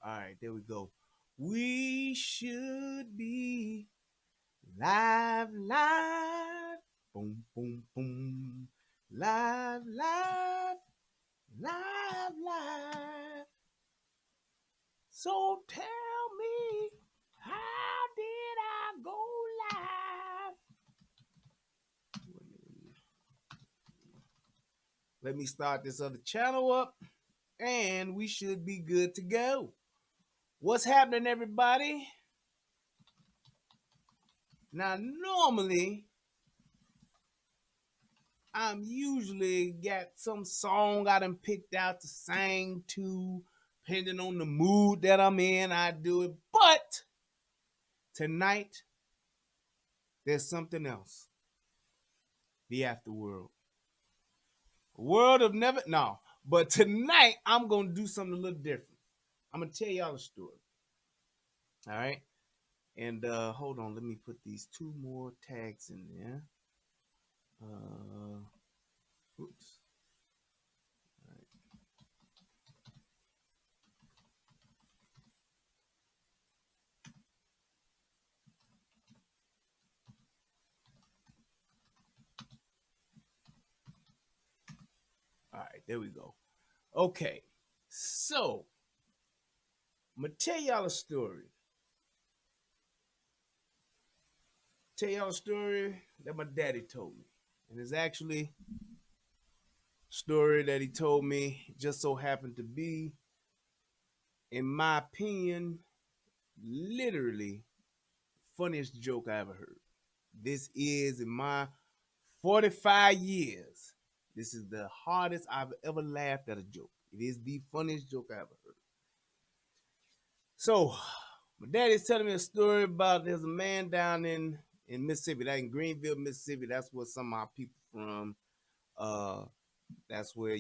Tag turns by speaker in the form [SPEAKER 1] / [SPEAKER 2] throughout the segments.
[SPEAKER 1] All right, there we go. We should be live, live. Boom, boom, boom. Live, live, live, live. So tell me, how did I go live? Let me start this other channel up, and we should be good to go. What's happening, everybody? Now, normally, I'm usually got some song I done picked out to sing to, depending on the mood that I'm in, I do it. But tonight, there's something else. The afterworld. World of never, no. But tonight, I'm going to do something a little different. I'm going to tell y'all a story. All right? And hold on, let me put these two more tags in there. Oops. All right, there we go. Okay, so I'm gonna tell y'all a story. Tell y'all a story that my daddy told me, and it's actually a story that he told me just so happened to be, in my opinion, literally funniest joke I ever heard. This is in my 45 years. This is the hardest I've ever laughed at a joke. It is the funniest joke I ever heard. So, my daddy's telling me a story about there's a man down in Mississippi, that in Greenville, Mississippi. That's where some of our people from. Uh, that's where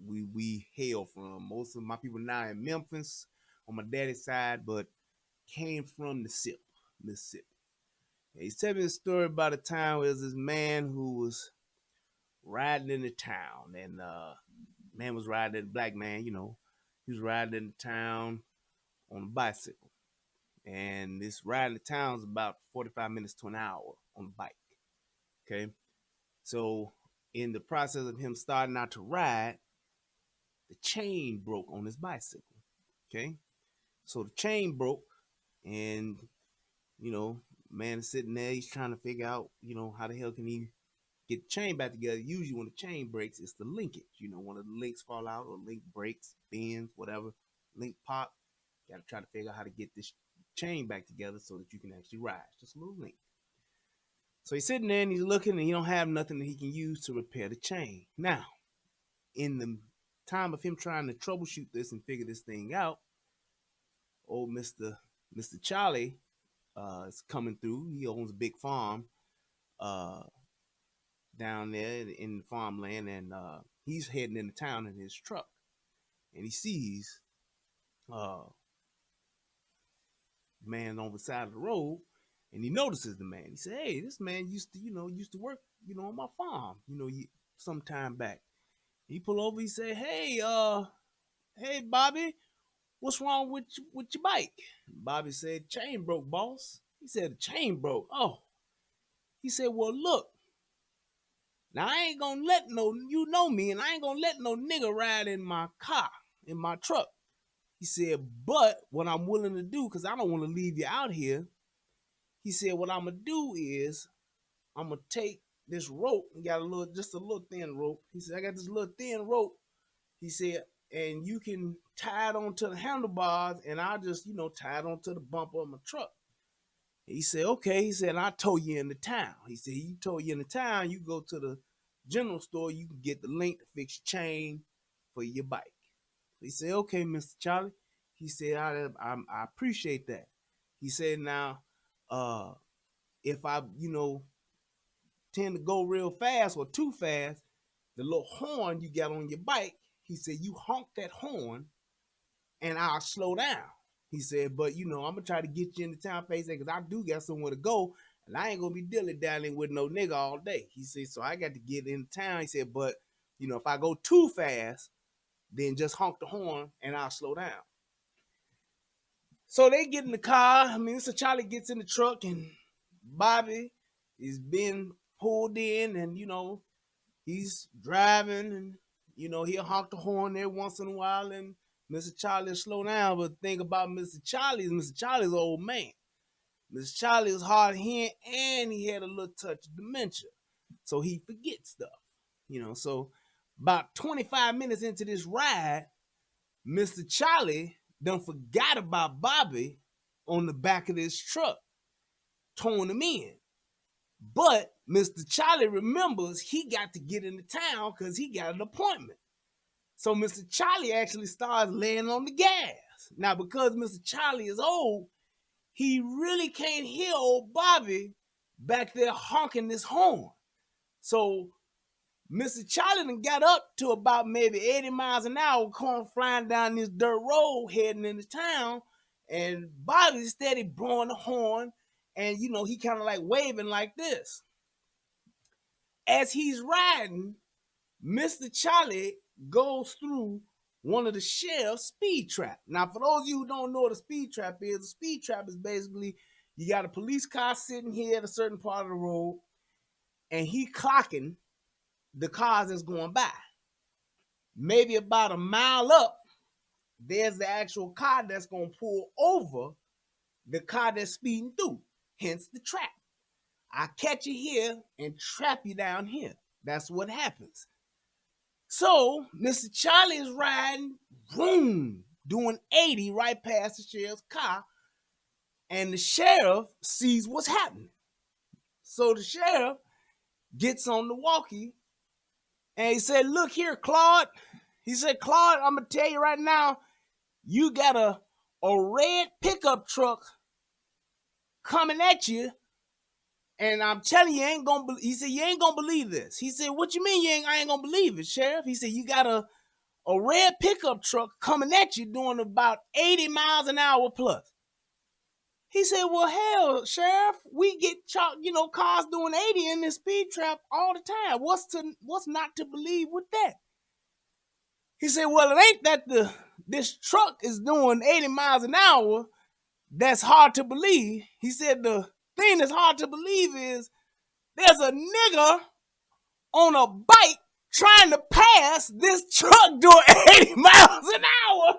[SPEAKER 1] we hail from. Most of my people now in Memphis on my daddy's side, but came from the SIP, Mississippi. And he's telling me a story about a time where there's this man who was riding into town, and man was riding, black man, he was riding into town on a bicycle. And this ride to town is about 45 minutes to an hour on the bike. Okay. So in the process of him starting out to ride, the chain broke on his bicycle. Okay. So the chain broke, and man is sitting there, he's trying to figure out, how the hell can he get the chain back together. Usually when the chain breaks, it's the linkage. One of the links fall out, or link breaks, bends, whatever, link pop. You gotta try to figure out how to get this chain back together so that you can actually ride. Just a little link. So he's sitting there and he's looking, and he don't have nothing that he can use to repair the chain. Now, in the time of him trying to troubleshoot this and figure this thing out, old Mr. Charlie is coming through. He owns a big farm uh, down there in the farmland, and he's heading into town in his truck, and he sees uh, the man on the side of the road, and he notices the man. He said, "Hey, this man used to work, on my farm, some time back." He pull over. He said, "Hey, Bobby, what's wrong with your bike?" Bobby said, "Chain broke, boss." He said, "The chain broke." Oh, he said, "Well, look. Now I ain't gonna let you know me, and I ain't gonna let no nigga ride in my car, in my truck." He said, "But what I'm willing to do, because I don't want to leave you out here," he said, "what I'm gonna do is I'm gonna take this rope. He got just a little thin rope." He said, "I got this little thin rope." He said, "And you can tie it onto the handlebars, and I'll just, tie it onto the bumper of my truck." He said, "Okay." He said, "I tow you into town." He said, "You tow you into town, you go to the general store, you can get the link to fix your chain for your bike." He said, "Okay, Mr. Charlie." He said, I appreciate that." He said, "Now, if I, tend to go real fast or too fast, the little horn you got on your bike," he said, "you honk that horn and I'll slow down." He said, "But I'm gonna try to get you into town face because I do got somewhere to go, and I ain't gonna be dealing down there with no nigga all day." He said, "So I got to get into town." He said, "But if I go too fast, then just honk the horn and I'll slow down." So they get in the car. I mean, so Charlie gets in the truck and Bobby is being pulled in, and he's driving, and he'll honk the horn there once in a while, and Mr. Charlie will slow down. But the thing about Mr. Charlie's an old man. Mr. Charlie was hard of hearing, and he had a little touch of dementia, so he forgets stuff. So about 25 minutes into this ride, Mr. Charlie done forgot about Bobby on the back of this truck, towing him in. But Mr. Charlie remembers he got to get into town because he got an appointment. So Mr. Charlie actually starts laying on the gas. Now, because Mr. Charlie is old, he really can't hear old Bobby back there honking this horn. So Mr. Charlie done got up to about maybe 80 miles an hour, going flying down this dirt road heading into town, and Bobby's steady blowing the horn, and he kind of like waving like this. As he's riding, Mr. Charlie goes through one of the sheriff's speed traps. Now, for those of you who don't know what a speed trap is basically you got a police car sitting here at a certain part of the road, and he clocking the cars that's going by. Maybe about a mile up, there's the actual car that's going to pull over the car that's speeding through, hence the trap. I catch you here and trap you down here. That's what happens. So Mr. Charlie is riding, boom, doing 80 right past the sheriff's car, and the sheriff sees what's happening. So the sheriff gets on the walkie, and he said, "Look here, Claude." He said, "Claude, I'm going to tell you right now, you got a red pickup truck coming at you, and I'm telling you, he said, you ain't gonna believe this." He said, "What you mean I ain't gonna believe it, Sheriff?" He said, "You got a red pickup truck coming at you doing about 80 miles an hour plus." He said, "Well, hell, Sheriff, we get cars doing 80 in this speed trap all the time. What's not to believe with that?" He said, "Well, it ain't that this truck is doing 80 miles an hour that's hard to believe." He said, "The thing that's hard to believe is there's a nigga on a bike trying to pass this truck doing 80 miles an hour."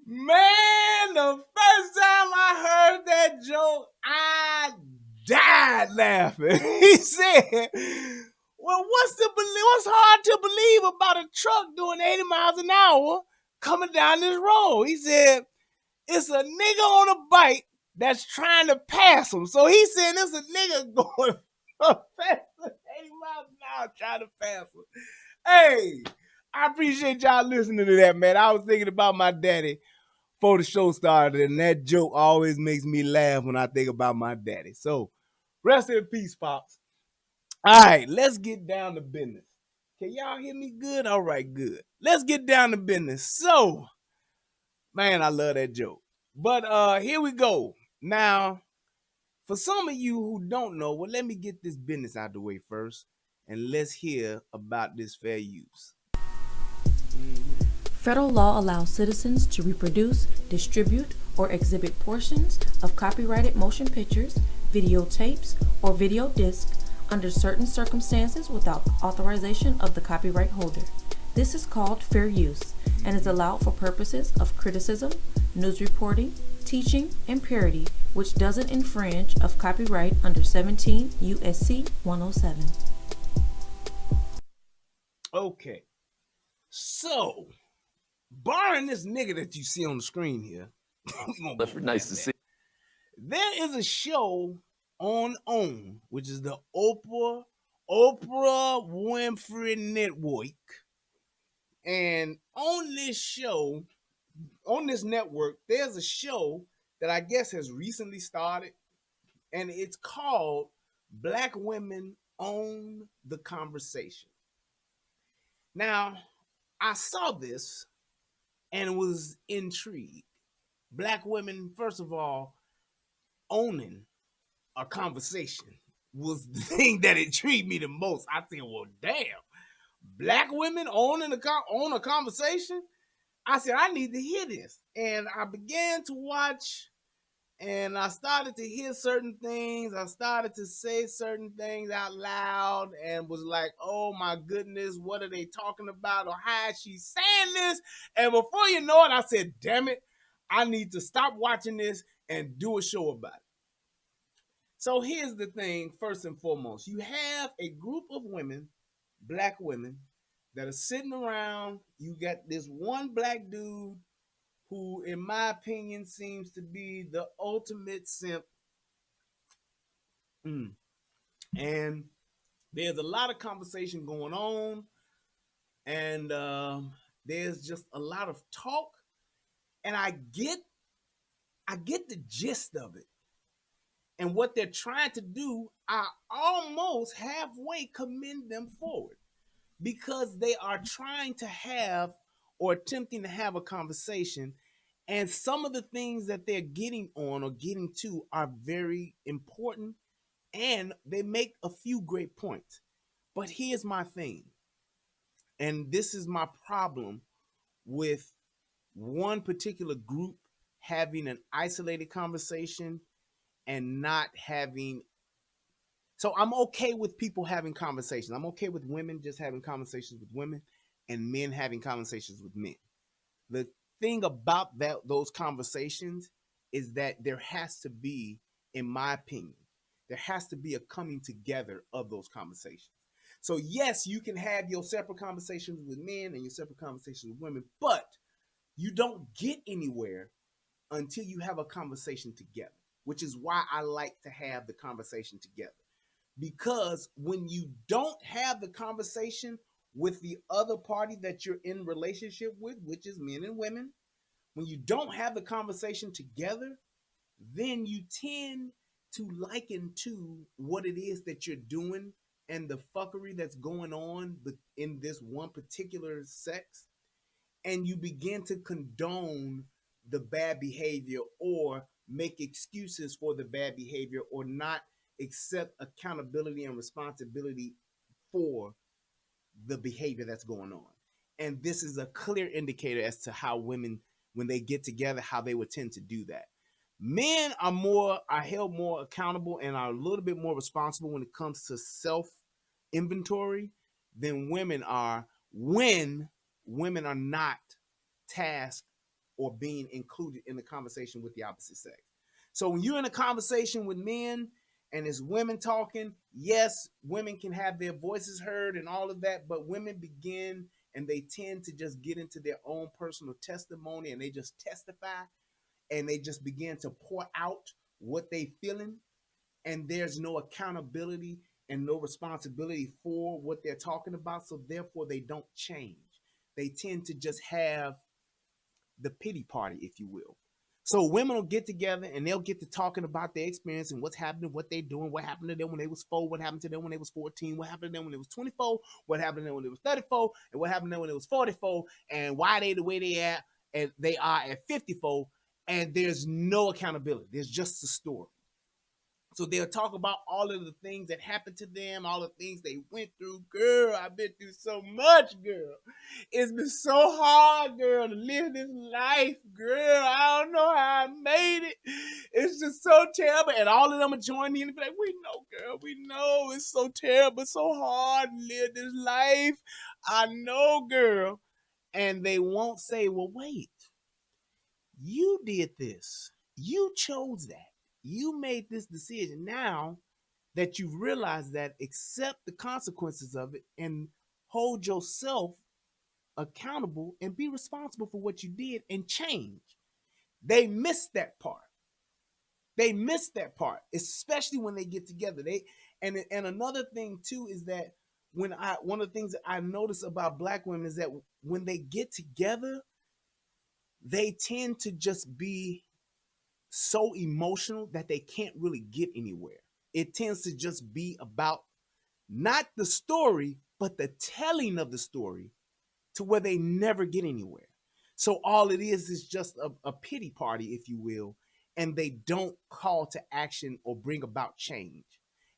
[SPEAKER 1] Man, the first time I heard that joke, I died laughing. He said, "Well, what's hard to believe about a truck doing 80 miles an hour coming down this road?" He said, "It's a nigga on a bike that's trying to pass him." So he said, "It's a nigga going fast 80 miles an hour trying to pass him." Hey, I appreciate y'all listening to that, man. I was thinking about my daddy before the show started, and that joke always makes me laugh when I think about my daddy. So, rest in peace, Pops. All right, let's get down to business. Can y'all hear me good? All right, good. Let's get down to business. So, man, I love that joke. But here we go. Now, for some of you who don't know, well, let me get this business out the way first, and let's hear about this fair use.
[SPEAKER 2] Federal law allows citizens to reproduce, distribute, or exhibit portions of copyrighted motion pictures, videotapes, or video discs under certain circumstances without authorization of the copyright holder. This is called fair use and is allowed for purposes of criticism, news reporting, teaching, and parody, which doesn't infringe of copyright under 17 U.S.C. 107.
[SPEAKER 1] Okay, so barring this nigga that you see on the screen here,
[SPEAKER 3] nice to see.
[SPEAKER 1] There is a show on OWN, which is the Oprah Winfrey Network, and on this show, on this network, there's a show that I guess has recently started, and it's called Black Women Own the Conversation. Now, I saw this and was intrigued. Black women, first of all, owning a conversation was the thing that intrigued me the most. I said, well, damn, black women on a conversation. I said, I need to hear this. And I began to watch, and I started to hear certain things. I started to say certain things out loud and was like, oh my goodness, what are they talking about? Or how is she saying this? And before you know it, I said, damn it, I need to stop watching this and do a show about it. So here's the thing, first and foremost. You have a group of women, black women, that are sitting around. You got this one black dude who, in my opinion, seems to be the ultimate simp. And there's a lot of conversation going on, and there's just a lot of talk, and I get the gist of it. And what they're trying to do, I almost halfway commend them forward, because they are trying to have or attempting to have a conversation. And some of the things that they're getting on or getting to are very important, and they make a few great points. But here's my thing, and this is my problem with one particular group having an isolated conversation and not having. So I'm okay with people having conversations. I'm okay with women just having conversations with women and men having conversations with men. The thing about those conversations is that there has to be, in my opinion, there has to be a coming together of those conversations. So yes, you can have your separate conversations with men and your separate conversations with women, but you don't get anywhere until you have a conversation together, which is why I like to have the conversation together. Because when you don't have the conversation with the other party that you're in relationship with, which is men and women, when you don't have the conversation together, then you tend to liken to what it is that you're doing and the fuckery that's going on in this one particular sex, and you begin to condone the bad behavior or make excuses for the bad behavior or not accept accountability and responsibility for the behavior that's going on. And this is a clear indicator as to how women, when they get together, how they would tend to do that. Men are held more accountable and are a little bit more responsible when it comes to self inventory than women are, when women are not tasked or being included in the conversation with the opposite sex. So when you're in a conversation with men and it's women talking, yes, women can have their voices heard and all of that, but women begin and they tend to just get into their own personal testimony and they just testify and they just begin to pour out what they feeling, and there's no accountability and no responsibility for what they're talking about. So therefore they don't change. They tend to just have the pity party, if you will. So women will get together and they'll get to talking about their experience and what's happening, what they're doing, what happened to them when they was 4, what happened to them when they was 14, what happened to them when they was 24, what happened to them when they was 34, and what happened to them when they was 44, and why they the way they are at 54, and there's no accountability. There's just a story. So they'll talk about all of the things that happened to them, all the things they went through. Girl, I've been through so much, girl. It's been so hard, girl, to live this life, girl. I don't know how I made it. It's just so terrible. And all of them are joining in and be like, we know, girl, we know. It's so terrible, so hard to live this life. I know, girl. And they won't say, well, wait. You did this. You chose that. You made this decision. Now that you've realized that, accept the consequences of it and hold yourself accountable and be responsible for what you did and change. They miss that part. They miss that part, especially when they get together. And another thing too is that one of the things that I notice about black women is that when they get together, they tend to just be so emotional that they can't really get anywhere. It tends to just be about not the story, but the telling of the story, to where they never get anywhere. So all it is just a pity party, if you will, and they don't call to action or bring about change.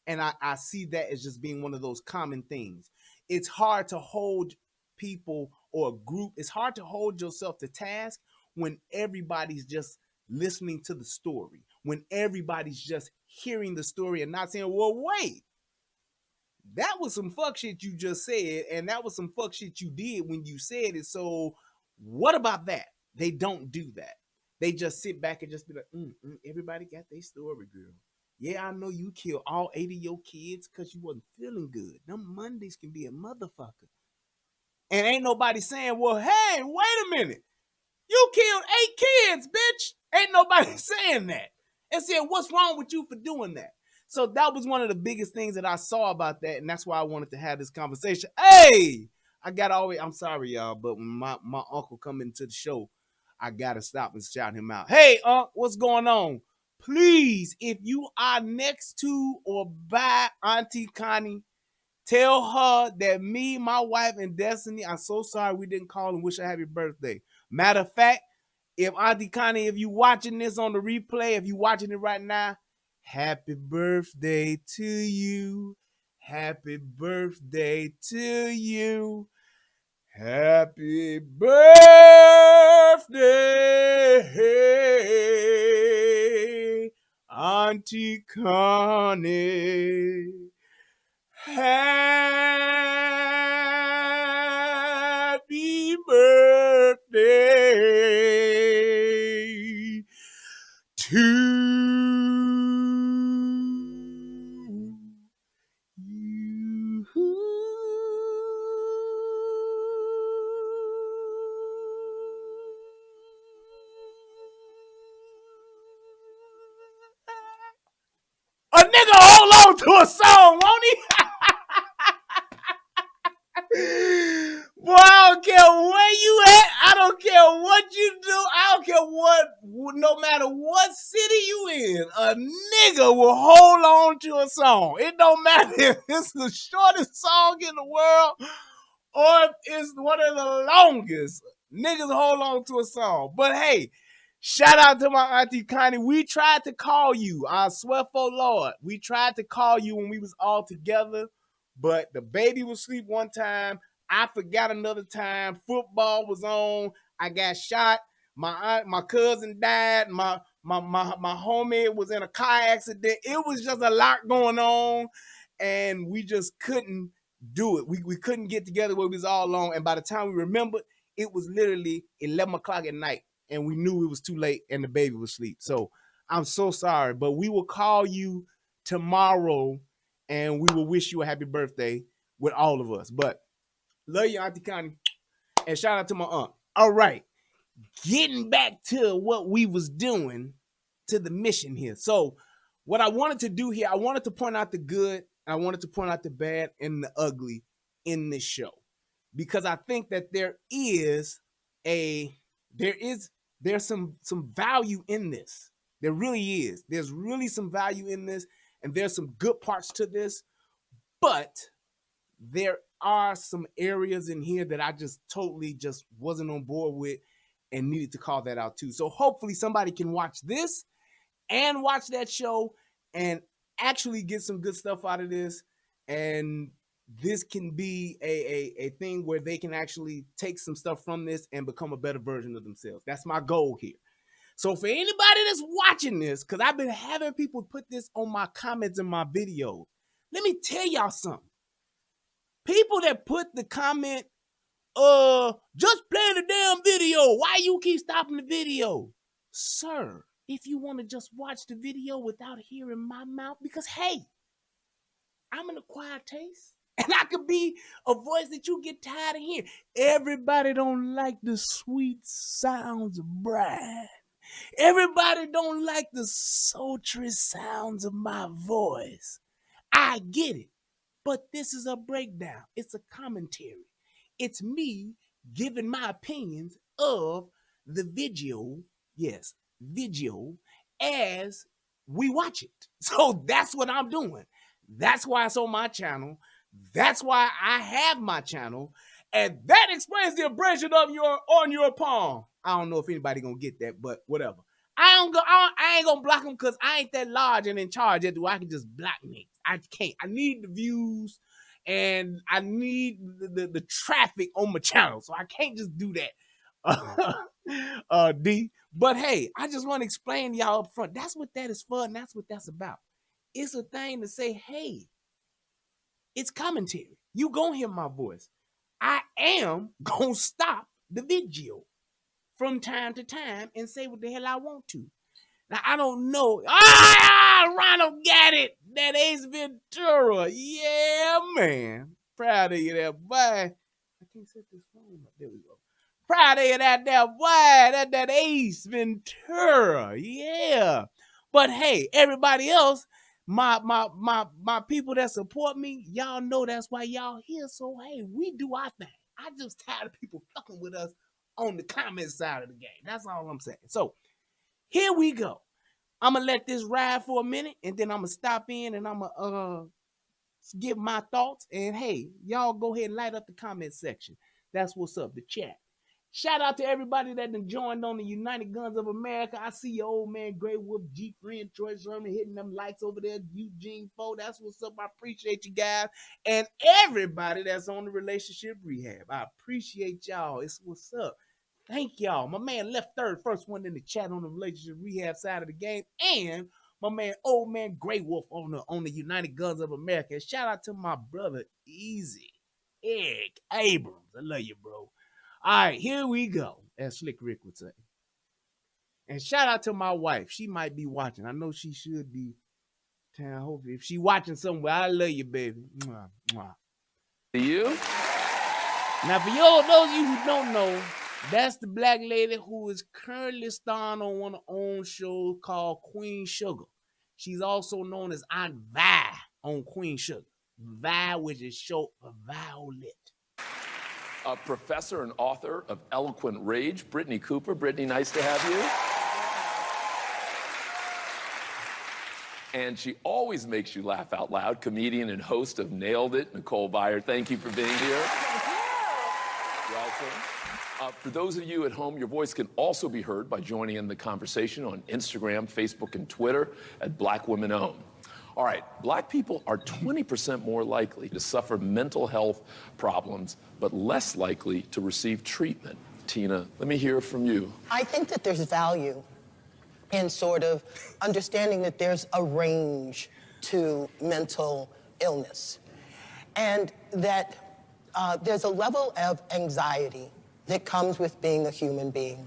[SPEAKER 1] And I see that as just being one of those common things. it's hard to hold people or a group. It's hard to hold yourself to task when everybody's just listening to the story, when everybody's just hearing the story and not saying, well, wait, that was some fuck shit you just said, and that was some fuck shit you did when you said it. So what about that? They don't do that. They just sit back and just be like, everybody got their story, girl. Yeah, I know you killed all 8 of your kids because you wasn't feeling good. Them Mondays can be a motherfucker. And ain't nobody saying, well, hey, wait a minute. You killed 8 kids, bitch. Ain't nobody saying that. And said, what's wrong with you for doing that? So that was one of the biggest things that I saw about that, and that's why I wanted to have this conversation. Hey, I'm sorry, y'all, but when my uncle come into the show, I got to stop and shout him out. Hey, what's going on? Please, if you are next to or by Auntie Connie, tell her that me, my wife, and Destiny, I'm so sorry we didn't call and wish her happy birthday. Matter of fact, if Auntie Connie, if you watching this on the replay, if you watching it right now, happy birthday to you. Happy birthday to you. Happy birthday, Auntie Connie. Happy birthday to you. A nigga hold on to a song, won't he? Boy, I don't care where you at. I don't care what you do. I don't care no matter what city you in, a nigga will hold on to a song. It don't matter if it's the shortest song in the world or if it's one of the longest. Niggas hold on to a song. But hey, shout out to my Auntie Connie. We tried to call you. I swear for Lord. We tried to call you when we was all together, but the baby was asleep one time. I forgot another time. Football was on. I got shot. My cousin died. My homie was in a car accident. It was just a lot going on, and we just couldn't do it. We couldn't get together where we was all alone. And by the time we remembered, it was literally 11 o'clock at night, and we knew it was too late, and the baby was asleep. So I'm so sorry, but we will call you tomorrow, and we will wish you a happy birthday with all of us. But love you, Auntie Connie, and shout out to my aunt. All right, getting back to what we was doing, to the mission here. So what I wanted to do here, I wanted to point out the good, I wanted to point out the bad and the ugly in this show, because I think that there's some value in this. There really is. There's really some value in this, and there's some good parts to this, but there are some areas in here that I just totally just wasn't on board with and needed to call that out too. So hopefully somebody can watch this and watch that show and actually get some good stuff out of this, and this can be a thing where they can actually take some stuff from this and become a better version of themselves. That's my goal here. So for anybody that's watching this, because I've been having people put this on my comments in my videos, let me tell y'all something. People that put the comment, just playing the damn video, why you keep stopping the video? Sir, if you want to just watch the video without hearing my mouth, because hey, I'm an acquired taste, and I could be a voice that you get tired of hearing. Everybody don't like the sweet sounds of Brian. Everybody don't like the sultry sounds of my voice. I get it, but this is a breakdown. It's a commentary. It's me giving my opinions of the video, yes, video, as we watch it. So that's what I'm doing. That's why it's on my channel. That's why I have my channel. And that explains the abrasion of on your palm. I don't know if anybody gonna get that, but whatever. I ain't gonna block them because I ain't that large and in charge yet. I can just block me. I can't. I need the views, and I need the traffic on my channel, so I can't just do that. D. But hey, I just want to explain to y'all up front. That's what that is for, and that's what that's about. It's a thing to say, hey, it's commentary. You gonna hear my voice. I am gonna stop the video from time to time and say what the hell I want to. Now, I don't know. Ronald got it. That Ace Ventura. Yeah, man. Proud of you there, boy. I can't set this phone up. There we go. Proud of you that there, boy. That Ace Ventura. Yeah. But hey, everybody else, my people that support me, y'all know that's why y'all here. So hey, we do our thing. I just tired of people fucking with us on the comment side of the game. That's all I'm saying. So here we go. I'm going to let this ride for a minute, and then I'm going to stop in, and I'm going to give my thoughts. And, hey, y'all go ahead and light up the comment section. That's what's up, the chat. Shout out to everybody that done joined on the United Guns of America. I see your old man, Grey Wolf, G Friend, Troy Sherman hitting them lights over there. Eugene Foe, that's what's up. I appreciate you guys. And everybody that's on the relationship rehab. I appreciate y'all. It's what's up. Thank y'all. My man Left Third, first one in the chat on the relationship rehab side of the game. And my man, old man Grey Wolf on the United Guns of America. Shout out to my brother, Easy Eric Abrams. I love you, bro. All right, here we go, as Slick Rick would say. And shout out to my wife. She might be watching. I know she should be. Hopefully, if she watching somewhere, I love you, baby. Mwah, mwah.
[SPEAKER 3] You?
[SPEAKER 1] Now, for those of you who don't know, that's the black lady who is currently starring on one of her own shows called Queen Sugar. She's also known as Aunt Vi on Queen Sugar. Vi, which is short for Violet.
[SPEAKER 3] A professor and author of Eloquent Rage, Brittany Cooper. Brittany, nice to have you. And she always makes you laugh out loud. Comedian and host of Nailed It, Nicole Byer. Thank you for being here. Welcome. For those of you at home, your voice can also be heard by joining in the conversation on Instagram, Facebook, and Twitter at Black Women Own. All right, black people are 20% more likely to suffer mental health problems, but less likely to receive treatment. Tina, let me hear from you.
[SPEAKER 4] I think that there's value in sort of understanding that there's a range to mental illness, and that there's a level of anxiety that comes with being a human being.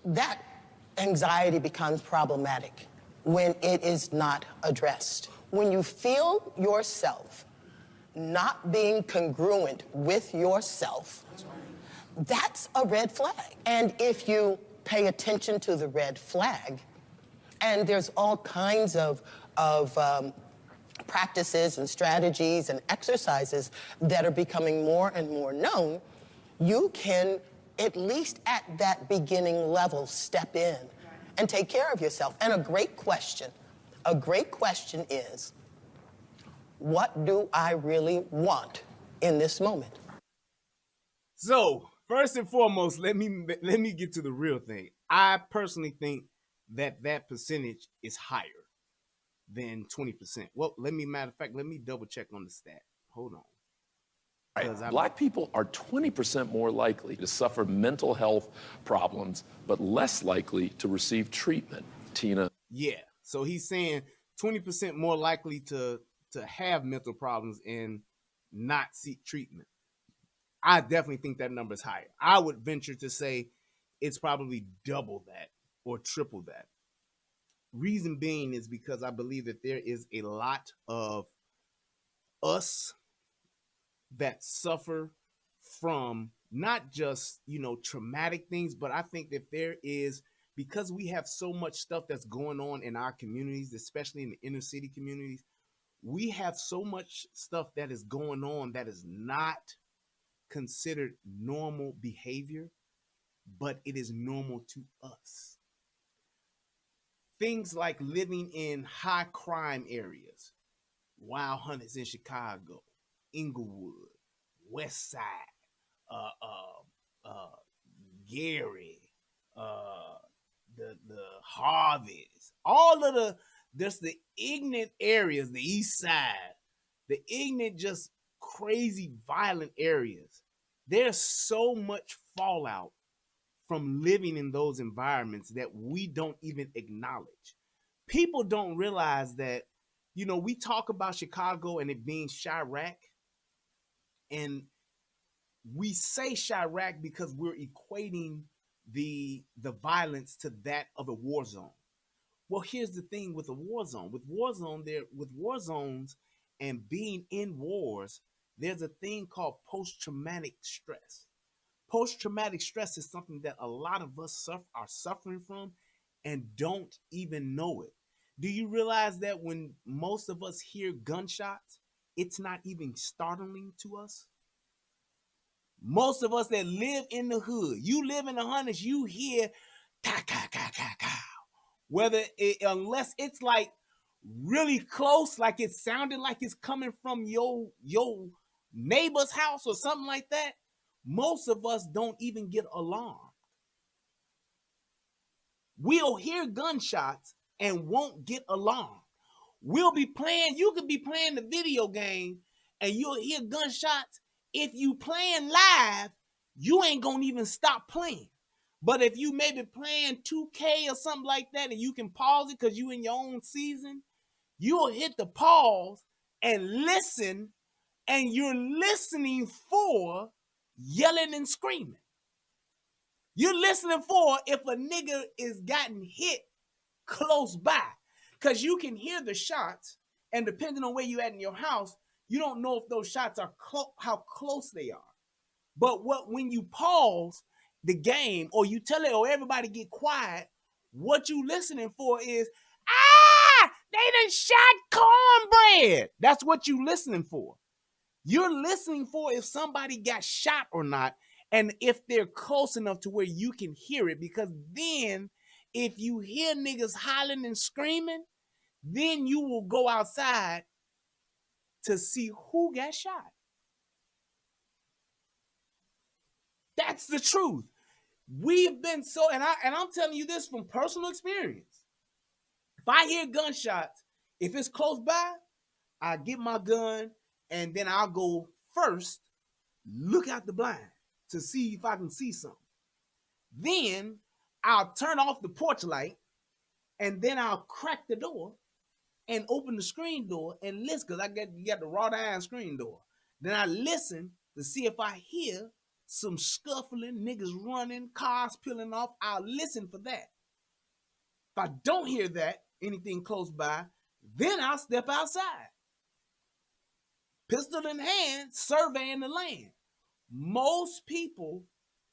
[SPEAKER 4] That anxiety becomes problematic when it is not addressed. When you feel yourself not being congruent with yourself, that's a red flag. And if you pay attention to the red flag, and there's all kinds of practices and strategies and exercises that are becoming more and more known, you can, at least at that beginning level, step in and take care of yourself. And a great question is, what do I really want in this moment?
[SPEAKER 1] So, first and foremost, let me get to the real thing. I personally think that percentage is higher than 20%. Well, matter of fact, let me double check on the stat. Hold on.
[SPEAKER 3] Right. Black people are 20% more likely to suffer mental health problems, but less likely to receive treatment. Tina?
[SPEAKER 1] Yeah, so he's saying 20% more likely to have mental problems and not seek treatment. I definitely think that number is higher. I would venture to say it's probably double that or triple that. Reason being is because I believe that there is a lot of us that suffer from not just, traumatic things, but I think that there is, because we have so much stuff that's going on in our communities, especially in the inner city communities, we have so much stuff that is going on that is not considered normal behavior, but it is normal to us. Things like living in high crime areas, Wild Hunters in Chicago, Inglewood, West Side, Gary, the Harveys, all of the ignorant areas, the East Side, the ignorant just crazy violent areas, there's so much fallout from living in those environments that we don't even acknowledge. People don't realize that, we talk about Chicago and it being Chirac, and we say Chirac because we're equating the violence to that of a war zone. Well, here's the thing with a war zone. With war zones and being in wars, there's a thing called post-traumatic stress. Post-traumatic stress is something that a lot of us are suffering from and don't even know it. Do you realize that when most of us hear gunshots, it's not even startling to us? Most of us that live in the hood, you live in the hundreds, you hear ka ka ka ka ka. Unless it's like really close, like it sounded like it's coming from your neighbor's house or something like that, most of us don't even get alarmed. We'll hear gunshots and won't get alarmed. You could be playing the video game and you'll hear gunshots. If you playing live, you ain't gonna even stop playing. But if you maybe playing 2K or something like that and you can pause it because you in your own season, you'll hit the pause and listen, and you're listening for yelling and screaming. You're listening for if a nigga is gotten hit close by, because you can hear the shots, and depending on where you at in your house, you don't know if those shots are how close they are. But when you pause the game or you tell it or everybody get quiet, what you listening for is, they done shot cornbread. That's what you listening for. You're listening for if somebody got shot or not, and if they're close enough to where you can hear it, because then if you hear niggas hollering and screaming, then you will go outside to see who got shot. That's the truth. We've been and I'm telling you this from personal experience. If I hear gunshots, if it's close by, I get my gun and then I'll go first, look out the blind to see if I can see something. Then I'll turn off the porch light and then I'll crack the door and open the screen door and listen, because you got the wrought iron screen door. Then I listen to see if I hear some scuffling, niggas running, cars peeling off. I'll listen for that. If I don't hear that, anything close by, then I'll step outside. Pistol in hand, surveying the land. Most people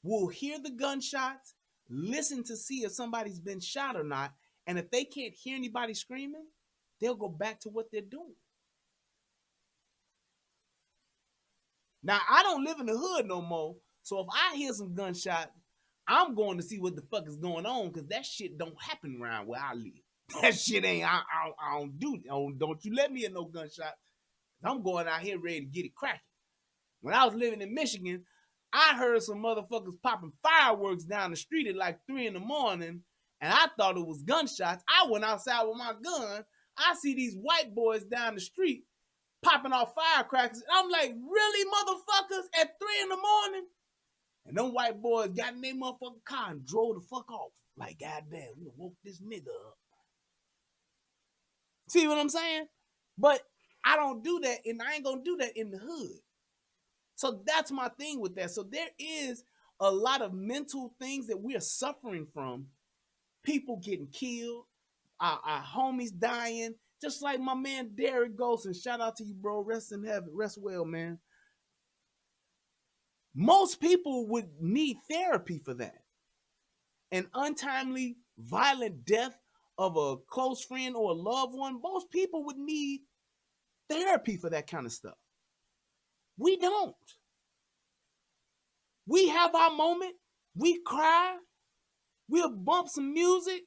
[SPEAKER 1] will hear the gunshots, listen to see if somebody's been shot or not, and if they can't hear anybody screaming, they'll go back to what they're doing. Now, I don't live in the hood no more, so if I hear some gunshots, I'm going to see what the fuck is going on, because that shit don't happen around where I live. That shit ain't, I don't do it. Don't you let me hear no gunshot. I'm going out here ready to get it cracking. When I was living in Michigan, I heard some motherfuckers popping fireworks down the street at like 3 in the morning, and I thought it was gunshots. I went outside with my gun. I see these white boys down the street popping off firecrackers. And I'm like, really, motherfuckers, at 3 in the morning? And them white boys got in their motherfucking car and drove the fuck off. Like, goddamn, we woke this nigga up. See what I'm saying? But I don't do that, and I ain't gonna do that in the hood. So that's my thing with that. So there is a lot of mental things that we are suffering from. People getting killed, our homies dying, just like my man Derek Golson. Shout out to you, bro. Rest in heaven. Rest well, man. Most people would need therapy for that. An untimely, violent death of a close friend or a loved one, most people would need therapy for that kind of stuff. We don't. We have our moment. We cry. We'll bump some music,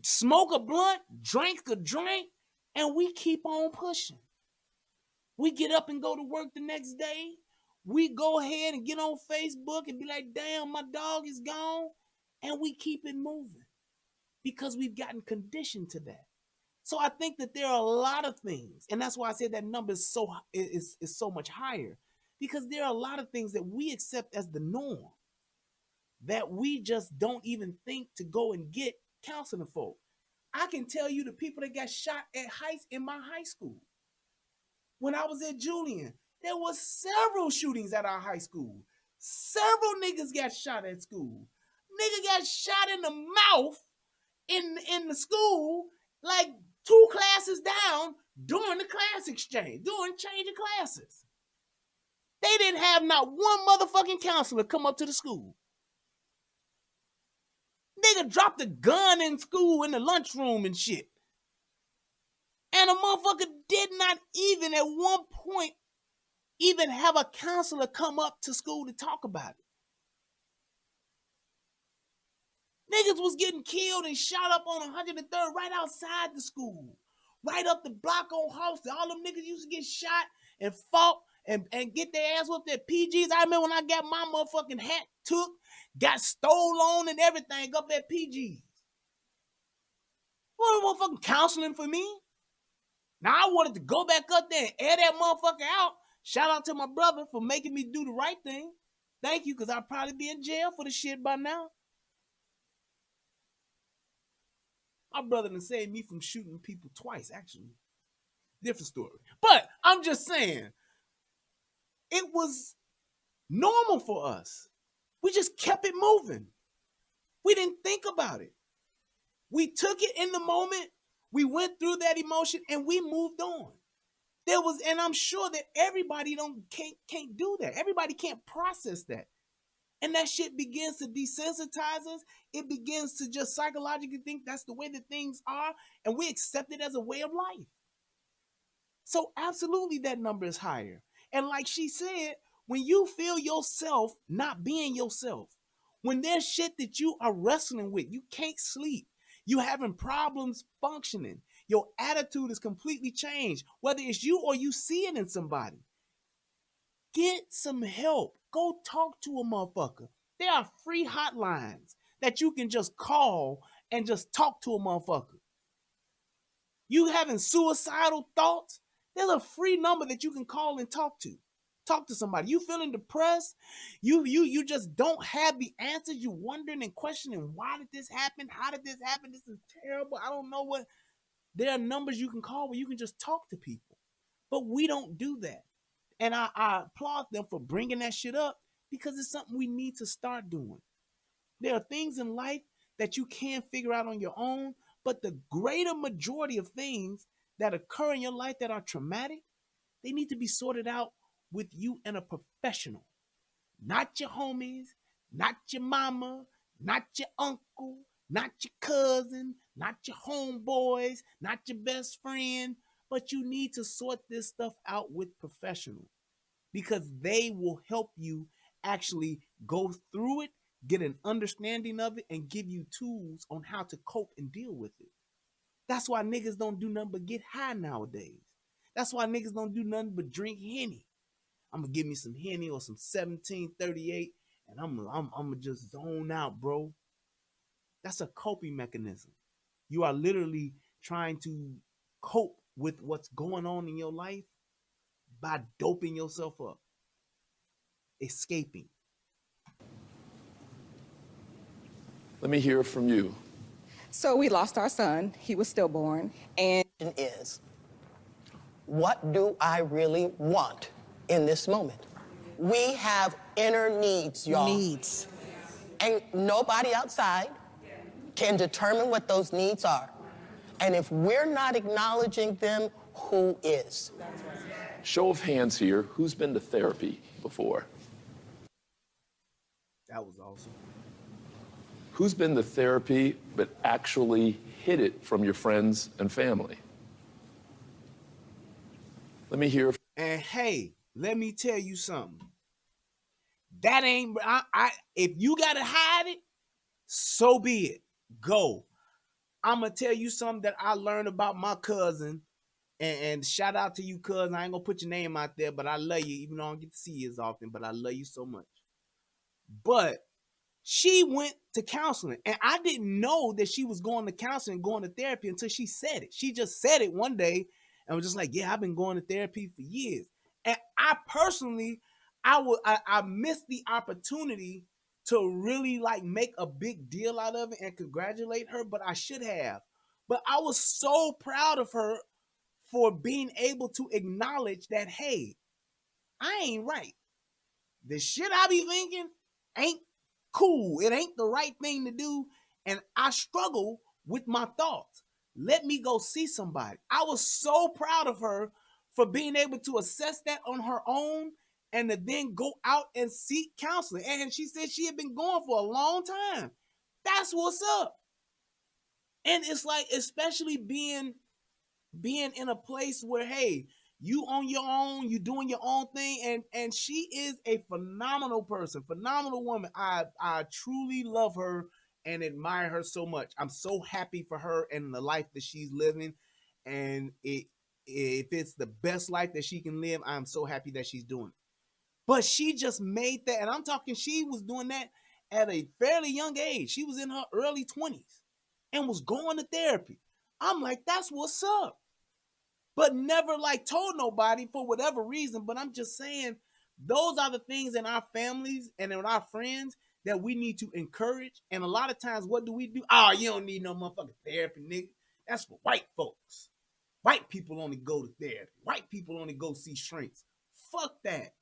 [SPEAKER 1] smoke a blunt, drink a drink, and we keep on pushing. We get up and go to work the next day. We go ahead and get on Facebook and be like, damn, my dog is gone. And we keep it moving because we've gotten conditioned to that. So I think that there are a lot of things, and that's why I said that number is so much higher, because there are a lot of things that we accept as the norm that we just don't even think to go and get counseling for. I can tell you the people that got shot in my high school. When I was at Julian, there was several shootings at our high school. Several niggas got shot at school. Nigga got shot in the mouth in the school, like 2 classes down during the class exchange, during change of classes. They didn't have not one motherfucking counselor come up to the school. Nigga dropped a gun in school in the lunchroom and shit. And a motherfucker did not even at one point even have a counselor come up to school to talk about it. Niggas was getting killed and shot up on 103rd right outside the school. Right up the block on Halsted. All them niggas used to get shot and fought and get their ass whooped at PG's. I remember when I got my motherfucking hat took, got stole on and everything up at PG's. What motherfucking counseling for me? Now I wanted to go back up there and air that motherfucker out. Shout out to my brother for making me do the right thing. Thank you, because I'd probably be in jail for the shit by now. My brother done saved me from shooting people twice, actually. Different story. But I'm just saying, it was normal for us. We just kept it moving. We didn't think about it. We took it in the moment. We went through that emotion and we moved on. And I'm sure that everybody can't do that. Everybody can't process that. And that shit begins to desensitize us. It begins to just psychologically think that's the way that things are, and we accept it as a way of life. So absolutely that number is higher. And like she said, when you feel yourself not being yourself, when there's shit that you are wrestling with, you can't sleep, you having problems functioning, your attitude is completely changed, whether it's you or you see it in somebody, get some help. Go talk to a motherfucker. There are free hotlines that you can just call and just talk to a motherfucker. You having suicidal thoughts? There's a free number that you can call and talk to. Talk to somebody. You feeling depressed? You just don't have the answers. You wondering and questioning, why did this happen? How did this happen? This is terrible. I don't know what. There are numbers you can call where you can just talk to people. But we don't do that. And I applaud them for bringing that shit up, because it's something we need to start doing. There are things in life that you can't figure out on your own, but the greater majority of things that occur in your life that are traumatic, they need to be sorted out with you and a professional. Not your homies, not your mama, not your uncle, not your cousin, not your homeboys, not your best friend, but you need to sort this stuff out with professionals, because they will help you actually go through it, get an understanding of it, and give you tools on how to cope and deal with it. That's why niggas don't do nothing but get high nowadays. That's why niggas don't do nothing but drink Henny. I'm gonna give me some Henny or some 1738, and I'm gonna just zone out, bro. That's a coping mechanism. You are literally trying to cope with what's going on in your life by doping yourself up, escaping.
[SPEAKER 3] Let me hear from you.
[SPEAKER 5] So we lost our son. He was stillborn. And
[SPEAKER 4] is, what do I really want in this moment? We have inner needs, y'all.
[SPEAKER 5] needs.
[SPEAKER 4] And nobody outside can determine what those needs are. And if we're not acknowledging them, who is?
[SPEAKER 3] Show of hands here, who's been to therapy before?
[SPEAKER 1] That was awesome.
[SPEAKER 3] Who's been to therapy but actually hid it from your friends and family? Let me hear.
[SPEAKER 1] And hey, let me tell you something. That ain't, if you gotta hide it, so be it. Go. I'm gonna tell you something that I learned about my cousin, and shout out to you, cousin. I ain't gonna put your name out there, but I love you, even though I don't get to see you as often, but I love you so much. But She went to counseling, and I didn't know that she was going to counseling, going to therapy until she said it. She just said it one day and was just like, yeah, I've been going to therapy for years. And I personally, I missed the opportunity to really like make a big deal out of it and congratulate her, but I should have. But I was so proud of her for being able to acknowledge that, hey, I ain't right. The shit I be thinking ain't cool. It ain't the right thing to do. And I struggle with my thoughts. Let me go see somebody. I was so proud of her for being able to assess that on her own and to then go out and seek counseling. And she said she had been going for a long time. That's what's up. And it's like, especially being in a place where, hey, you on your own, you doing your own thing, and she is a phenomenal person, phenomenal woman. I truly love her and admire her so much. I'm so happy for her and the life that she's living, and if it's the best life that she can live, I'm so happy that she's doing it. But she just made that, and I'm talking, she was doing that at a fairly young age. She was in her early 20s and was going to therapy. I'm like, that's what's up. But never like told nobody for whatever reason. But I'm just saying, those are the things in our families and in our friends that we need to encourage. And a lot of times, what do? Oh, you don't need no motherfucking therapy, nigga. That's for white folks. White people only go to therapy. White people only go see shrinks. Fuck that.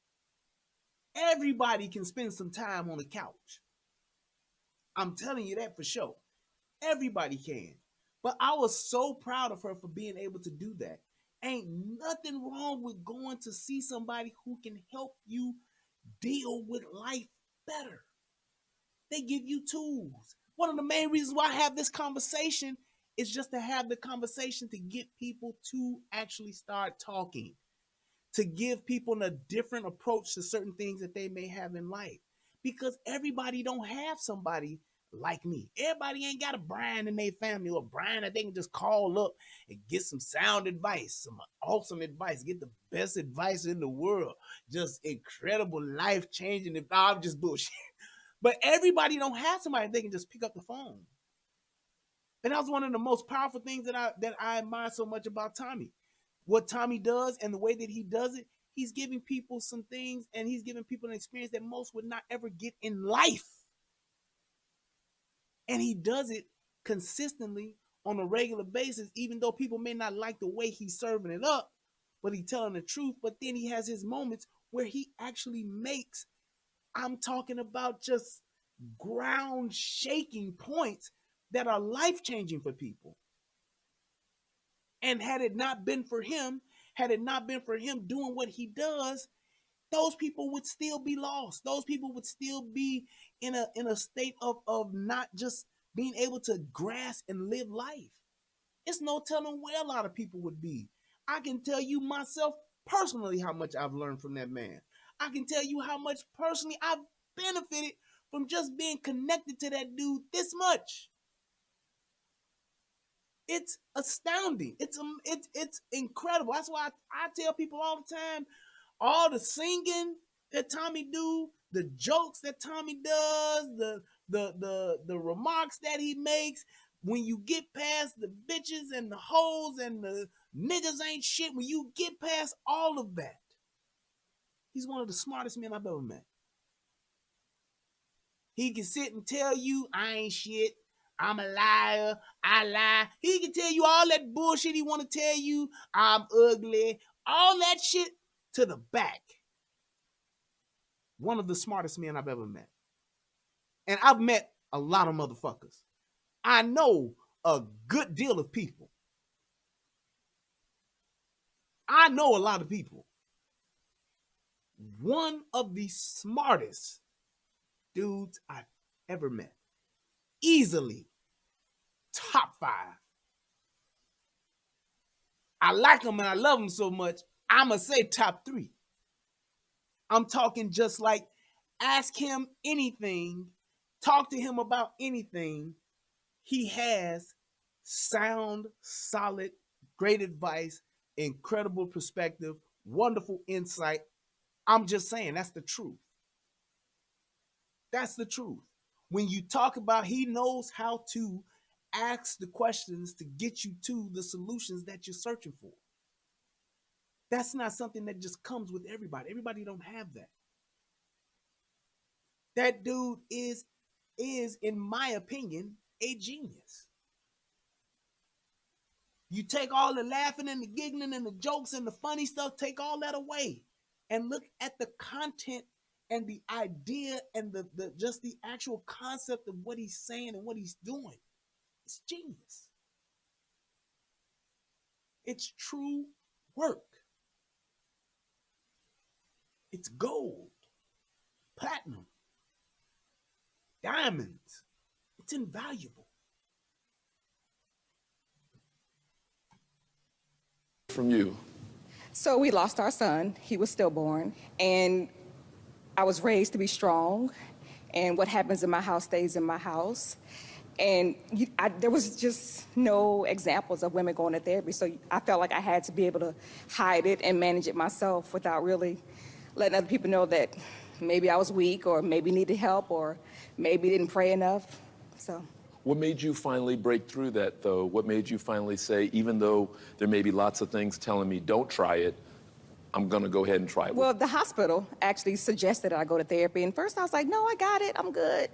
[SPEAKER 1] Everybody can spend some time on the couch. I'm telling you that for sure. Everybody can. But I was so proud of her for being able to do that. Ain't nothing wrong with going to see somebody who can help you deal with life better. They give you tools. One of the main reasons why I have this conversation is just to have the conversation to get people to actually start talking, to give people a different approach to certain things that they may have in life. Because everybody don't have somebody like me. Everybody ain't got a Brian in their family or Brian that they can just call up and get some sound advice, some awesome advice, get the best advice in the world, just incredible life-changing advice. I'm just bullshit. But everybody don't have somebody they can just pick up the phone. And that was one of the most powerful things that I admire so much about Tommy. What Tommy does and the way that he does it, he's giving people some things and he's giving people an experience that most would not ever get in life. And he does it consistently on a regular basis, even though people may not like the way he's serving it up, but he's telling the truth. But then he has his moments where he actually makes, I'm talking about just ground shaking points that are life-changing for people. And had it not been for him doing what he does, those people would still be lost. Those people would still be in a state of not just being able to grasp and live life. It's no telling where a lot of people would be. I can tell you myself personally how much I've learned from that man. I can tell you how much personally I've benefited from just being connected to that dude this much. It's astounding. It's incredible. That's why I tell people all the time, all the singing that Tommy do, the jokes that Tommy does, the remarks that he makes, when you get past the bitches and the hoes and the niggas ain't shit, when you get past all of that, he's one of the smartest men I've ever met. He can sit and tell you, I ain't shit, I'm a liar, I lie. He can tell you all that bullshit he want to tell you, I'm ugly, all that shit to the back. One of the smartest men I've ever met. And I've met a lot of motherfuckers. I know a good deal of people. I know a lot of people. One of the smartest dudes I've ever met. Easily top 5. I like him and I love him so much, I'ma say top 3. I'm talking just like, ask him anything, talk to him about anything. He has sound, solid, great advice, incredible perspective, wonderful insight. I'm just saying, that's the truth. That's the truth. When you talk about, he knows how to ask the questions to get you to the solutions that you're searching for. That's not something that just comes with everybody. Everybody don't have that. That dude is, in my opinion, a genius. You take all the laughing and the giggling and the jokes and the funny stuff, take all that away and look at the content and the idea and the just the actual concept of what he's saying and what he's doing. It's genius. It's true work. It's gold, platinum, diamonds. It's invaluable.
[SPEAKER 3] From you.
[SPEAKER 5] So we lost our son. He was stillborn. And I was raised to be strong. And what happens in my house stays in my house. And there was just no examples of women going to therapy. So I felt like I had to be able to hide it and manage it myself without really letting other people know that maybe I was weak or maybe needed help or maybe didn't pray enough. So.
[SPEAKER 3] What made you finally break through that, though? What made you finally say, even though there may be lots of things telling me don't try it, I'm going to go ahead and try it?
[SPEAKER 5] Well, the hospital actually suggested I go to therapy. And first I was like, no, I got it. I'm good.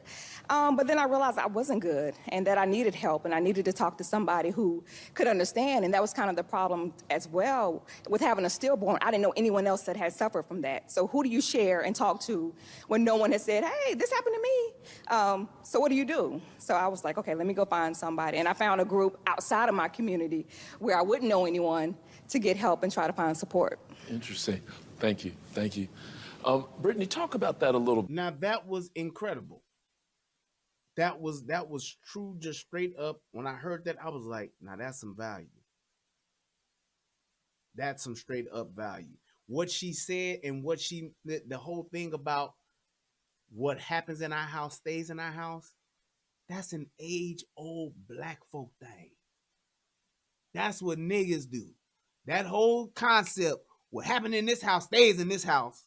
[SPEAKER 5] But then I realized I wasn't good and that I needed help and I needed to talk to somebody who could understand. And that was kind of the problem as well with having a stillborn. I didn't know anyone else that had suffered from that. So who do you share and talk to when no one has said, hey, this happened to me? So what do you do? So I was like, okay, let me go find somebody. And I found a group outside of my community where I wouldn't know anyone to get help and try to find support.
[SPEAKER 3] Interesting. Thank you. Thank you. Brittany, talk about that a little.
[SPEAKER 1] Now that was incredible. That was true, just straight up. When I heard that, I was like, now that's some value. That's some straight up value. What she said and what the whole thing about what happens in our house stays in our house, that's an age-old black folk thing. That's what niggas do. That whole concept, what happened in this house stays in this house.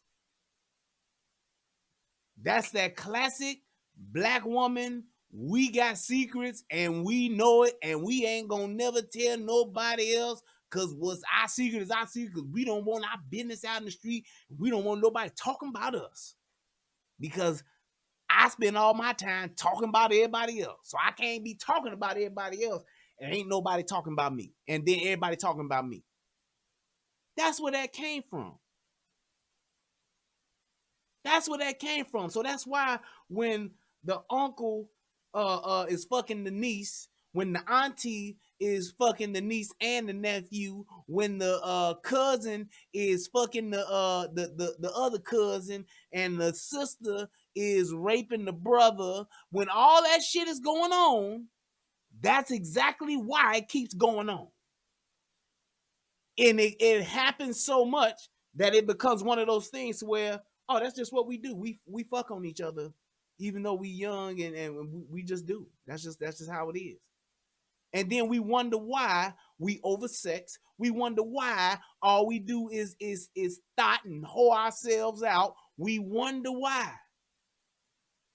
[SPEAKER 1] That's that classic black woman, we got secrets and we know it and we ain't gonna never tell nobody else because what's our secret is our secret because we don't want our business out in the street. We don't want nobody talking about us because I spend all my time talking about everybody else. So I can't be talking about everybody else and ain't nobody talking about me. And then everybody talking about me. That's where that came from. That's where that came from. So that's why when the uncle is fucking the niece, when the auntie is fucking the niece and the nephew, when the cousin is fucking the other cousin, and the sister is raping the brother, when all that shit is going on, that's exactly why it keeps going on. And it happens so much that it becomes one of those things where, oh, that's just what we do. We fuck on each other, even though we young and we just do. That's just how it is. And then we wonder why we oversex. We wonder why all we do is thought and hoe ourselves out. We wonder why.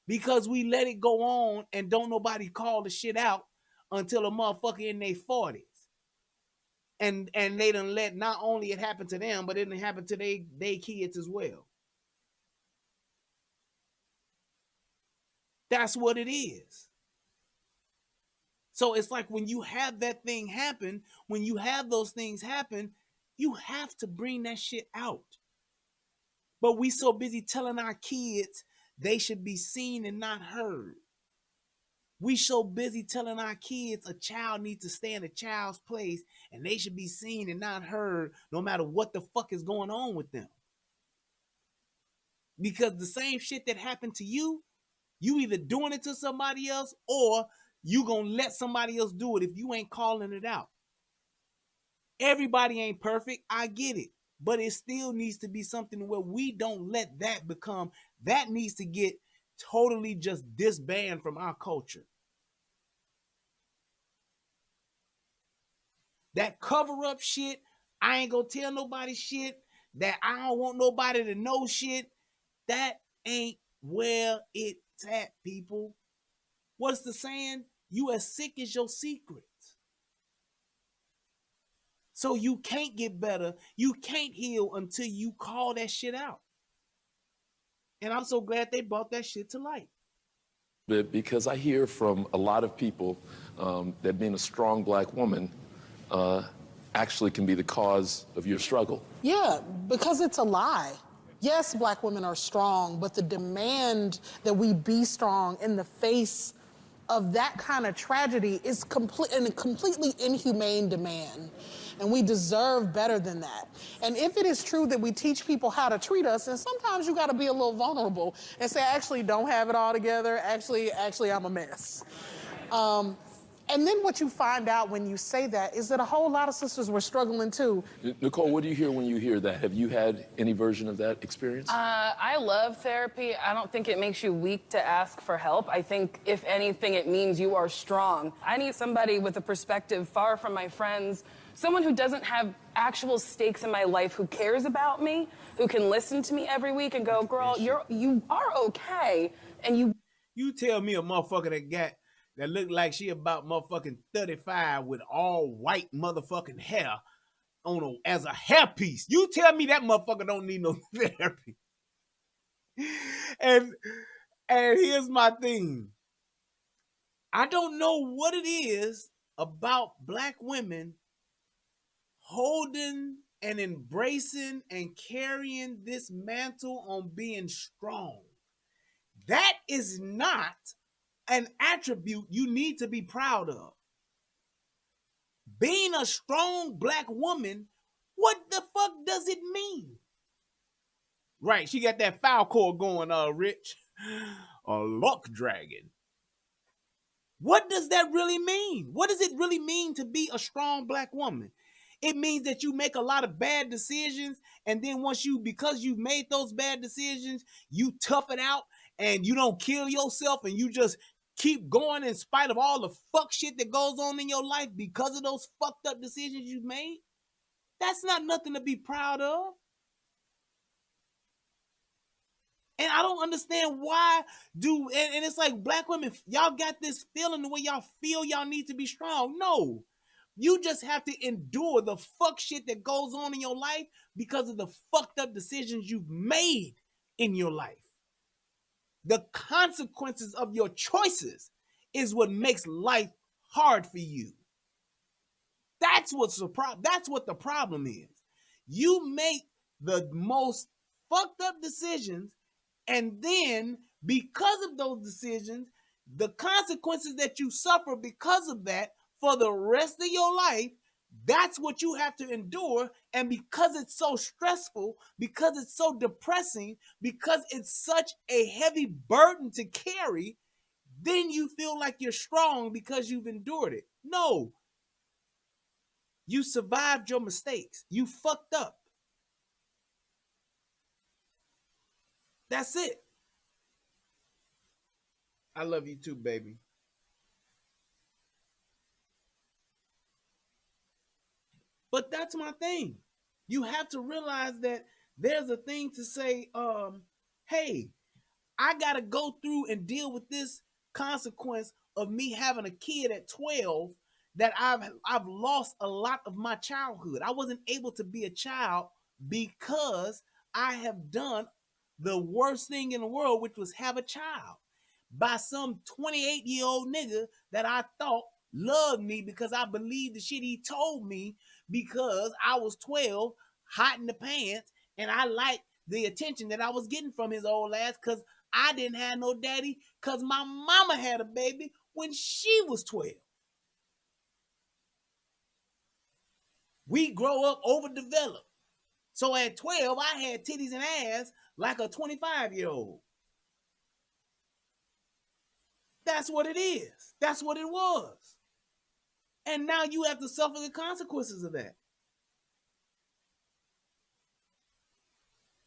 [SPEAKER 1] Because we let it go on and don't nobody call the shit out until a motherfucker in their 40s. And they done let not only it happen to them, but it done happen to they kids as well. That's what it is. So it's like when you have that thing happen, when you have those things happen, you have to bring that shit out. But we so busy telling our kids they should be seen and not heard. We so busy telling our kids a child needs to stay in a child's place and they should be seen and not heard no matter what the fuck is going on with them. Because the same shit that happened to you either doing it to somebody else or you gonna let somebody else do it if you ain't calling it out. Everybody ain't perfect, I get it. But it still needs to be something where we don't let that become, that needs to get totally just disbanded from our culture. That cover up shit, I ain't gonna tell nobody shit, that I don't want nobody to know shit, that ain't where it's at, people. What's the saying? You as sick as your secrets. So you can't get better. You can't heal until you call that shit out. And I'm so glad they brought that shit to light.
[SPEAKER 3] Because I hear from a lot of people that being a strong black woman actually can be the cause of your struggle.
[SPEAKER 6] Yeah, because it's a lie. Yes, black women are strong, but the demand that we be strong in the face of that kind of tragedy is a completely inhumane demand. And we deserve better than that. And if it is true that we teach people how to treat us, and sometimes you gotta be a little vulnerable and say, I actually don't have it all together. Actually, I'm a mess. And then what you find out when you say that is that a whole lot of sisters were struggling too.
[SPEAKER 3] Nicole, what do you hear when you hear that? Have you had any version of that experience?
[SPEAKER 7] I love therapy. I don't think it makes you weak to ask for help. I think, if anything, it means you are strong. I need somebody with a perspective far from my friends, someone who doesn't have actual stakes in my life, who cares about me, who can listen to me every week and go, girl, you are okay, and
[SPEAKER 1] You tell me a motherfucker that looked like she about motherfucking 35 with all white motherfucking hair as a hairpiece. You tell me that motherfucker don't need no therapy. And here's my thing. I don't know what it is about black women holding and embracing and carrying this mantle on being strong. That is not an attribute you need to be proud of. Being a strong black woman, what the fuck does it mean? Right, she got that foul cord going, Rich. A luck dragon. What does that really mean? What does it really mean to be a strong black woman? It means that you make a lot of bad decisions, and then because you've made those bad decisions, you tough it out and you don't kill yourself and you just keep going in spite of all the fuck shit that goes on in your life because of those fucked up decisions you've made. That's not nothing to be proud of. And I don't understand why and it's like, black women, y'all got this feeling the way y'all feel y'all need to be strong. No, you just have to endure the fuck shit that goes on in your life because of the fucked up decisions you've made in your life. The consequences of your choices is what makes life hard for you. That's what the problem is. You make the most fucked up decisions, and then because of those decisions, the consequences that you suffer because of that for the rest of your life, that's what you have to endure. And because it's so stressful, because it's so depressing, because it's such a heavy burden to carry, then you feel like you're strong because you've endured it. No. You survived your mistakes. You fucked up. That's it. I love you too, baby. But that's my thing. You have to realize that there's a thing to say, hey, I got to go through and deal with this consequence of me having a kid at 12 that I've lost a lot of my childhood. I wasn't able to be a child because I have done the worst thing in the world, which was have a child by some 28-year-old nigga that I thought loved me because I believed the shit he told me because I was 12, hot in the pants, and I liked the attention that I was getting from his old ass because I didn't have no daddy because my mama had a baby when she was 12. We grow up overdeveloped. So at 12, I had titties and ass like a 25-year-old. That's what it is. That's what it was. And now you have to suffer the consequences of that.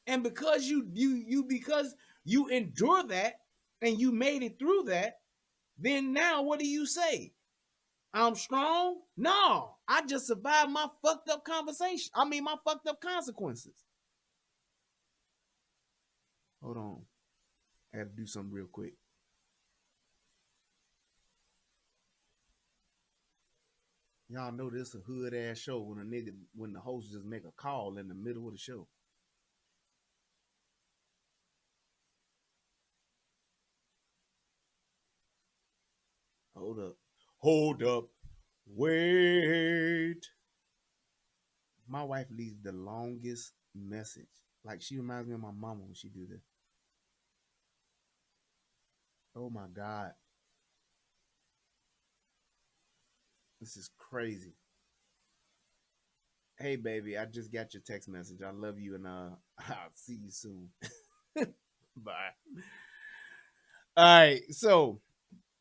[SPEAKER 1] And because you endure that and you made it through that, then now what do you say? I'm strong? No, I just survived my fucked up my fucked up consequences. Hold on. I had to do something real quick. Y'all know this a hood ass show when the host just make a call in the middle of the show. Hold up, wait. My wife leaves the longest message. Like, she reminds me of my mama when she do this. Oh my God. This is crazy. Hey baby, I just got your text message. I love you and I'll see you soon. Bye. All right, so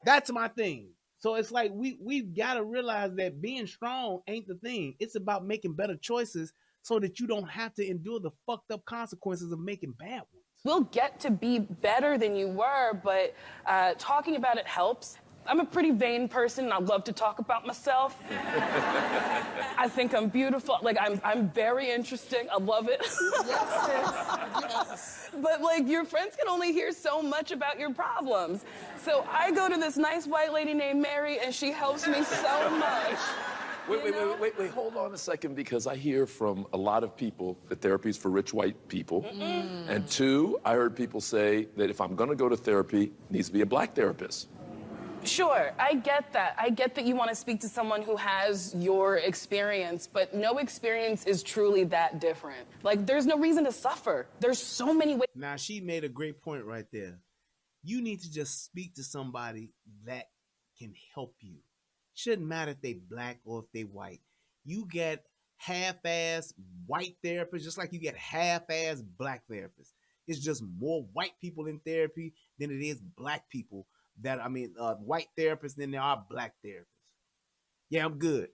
[SPEAKER 1] that's my thing. So it's like we've got to realize that being strong ain't the thing. It's about making better choices so that you don't have to endure the fucked up consequences of making bad ones.
[SPEAKER 7] We'll get to be better than you were, but talking about it helps. I'm a pretty vain person, and I love to talk about myself. I think I'm beautiful. Like, I'm very interesting. I love it.
[SPEAKER 6] Yes.
[SPEAKER 7] But, like, your friends can only hear so much about your problems. So I go to this nice white lady named Mary, and she helps me so much.
[SPEAKER 3] Wait, hold on a second, because I hear from a lot of people that therapy is for rich white people. And two, I heard people say that if I'm gonna go to therapy, it needs to be a black therapist.
[SPEAKER 7] Sure, I get that. I get that you want to speak to someone who has your experience, but no experience is truly that different. Like, there's no reason to suffer. There's so many ways.
[SPEAKER 1] Now, she made a great point right there. You need to just speak to somebody that can help you. Shouldn't matter if they black or if they white. You get half-ass white therapists just like you get half-ass black therapists. It's just more white people in therapy than it is black people. White therapists than there are black therapists. Yeah, I'm good.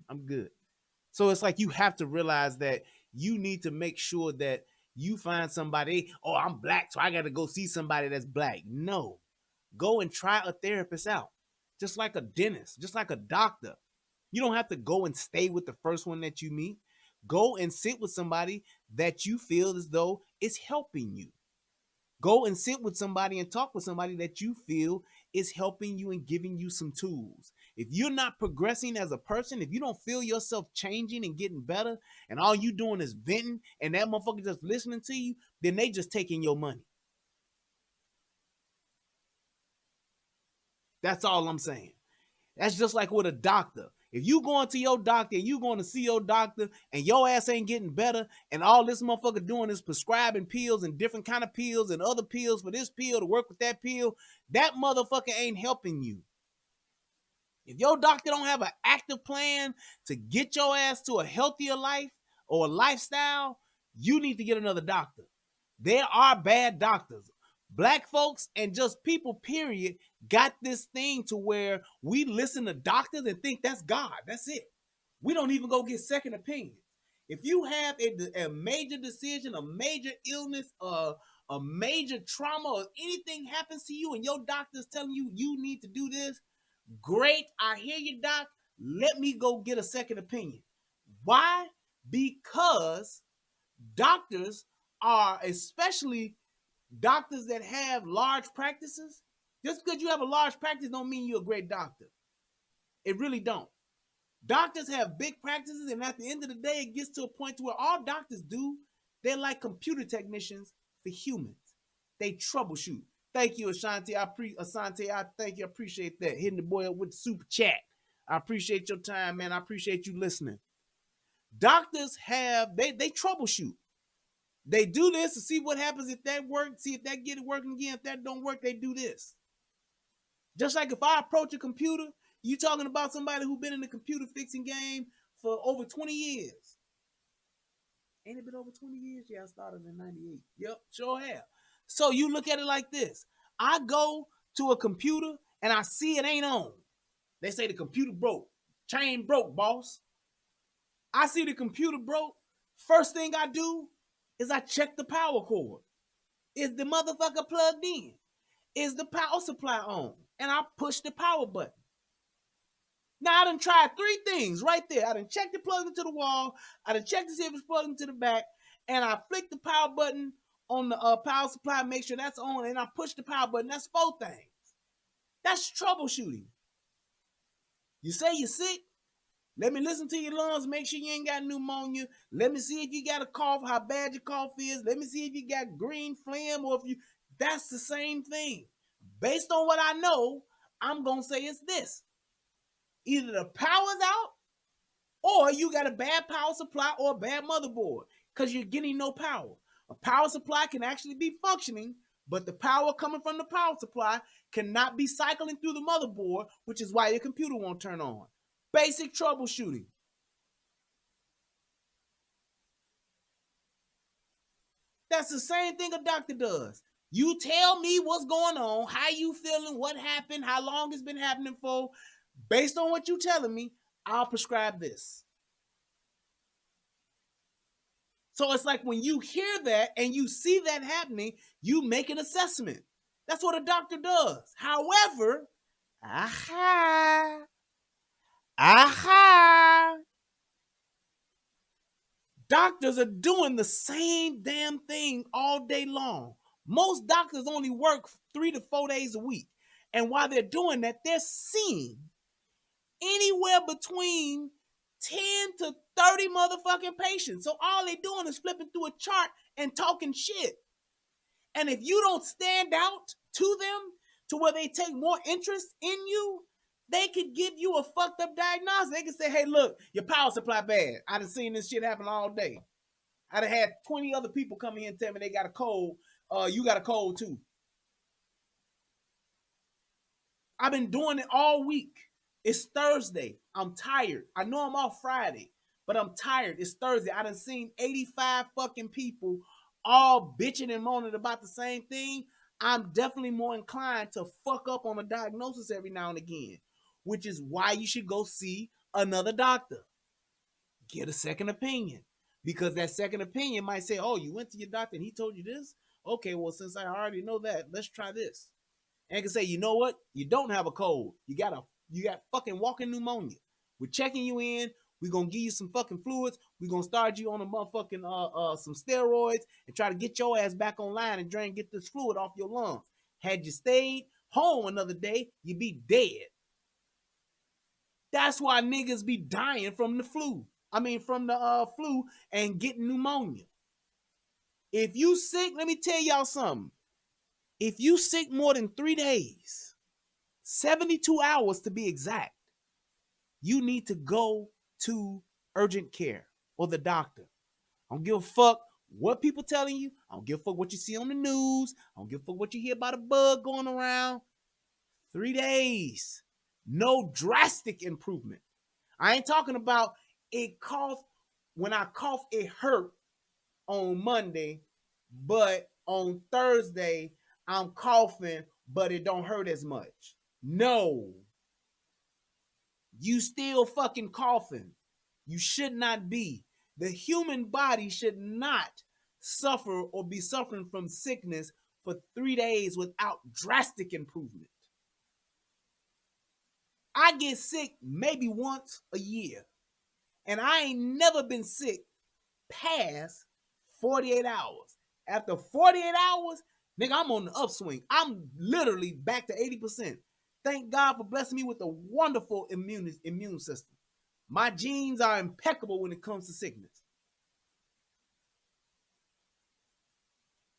[SPEAKER 1] So it's like you have to realize that you need to make sure that you find somebody, oh, I'm black, so I got to go see somebody that's black. No, go and try a therapist out. Just like a dentist, just like a doctor. You don't have to go and stay with the first one that you meet. Go and sit with somebody that you feel as though is helping you. Go and sit with somebody and talk with somebody that you feel is helping you and giving you some tools. If you're not progressing as a person, if you don't feel yourself changing and getting better, and all you doing is venting, and that motherfucker just listening to you, then they just taking your money. That's all I'm saying. That's just like with a doctor. If you going to your doctor and you going to see your doctor and your ass ain't getting better and all this motherfucker doing is prescribing pills and different kind of pills and other pills for this pill to work with that pill, that motherfucker ain't helping you. If your doctor don't have an active plan to get your ass to a healthier life or a lifestyle, you need to get another doctor. There are bad doctors. Black folks and just people, period, got this thing to where we listen to doctors and think that's God. That's it. We don't even go get second opinions. If you have a major decision, a major illness, a major trauma, or anything happens to you and your doctor's telling you you need to do this, great, I hear you, doc. Let me go get a second opinion. Why? Because doctors are, especially doctors that have large practices, just because you have a large practice don't mean you're a great doctor. It really don't. Doctors have big practices, and at the end of the day, it gets to a point where all doctors do, they're like computer technicians for humans. They troubleshoot. Thank you, Ashanti. Asante, I thank you. I appreciate that. Hitting the boy up with the super chat. I appreciate your time, man. I appreciate you listening. Doctors they troubleshoot. They do this to see what happens if that works, see if that get it working again. If that don't work, they do this. Just like if I approach a computer, you talking about somebody who been in the computer fixing game for over 20 years. Ain't it been over 20 years? Yeah, I started in 98. Yep, sure have. So you look at it like this. I go to a computer and I see it ain't on. They say the computer broke. Chain broke, boss. I see the computer broke. First thing I do is I check the power cord. Is the motherfucker plugged in? Is the power supply on? And I push the power button. Now, I done tried 3 things right there. I done checked it plugged into the wall. I done checked to see if it's plugged into the back. And I flick the power button on the power supply, make sure that's on. And I push the power button. That's 4 things. That's troubleshooting. You say you're sick? Let me listen to your lungs, make sure you ain't got pneumonia. Let me see if you got a cough, how bad your cough is. Let me see if you got green phlegm or if you, that's the same thing. Based on what I know, I'm going to say it's this. Either the power's out or you got a bad power supply or a bad motherboard because you're getting no power. A power supply can actually be functioning, but the power coming from the power supply cannot be cycling through the motherboard, which is why your computer won't turn on. Basic troubleshooting. That's the same thing a doctor does. You tell me what's going on, how you feeling, what happened, how long it's been happening for. Based on what you're telling me, I'll prescribe this. So it's like when you hear that and you see that happening, you make an assessment. That's what a doctor does. However, doctors are doing the same damn thing all day long. Most doctors only work 3 to 4 days a week. And while they're doing that, they're seeing anywhere between 10 to 30 motherfucking patients. So all they're doing is flipping through a chart and talking shit. And if you don't stand out to them to where they take more interest in you, they could give you a fucked up diagnosis. They can say, hey, look, your power supply bad. I done seen this shit happen all day. I done had 20 other people come in and tell me they got a cold. You got a cold too. I've been doing it all week. It's Thursday. I'm tired. I know I'm off Friday, but I'm tired. It's Thursday. I done seen 85 fucking people all bitching and moaning about the same thing. I'm definitely more inclined to fuck up on a diagnosis every now and again, which is why you should go see another doctor. Get a second opinion, because that second opinion might say, oh, you went to your doctor and he told you this? Okay, well, since I already know that, let's try this. And can say, you know what? You don't have a cold. You got fucking walking pneumonia. We're checking you in. We're going to give you some fucking fluids. We're going to start you on a motherfucking some steroids and try to get your ass back online and try and get this fluid off your lungs. Had you stayed home another day, you'd be dead. That's why niggas be dying from the flu. From the flu and getting pneumonia. If you sick, let me tell y'all something. If you sick more than 3 days, 72 hours to be exact, you need to go to urgent care or the doctor. I don't give a fuck what people telling you. I don't give a fuck what you see on the news. I don't give a fuck what you hear about a bug going around. 3 days. No drastic improvement. I ain't talking about it cough. When I cough, it hurt on Monday, but on Thursday, I'm coughing, but it don't hurt as much. No. You still fucking coughing. You should not be. The human body should not suffer or be suffering from sickness for 3 days without drastic improvement. I get sick maybe once a year, and I ain't never been sick past 48 hours. After 48 hours, nigga, I'm on the upswing. I'm literally back to 80%. Thank God for blessing me with a wonderful immune system. My genes are impeccable when it comes to sickness.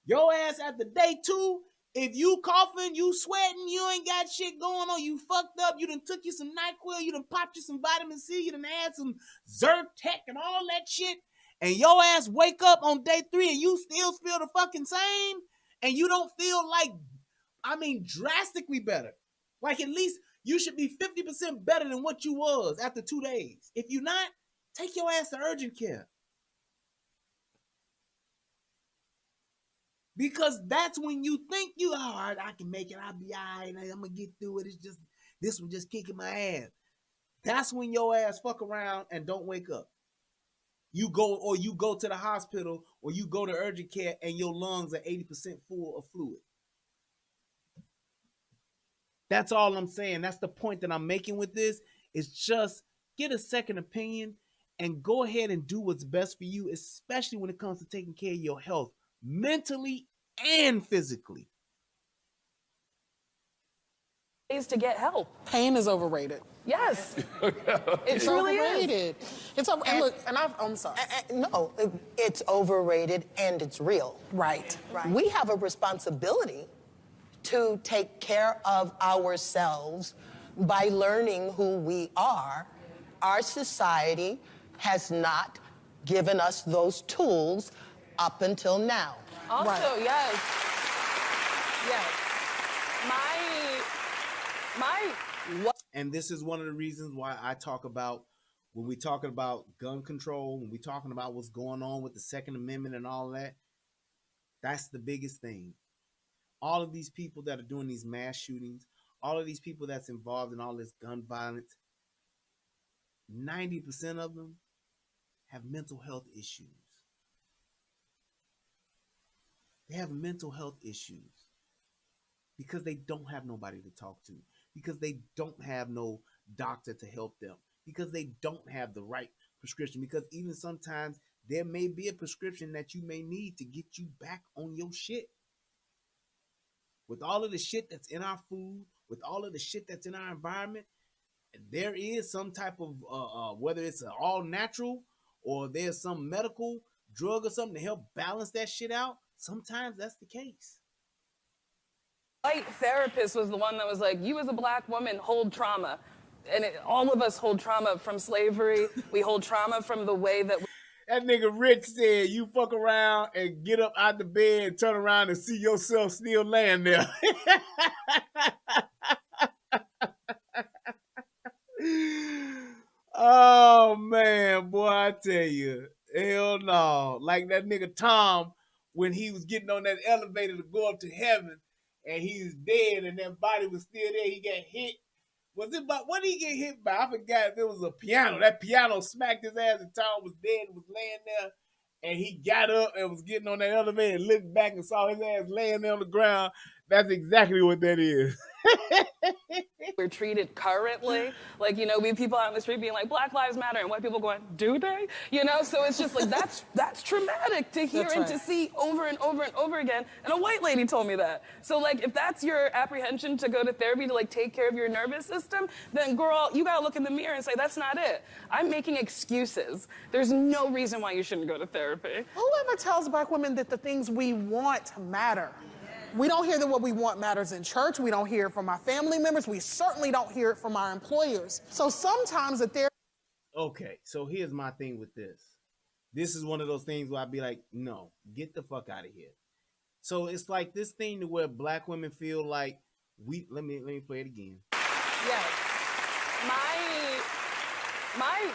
[SPEAKER 1] Your ass after day 2, if you coughing, you sweating, you ain't got shit going on, you fucked up, you done took you some NyQuil, you done popped you some vitamin C, you done had some Zyrtec and all that shit, and your ass wake up on day 3 and you still feel the fucking same, and you don't feel like, drastically better. Like at least you should be 50% better than what you was after 2 days. If you're not, take your ass to urgent care. Because that's when you think you, all right, I can make it, I'll be all right, I'm going to get through it. It's just, this one just kicking my ass. That's when your ass fuck around and don't wake up. You go to the hospital or you go to urgent care and your lungs are 80% full of fluid. That's all I'm saying. That's the point that I'm making with this. Is just get a second opinion and go ahead and do what's best for you, especially when it comes to taking care of your health, mentally and physically.
[SPEAKER 7] Ways to get help.
[SPEAKER 6] Pain is overrated.
[SPEAKER 7] Yes. It
[SPEAKER 6] It's
[SPEAKER 7] truly is.
[SPEAKER 6] overrated. It's over. And look, and I'm sorry.
[SPEAKER 4] No, it's overrated and it's real.
[SPEAKER 6] Right.
[SPEAKER 4] We have a responsibility to take care of ourselves by learning who we are. Our society has not given us those tools up until now.
[SPEAKER 7] Also,
[SPEAKER 6] Right.
[SPEAKER 7] yes. Yes.
[SPEAKER 1] And this is one of the reasons why I talk about, when we're talking about gun control, when we're talking about what's going on with the Second Amendment and all that, that's the biggest thing. All of these people that are doing these mass shootings, all of these people that's involved in all this gun violence, 90% of them have mental health issues. They have mental health issues because they don't have nobody to talk to, because they don't have no doctor to help them, because they don't have the right prescription, because even sometimes there may be a prescription that you may need to get you back on your shit. With all of the shit that's in our food, with all of the shit that's in our environment, there is some type of, whether it's all natural or there's some medical drug or something to help balance that shit out. Sometimes that's the case.
[SPEAKER 7] White therapist was the one that was like, you as a black woman hold trauma. And all of us hold trauma from slavery. We hold trauma from the way that
[SPEAKER 1] That nigga Rich said you fuck around and get up out the bed and turn around and see yourself still laying there. Oh man, boy, I tell you, hell no. Like that nigga Tom, when he was getting on that elevator to go up to heaven, and he was dead, and that body was still there. He got hit. Was it about, what did he get hit by? I forgot if it was a piano. That piano smacked his ass, and Tom was dead and was laying there. And he got up and was getting on that elevator and looked back and saw his ass laying there on the ground. That's exactly what that is.
[SPEAKER 7] we're treated currently. Like, you know, we have people out on the street being like, Black Lives Matter, and white people going, do they? You know, so it's just like, that's traumatic to hear and to see over and over and over again. And a white lady told me that. So like, if that's your apprehension to go to therapy to like take care of your nervous system, then girl, you gotta look in the mirror and say, that's not it. I'm making excuses. There's no reason why you shouldn't go to therapy.
[SPEAKER 6] Whoever tells black women that the things we want matter? We don't hear that what we want matters in church. We don't hear it from our family members. We certainly don't hear it from our employers. So sometimes that they're...
[SPEAKER 1] Okay, so here's my thing with this. This is one of those things where I'd be like, no, get the fuck out of here. So it's like this thing to where black women feel like let me play it again.
[SPEAKER 7] Yes. My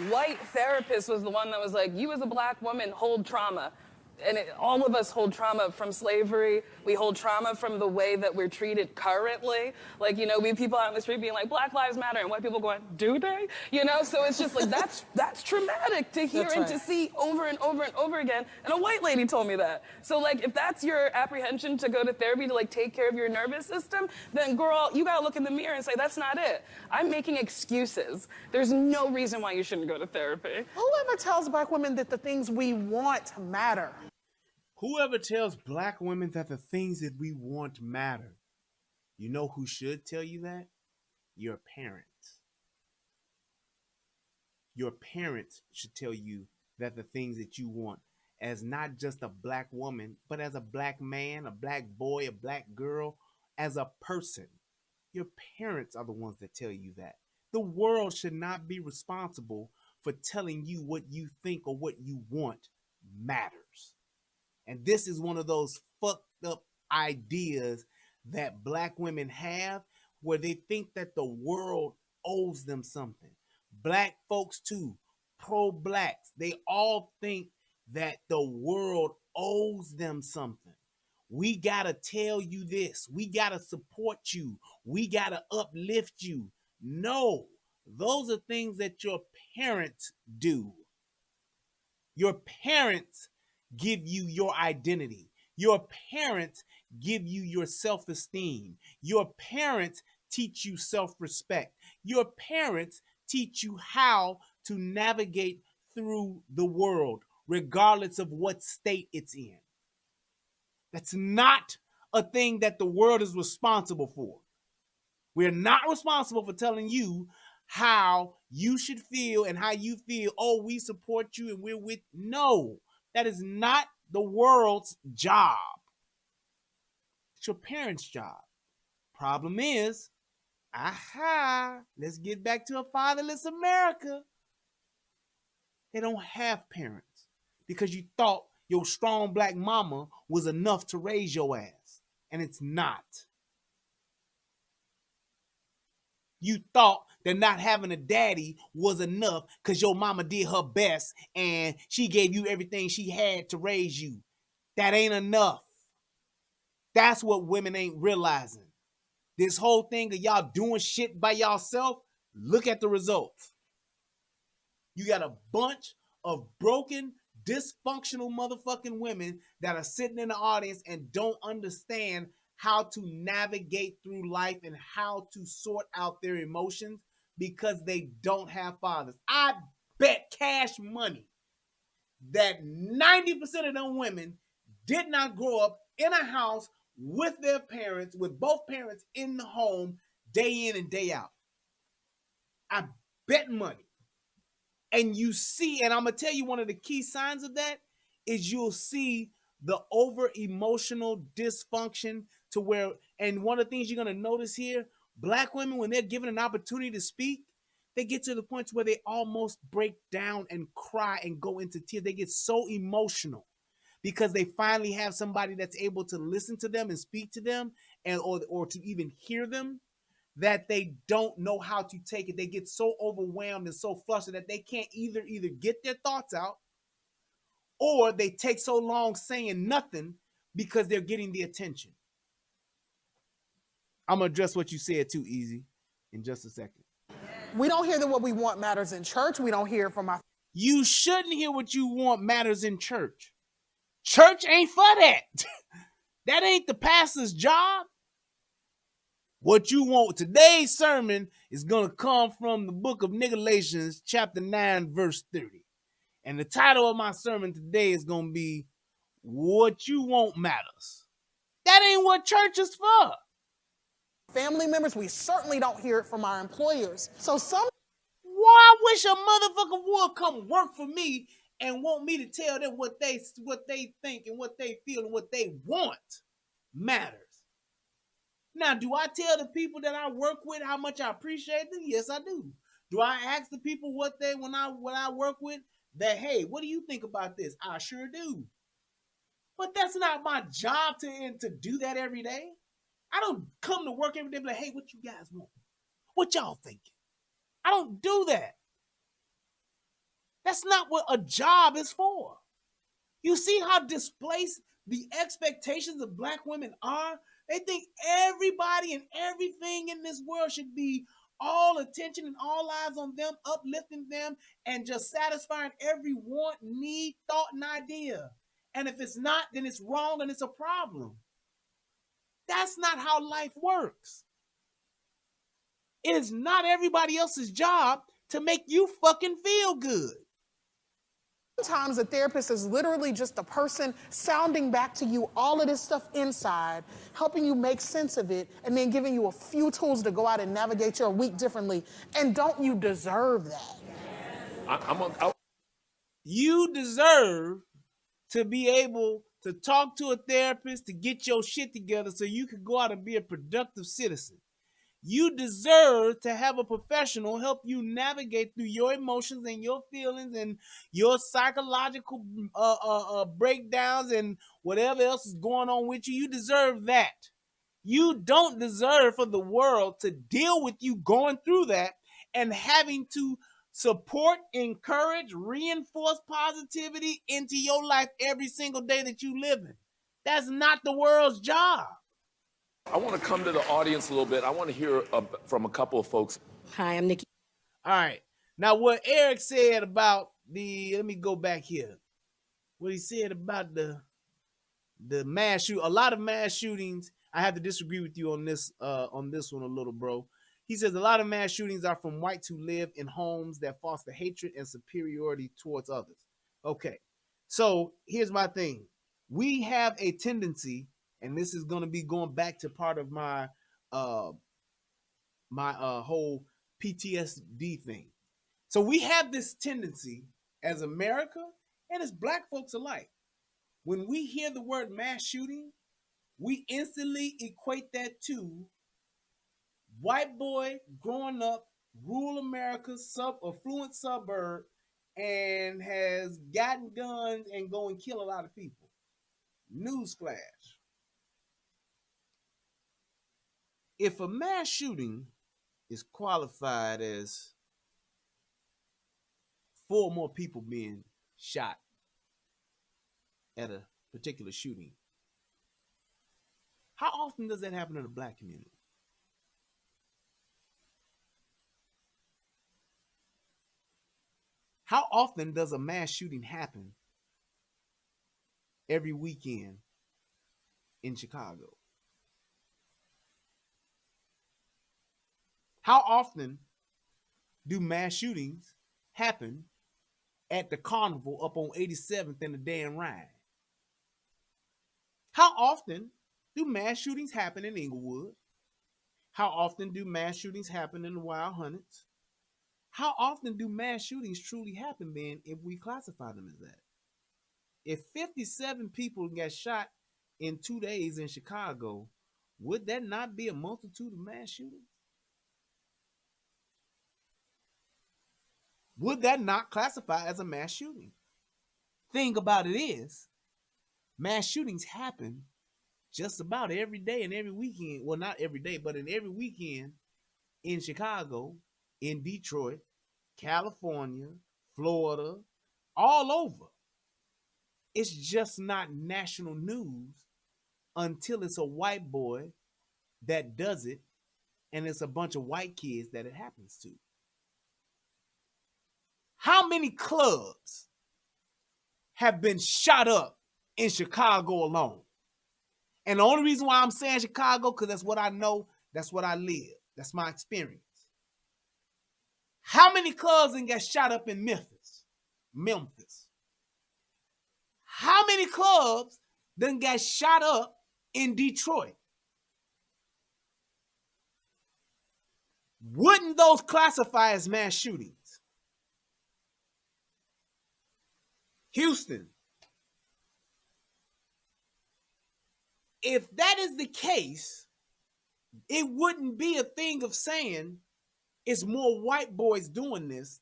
[SPEAKER 7] white therapist was the one that was like, you as a black woman hold trauma. And all of us hold trauma from slavery. We hold trauma from the way that we're treated currently. Like, you know, we have people out on the street being like, Black Lives Matter, and white people going, do they? You know, so it's just like, that's traumatic to hear and to see over and over and over again. And a white lady told me that. So like, if that's your apprehension to go to therapy to like take care of your nervous system, then girl, you gotta look in the mirror and say, that's not it. I'm making excuses. There's no reason why you shouldn't go to therapy.
[SPEAKER 6] Whoever tells black women that the things we want matter?
[SPEAKER 1] Whoever tells black women that the things that we want matter, you know who should tell you that? Your parents. Your parents should tell you that the things that you want, as not just a black woman, but as a black man, a black boy, a black girl, as a person. Your parents are the ones that tell you that. The world should not be responsible for telling you what you think or what you want matters. And this is one of those fucked up ideas that black women have, where they think that the world owes them something. Black folks too, pro-blacks, they all think that the world owes them something. We gotta tell you this. We gotta support you. We gotta uplift you. No, those are things that your parents do. Your parents give you your identity. Your parents give you your self-esteem. Your parents teach you self-respect. Your parents teach you how to navigate through the world, regardless of what state it's in. That's not a thing that the world is responsible for. We're not responsible for telling you how you should feel and how you feel. Oh, we support you and we're with. No, that is not the world's job. It's your parents' job. Problem is, let's get back to a fatherless America. They don't have parents because you thought your strong black mama was enough to raise your ass, and it's not. You thought that not having a daddy was enough because your mama did her best and she gave you everything she had to raise you. That ain't enough. That's what women ain't realizing. This whole thing of y'all doing shit by yourself, look at the results. You got a bunch of broken, dysfunctional motherfucking women that are sitting in the audience and don't understand how to navigate through life and how to sort out their emotions because they don't have fathers. I bet cash money that 90% of them women did not grow up in a house with their parents, with both parents in the home, day in and day out. I bet money. And you see, and I'm going to tell you one of the key signs of that is you'll see the over-emotional dysfunction to where, and one of the things you're going to notice here, black women, when they're given an opportunity to speak, they get to the point where they almost break down and cry and go into tears. They get so emotional because they finally have somebody that's able to listen to them and speak to them and or to even hear them, that they don't know how to take it. They get so overwhelmed and so flustered that they can't either get their thoughts out or they take so long saying nothing because they're getting the attention. I'm going to address what you said too, Easy, in just a second.
[SPEAKER 6] We don't hear that what we want matters in church. We don't hear it from our...
[SPEAKER 1] You shouldn't hear what you want matters in church. Church ain't for that. That ain't the pastor's job. What you want, today's sermon is going to come from the book of Galatians, chapter 9, verse 30. And the title of my sermon today is going to be, What You Want Matters. That ain't what church is for.
[SPEAKER 6] family members, we certainly don't hear it from our employers. So
[SPEAKER 1] I wish a motherfucker would come work for me and want me to tell them what they think and what they feel and what they want matters. Now, do I tell the people that I work with how much I appreciate them? Yes, I do. Do I ask the people when I work with that, hey, what do you think about this? I sure do. But that's not my job to do that every day. I don't come to work every day and be like, hey, what you guys want? What y'all thinking? I don't do that. That's not what a job is for. You see how displaced the expectations of black women are? They think everybody and everything in this world should be all attention and all eyes on them, uplifting them, and just satisfying every want, need, thought, and idea. And if it's not, then it's wrong and it's a problem. That's not how life works. It is not everybody else's job to make you fucking feel good.
[SPEAKER 6] sometimes a therapist is literally just a person sounding back to you all of this stuff inside, helping you make sense of it, and then giving you a few tools to go out and navigate your week differently. And don't you deserve that?
[SPEAKER 1] You deserve to be able to talk to a therapist to get your shit together so you can go out and be a productive citizen. You deserve to have a professional help you navigate through your emotions and your feelings and your psychological breakdowns and whatever else is going on with you. You deserve that. You don't deserve for the world to deal with you going through that and having to support, encourage, reinforce positivity into your life every single day that you live in. That's not the world's job.
[SPEAKER 3] I want to come to the audience a little bit. I want to hear from a couple of folks.
[SPEAKER 8] Hi, I'm Nikki.
[SPEAKER 1] All right. Now, what Eric said about let me go back here. What he said about the mass shoot, a lot of mass shootings. I have to disagree with you on this one a little, bro. He says a lot of mass shootings are from whites who live in homes that foster hatred and superiority towards others. Okay. So here's my thing. We have a tendency, and this is going to be going back to part of my whole PTSD thing. So we have this tendency as America and as black folks alike. When we hear the word mass shooting, we instantly equate that to white boy growing up, rural America's affluent suburb, and has gotten guns and go and kill a lot of people. Newsflash. If a mass shooting is qualified as 4 or more people being shot at a particular shooting, how often does that happen in the black community? How often does a mass shooting happen every weekend in Chicago? How often do mass shootings happen at the carnival up on 87th and the Dan Ryan? How often do mass shootings happen in Inglewood? How often do mass shootings happen in the Wild Hunnets? How often do mass shootings truly happen, then, if we classify them as that? If 57 people got shot in 2 days in Chicago, would that not be a multitude of mass shootings? Would that not classify as a mass shooting? Thing about it is, mass shootings happen just about every day and every weekend. Well, not every day, but in every weekend in Chicago, in Detroit, California, Florida, all over. It's just not national news until it's a white boy that does it, and it's a bunch of white kids that it happens to. How many clubs have been shot up in Chicago alone? And the only reason why I'm saying Chicago, because that's what I know, that's what I live, that's my experience. How many clubs then got shot up in Memphis? How many clubs then got shot up in Detroit? Wouldn't those classify as mass shootings? Houston. If that is the case, it wouldn't be a thing of saying it's more white boys doing this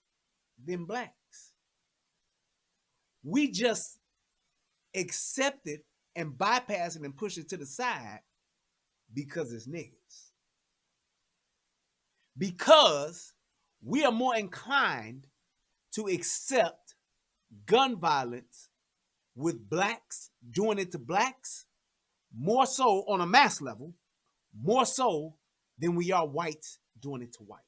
[SPEAKER 1] than blacks. We just accept it and bypass it and push it to the side because it's niggas. Because we are more inclined to accept gun violence with blacks doing it to blacks, more so on a mass level, more so than we are whites doing it to whites.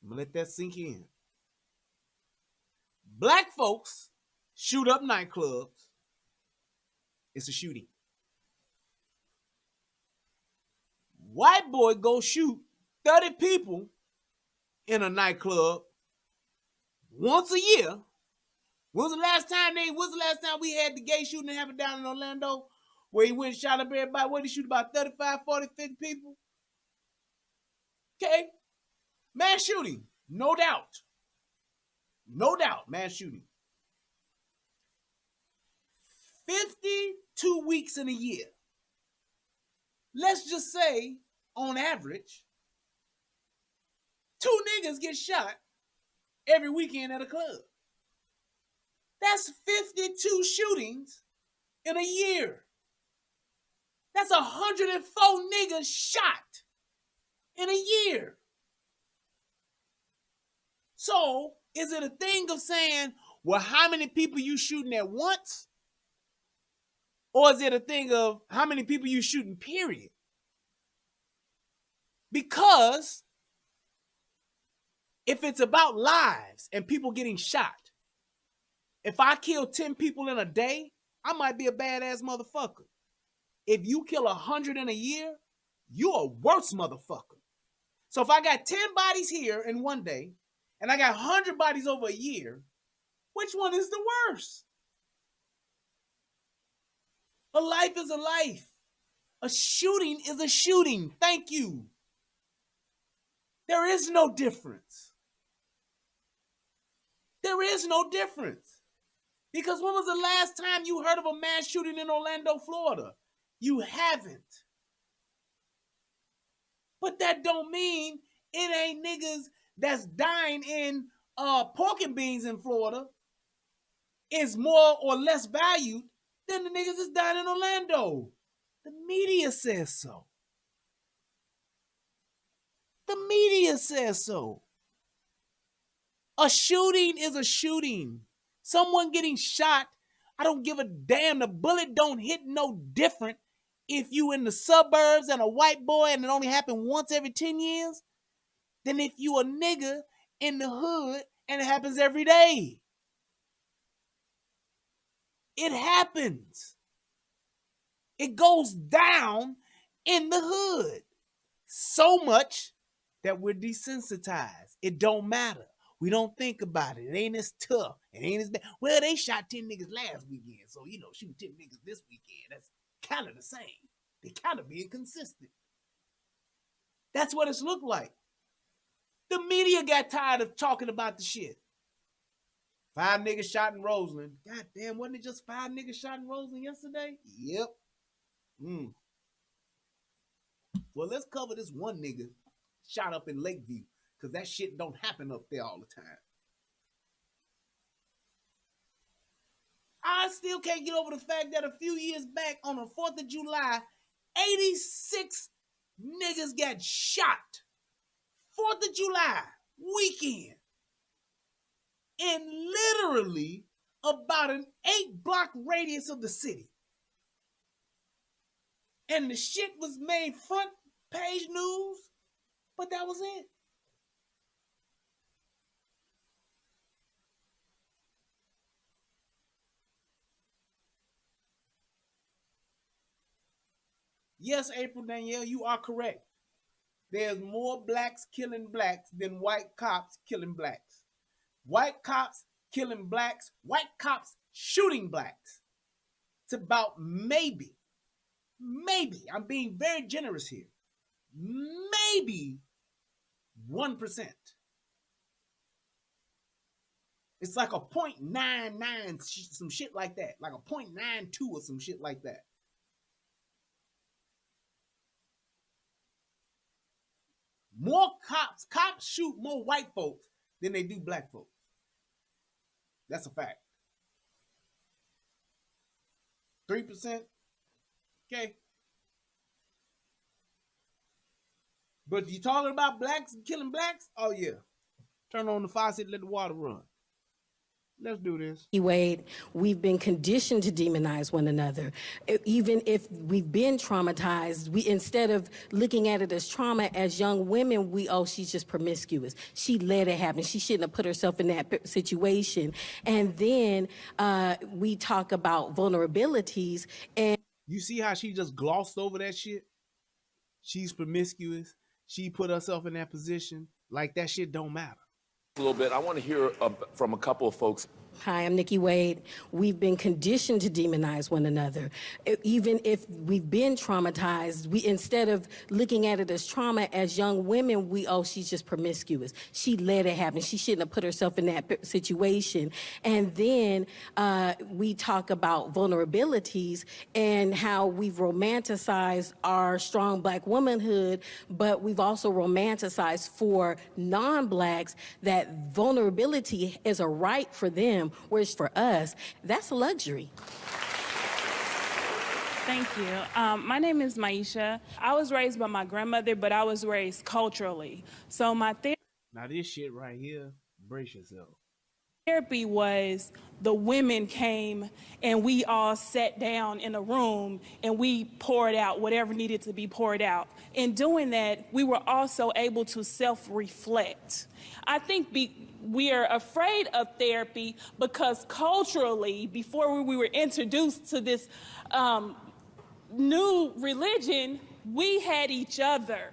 [SPEAKER 1] I'm gonna let that sink in. Black folks shoot up nightclubs. It's a shooting. White boy go shoot 30 people in a nightclub once a year. When's the last time we had the gay shooting that happened down in Orlando where he went and shot up everybody? What did he shoot, about 35, 40, 50 people? Okay. Mass shooting, no doubt. No doubt, mass shooting. 52 weeks in a year. Let's just say, on average, 2 niggas get shot every weekend at a club. That's 52 shootings in a year. That's 104 niggas shot in a year. So, is it a thing of saying, well, how many people you shooting at once? Or is it a thing of how many people you shooting, period? Because if it's about lives and people getting shot, if I kill 10 people in a day, I might be a badass motherfucker. If you kill 100 in a year, you're a worse motherfucker. So if I got 10 bodies here in one day, and I got 100 bodies over a year, which one is the worst? A life is a life. A shooting is a shooting. Thank you. There is no difference. There is no difference. Because when was the last time you heard of a mass shooting in Orlando, Florida? You haven't. But that don't mean it ain't niggas that's dying in pork and beans in Florida is more or less valued than the niggas that's dying in Orlando. The media says so. The media says so. A shooting is a shooting. Someone getting shot, I don't give a damn. The bullet don't hit no different if you in the suburbs and a white boy and it only happened once every 10 years than if you a nigga in the hood and it happens every day. It happens. It goes down in the hood so much that we're desensitized. It don't matter. We don't think about it. It ain't as tough. It ain't as bad. Well, they shot 10 niggas last weekend, so, shoot 10 niggas this weekend. That's kind of the same. They kind of being consistent. That's what it's looked like. The media got tired of talking about the shit. 5 niggas shot in Roseland. God damn, wasn't it just 5 niggas shot in Roseland yesterday? Yep. Well, let's cover this one nigga shot up in Lakeview, because that shit don't happen up there all the time. I still can't get over the fact that a few years back on the 4th of July, 86 niggas got shot. 4th of July weekend. In literally about an 8-block radius of the city. And the shit was made front page news, but that was it. Yes, April Danielle, you are correct. There's more blacks killing blacks than white cops killing blacks. White cops killing blacks, white cops shooting blacks. It's about maybe, I'm being very generous here, maybe 1%. It's like a 0.99, some shit like that, like a 0.92 or some shit like that. More cops shoot more white folks than they do black folks. That's a fact. 3%? Okay. But you talking about blacks killing blacks? Oh yeah. Turn on the faucet, let the water run. Let's do this.
[SPEAKER 8] Wade, we've been conditioned to demonize one another. Even if we've been traumatized, we, instead of looking at it as trauma, as young women, she's just promiscuous. She let it happen. She shouldn't have put herself in that situation. And then we talk about vulnerabilities. And
[SPEAKER 1] you see how she just glossed over that shit? She's promiscuous. She put herself in that position. Like that shit don't matter.
[SPEAKER 3] A little bit. I want to hear from a couple of folks.
[SPEAKER 8] Hi, I'm Nikki Wade. We've been conditioned to demonize one another. Even if we've been traumatized, instead of looking at it as trauma, as young women, she's just promiscuous. She let it happen. She shouldn't have put herself in that situation. And then we talk about vulnerabilities and how we've romanticized our strong black womanhood, but we've also romanticized for non-blacks that vulnerability is a right for them. Whereas for us, that's a luxury.
[SPEAKER 9] Thank you. My name is Maisha. I was raised by my grandmother, but I was raised culturally. So my
[SPEAKER 1] now this shit right here, brace yourself.
[SPEAKER 9] Therapy was the women came and we all sat down in a room and we poured out whatever needed to be poured out. In doing that, we were also able to self-reflect. I think we are afraid of therapy because culturally, before we were introduced to this new religion, we had each other.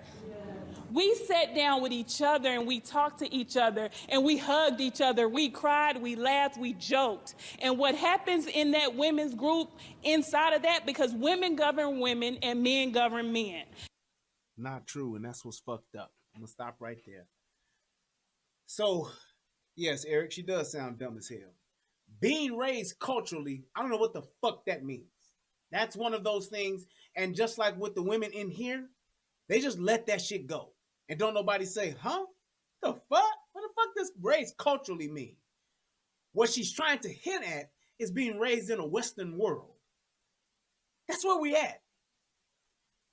[SPEAKER 9] We sat down with each other and we talked to each other and we hugged each other. We cried, we laughed, we joked. And what happens in that women's group inside of that, because women govern women and men govern men.
[SPEAKER 1] Not true, and that's what's fucked up. I'm gonna stop right there. So, yes, Eric, she does sound dumb as hell. Being raised culturally, I don't know what the fuck that means. That's one of those things, and just like with the women in here, they just let that shit go. And don't nobody say, huh? The fuck? What the fuck does raised culturally mean? What she's trying to hint at is being raised in a Western world. That's where we at.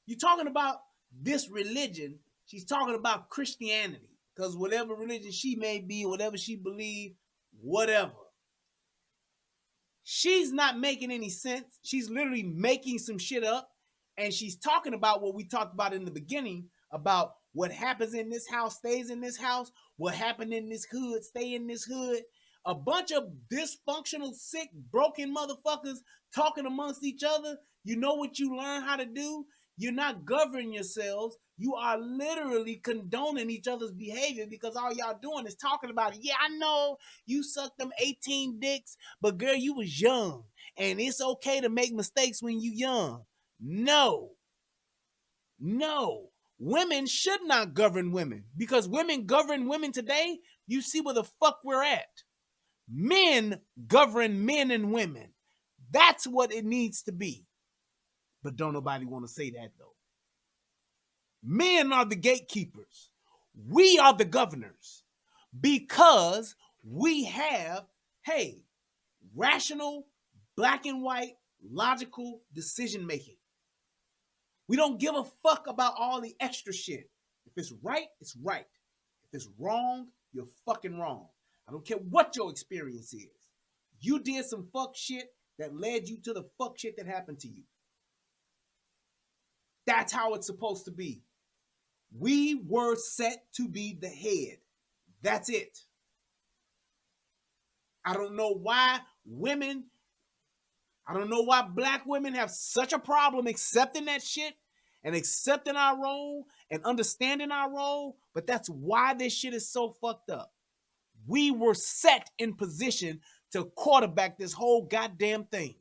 [SPEAKER 1] You're talking about this religion, she's talking about Christianity. Because whatever religion she may be, whatever she believes, whatever. She's not making any sense. She's literally making some shit up. And she's talking about what we talked about in the beginning, about what happens in this house stays in this house, what happened in this hood stay in this hood. A bunch of dysfunctional, sick, broken motherfuckers talking amongst each other. You know what you learn how to do? You're not governing yourselves. You are literally condoning each other's behavior because all y'all doing is talking about it. Yeah, I know you sucked them 18 dicks, but girl, you was young. And it's okay to make mistakes when you young. No. No. Women should not govern women because women govern women today. You see where the fuck we're at. Men govern men and women. That's what it needs to be. But don't nobody want to say that though. Men are the gatekeepers. We are the governors because we have, hey, rational, black and white, logical decision making. We don't give a fuck about all the extra shit. If it's right, it's right. If it's wrong, you're fucking wrong. I don't care what your experience is. You did some fuck shit that led you to the fuck shit that happened to you. That's how it's supposed to be. We were set to be the head. That's it. I don't know why black women have such a problem accepting that shit and accepting our role and understanding our role, but that's why this shit is so fucked up. We were set in position to quarterback this whole goddamn thing.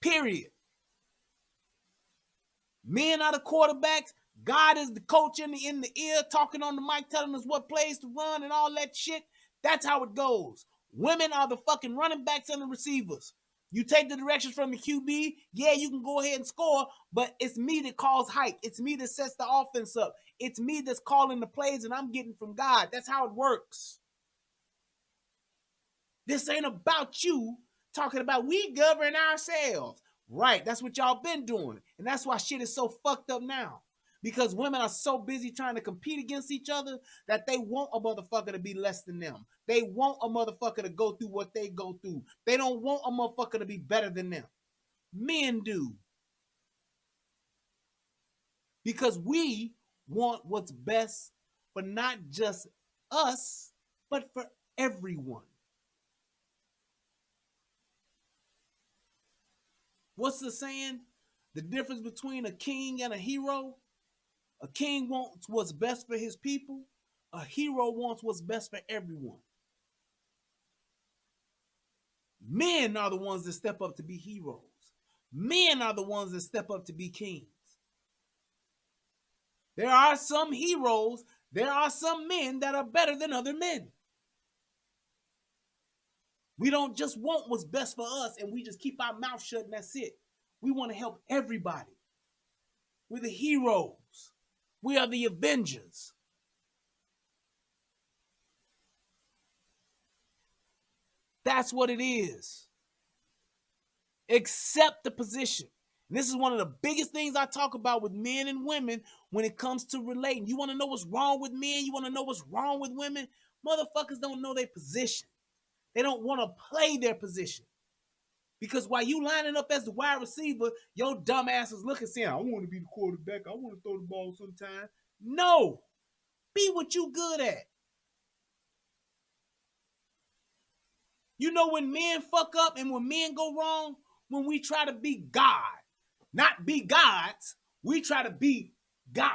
[SPEAKER 1] Period. Men are the quarterbacks. God is the coach in the ear, talking on the mic, telling us what plays to run and all that shit. That's how it goes. Women are the fucking running backs and the receivers. You take the directions from the QB, yeah, you can go ahead and score, but it's me that calls height. It's me that sets the offense up. It's me that's calling the plays and I'm getting from God. That's how it works. This ain't about you talking about we govern ourselves. Right, that's what y'all been doing. And that's why shit is so fucked up now. Because women are so busy trying to compete against each other that they want a motherfucker to be less than them. They want a motherfucker to go through what they go through. They don't want a motherfucker to be better than them. Men do. Because we want what's best for not just us, but for everyone. What's the saying? The difference between a king and a hero? A king wants what's best for his people. A hero wants what's best for everyone. Men are the ones that step up to be heroes. Men are the ones that step up to be kings. There are some heroes. There are some men that are better than other men. We don't just want what's best for us and we just keep our mouth shut and that's it. We want to help everybody. We're the heroes. We are the Avengers. That's what it is. Accept the position. And this is one of the biggest things I talk about with men and women when it comes to relating. You want to know what's wrong with men? You want to know what's wrong with women? Motherfuckers don't know their position. They don't want to play their position. Because while you lining up as the wide receiver, your dumb ass is looking saying, I want to be the quarterback. I want to throw the ball sometime. No. Be what you good at. You know when men fuck up and when men go wrong? When we try to be God. Not be gods. We try to be God.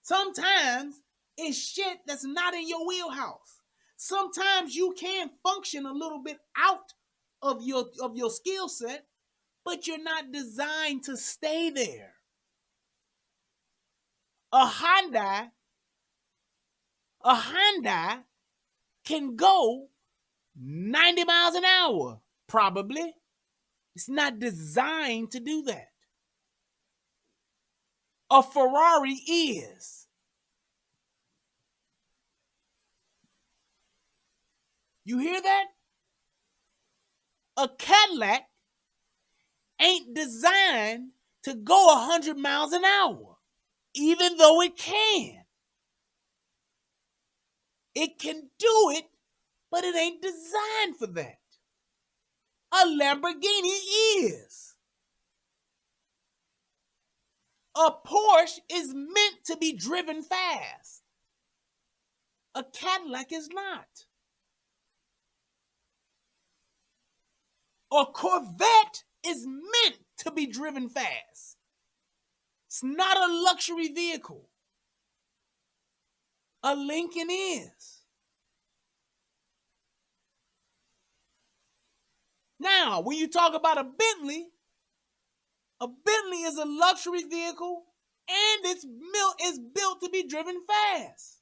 [SPEAKER 1] Sometimes it's shit that's not in your wheelhouse. Sometimes you can function a little bit out of your skill set, but you're not designed to stay there. A Hyundai can go 90 miles an hour, probably. It's not designed to do that. A Ferrari is. You hear that? A Cadillac ain't designed to go 100 miles an hour, even though it can. It can do it, but it ain't designed for that. A Lamborghini is. A Porsche is meant to be driven fast. A Cadillac is not. A Corvette is meant to be driven fast. It's not a luxury vehicle. A Lincoln is. Now, when you talk about a Bentley is a luxury vehicle and it's built to be driven fast.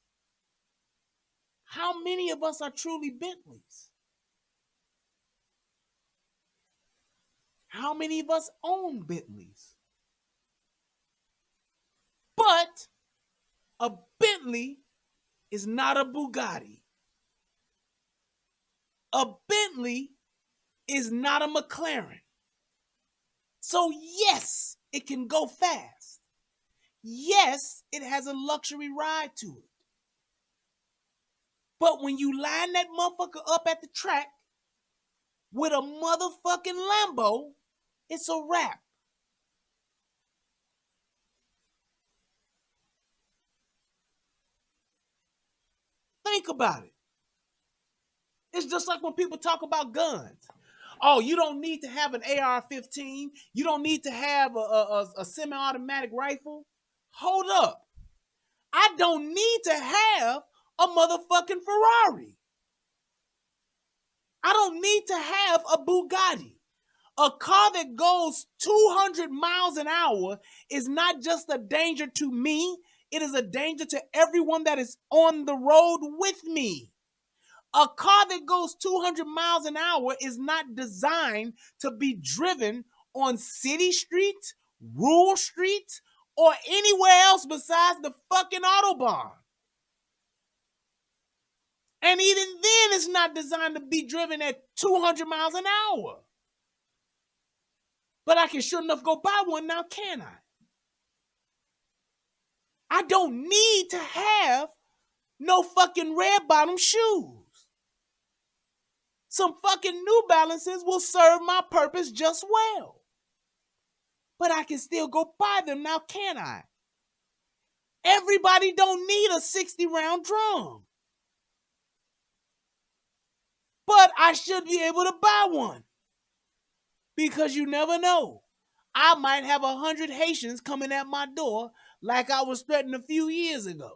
[SPEAKER 1] How many of us are truly Bentleys? How many of us own Bentleys? But a Bentley is not a Bugatti. A Bentley is not a McLaren. So yes, it can go fast. Yes, it has a luxury ride to it. But when you line that motherfucker up at the track with a motherfucking Lambo, it's a wrap. Think about it. It's just like when people talk about guns. Oh, you don't need to have an AR-15. You don't need to have a semi-automatic rifle. Hold up. I don't need to have a motherfucking Ferrari. I don't need to have a Bugatti. A car that goes 200 miles an hour is not just a danger to me. It is a danger to everyone that is on the road with me. A car that goes 200 miles an hour is not designed to be driven on city streets, rural streets, or anywhere else besides the fucking Autobahn. And even then, it's not designed to be driven at 200 miles an hour. But I can sure enough go buy one now, can I? I don't need to have no fucking red bottom shoes. Some fucking New Balances will serve my purpose just well. But I can still go buy them now, can I? Everybody don't need a 60-round drum. But I should be able to buy one. Because you never know. I might have 100 Haitians coming at my door like I was threatened a few years ago.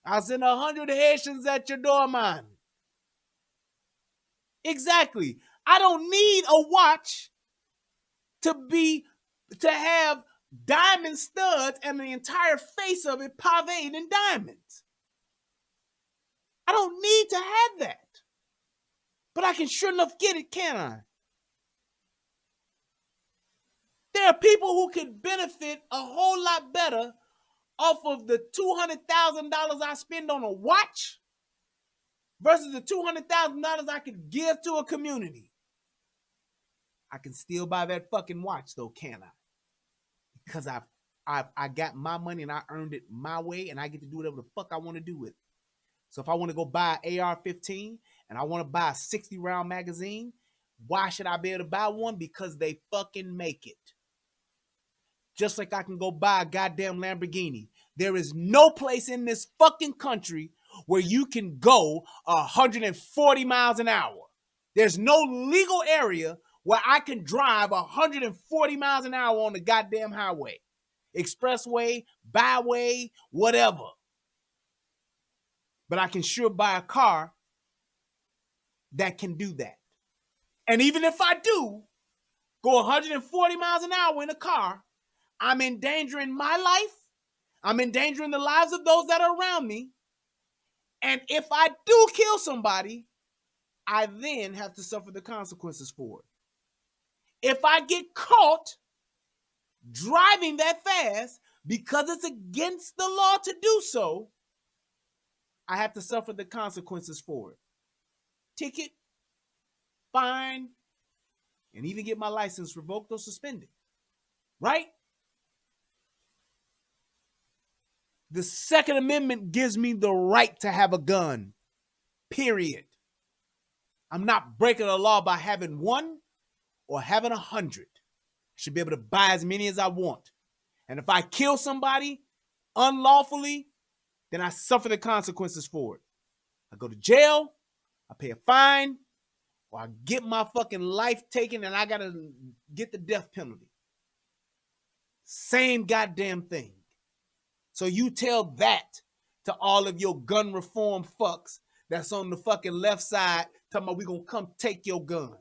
[SPEAKER 1] I'll send 100 Haitians at your door, man. Exactly. I don't need a watch to have diamond studs and the entire face of it paved in diamonds. I don't need to have that. But I can sure enough get it, can I? There are people who could benefit a whole lot better off of the $200,000 I spend on a watch versus the $200,000 I could give to a community. I can still buy that fucking watch though, can I? Because I got my money and I earned it my way and I get to do whatever the fuck I want to do with it. So if I want to go buy an AR-15 and I want to buy a 60-round magazine, why should I be able to buy one? Because they fucking make it. Just like I can go buy a goddamn Lamborghini. There is no place in this fucking country where you can go 140 miles an hour. There's no legal area where I can drive 140 miles an hour on the goddamn highway, expressway, byway, whatever. But I can sure buy a car that can do that. And even if I do go 140 miles an hour in a car, I'm endangering my life. I'm endangering the lives of those that are around me. And if I do kill somebody, I then have to suffer the consequences for it. If I get caught driving that fast because it's against the law to do so, I have to suffer the consequences for it. Ticket, fine, and even get my license revoked or suspended. Right? The Second Amendment gives me the right to have a gun. Period. I'm not breaking the law by having one or having 100. I should be able to buy as many as I want. And if I kill somebody unlawfully, then I suffer the consequences for it. I go to jail, I pay a fine, or I get my fucking life taken and I gotta get the death penalty. Same goddamn thing. So you tell that to all of your gun reform fucks that's on the fucking left side talking about we gonna come take your guns.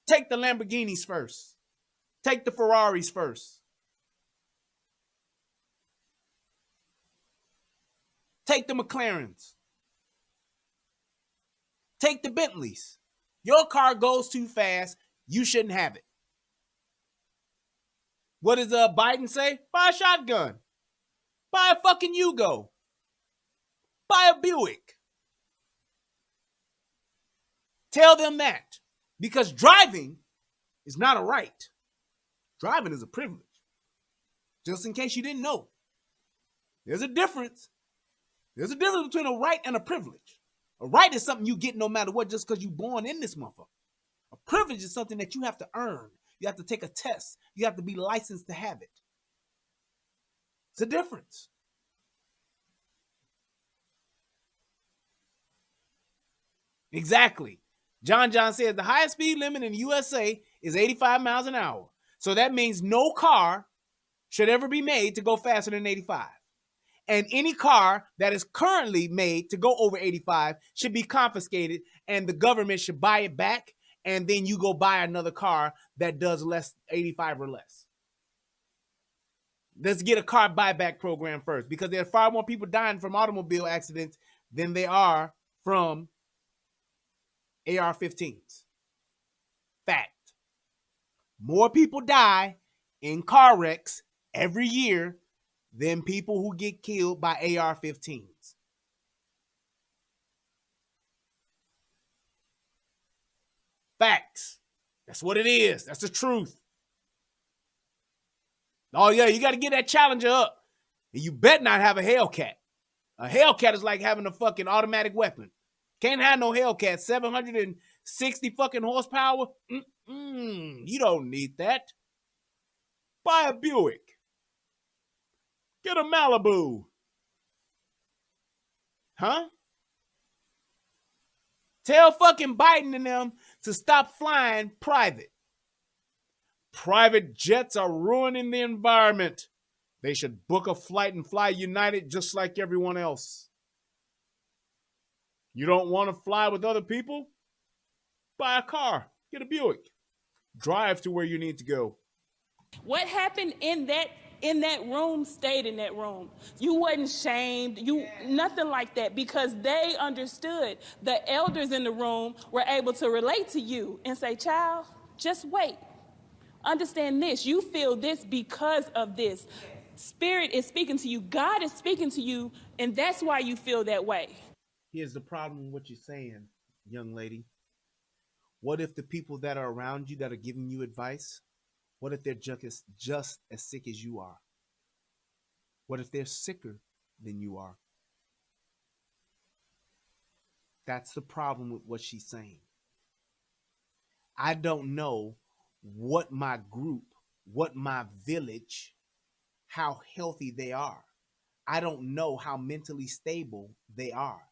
[SPEAKER 1] Take the Lamborghinis first. Take the Ferraris first. Take the McLarens. Take the Bentleys. Your car goes too fast. You shouldn't have it. What does Biden say? Buy a shotgun. Buy a fucking Yugo. Buy a Buick. Tell them that. Because driving is not a right. Driving is a privilege. Just in case you didn't know. There's a difference. There's a difference between a right and a privilege. A right is something you get no matter what just because you're born in this motherfucker. A privilege is something that you have to earn. You have to take a test. You have to be licensed to have it. It's a difference. Exactly. John says the highest speed limit in the USA is 85 miles an hour. So that means no car should ever be made to go faster than 85. And any car that is currently made to go over 85 should be confiscated and the government should buy it back. And then you go buy another car that does less, 85 or less. Let's get a car buyback program first because there are far more people dying from automobile accidents than they are from AR-15s. Fact. More people die in car wrecks every year than people who get killed by AR-15s. Facts. That's what it is. That's the truth. Oh, yeah, you got to get that Challenger up. And you bet not have a Hellcat. A Hellcat is like having a fucking automatic weapon. Can't have no Hellcat. 760 fucking horsepower. You don't need that. Buy a Buick. Get a Malibu. Huh? Tell fucking Biden and them to stop flying private. Private jets are ruining the environment. They should book a flight and fly United just like everyone else. You don't want to fly with other people? Buy a car. Get a Buick. Drive to where you need to go.
[SPEAKER 9] What happened in that room stayed in that room. You wasn't shamed, nothing like that, because they understood. The elders in the room were able to relate to you and say, child, just wait. Understand this. You feel this because of this. Spirit is speaking to you. God is speaking to you, and that's why you feel that way.
[SPEAKER 1] Here's the problem with what you're saying, young lady. What if the people that are around you that are giving you advice, what if they're just as sick as you are? What if they're sicker than you are? That's the problem with what she's saying. I don't know what my group, what my village, how healthy they are. I don't know how mentally stable they are.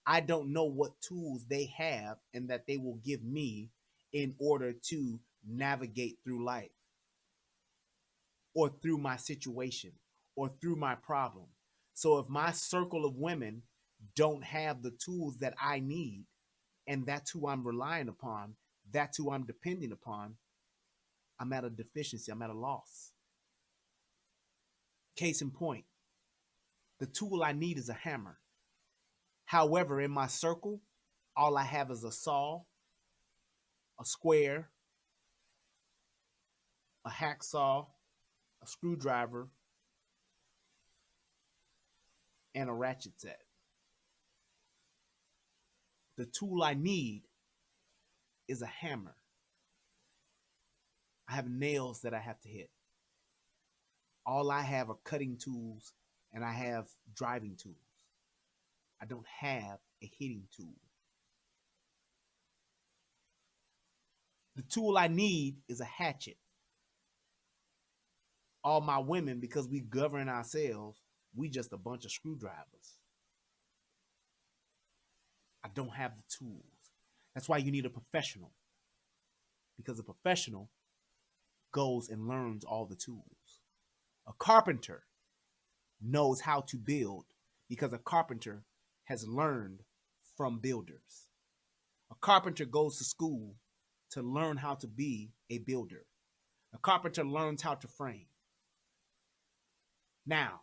[SPEAKER 1] I don't know what tools they have and that they will give me in order to navigate through life or through my situation or through my problem. So if my circle of women don't have the tools that I need, and that's who I'm relying upon, that's who I'm depending upon, I'm at a deficiency, I'm at a loss. Case in point, the tool I need is a hammer. However, in my circle, all I have is a saw, a square, a hacksaw, a screwdriver, and a ratchet set. The tool I need is a hammer. I have nails that I have to hit. All I have are cutting tools and I have driving tools. I don't have a hitting tool. The tool I need is a hatchet. All my women, because we govern ourselves, we just a bunch of screwdrivers. I don't have the tools. That's why you need a professional. Because a professional goes and learns all the tools. A carpenter knows how to build because a carpenter has learned from builders. A carpenter goes to school to learn how to be a builder. A carpenter learns how to frame. Now,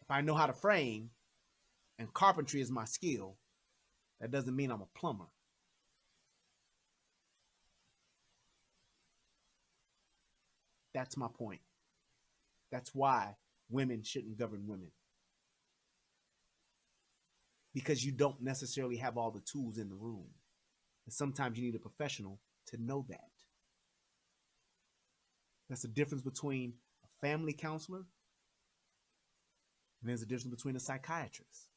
[SPEAKER 1] if I know how to frame and carpentry is my skill, that doesn't mean I'm a plumber. That's my point. That's why women shouldn't govern women. Because you don't necessarily have all the tools in the room. And sometimes you need a professional to know that. That's the difference between a family counselor and there's a difference between a psychiatrist.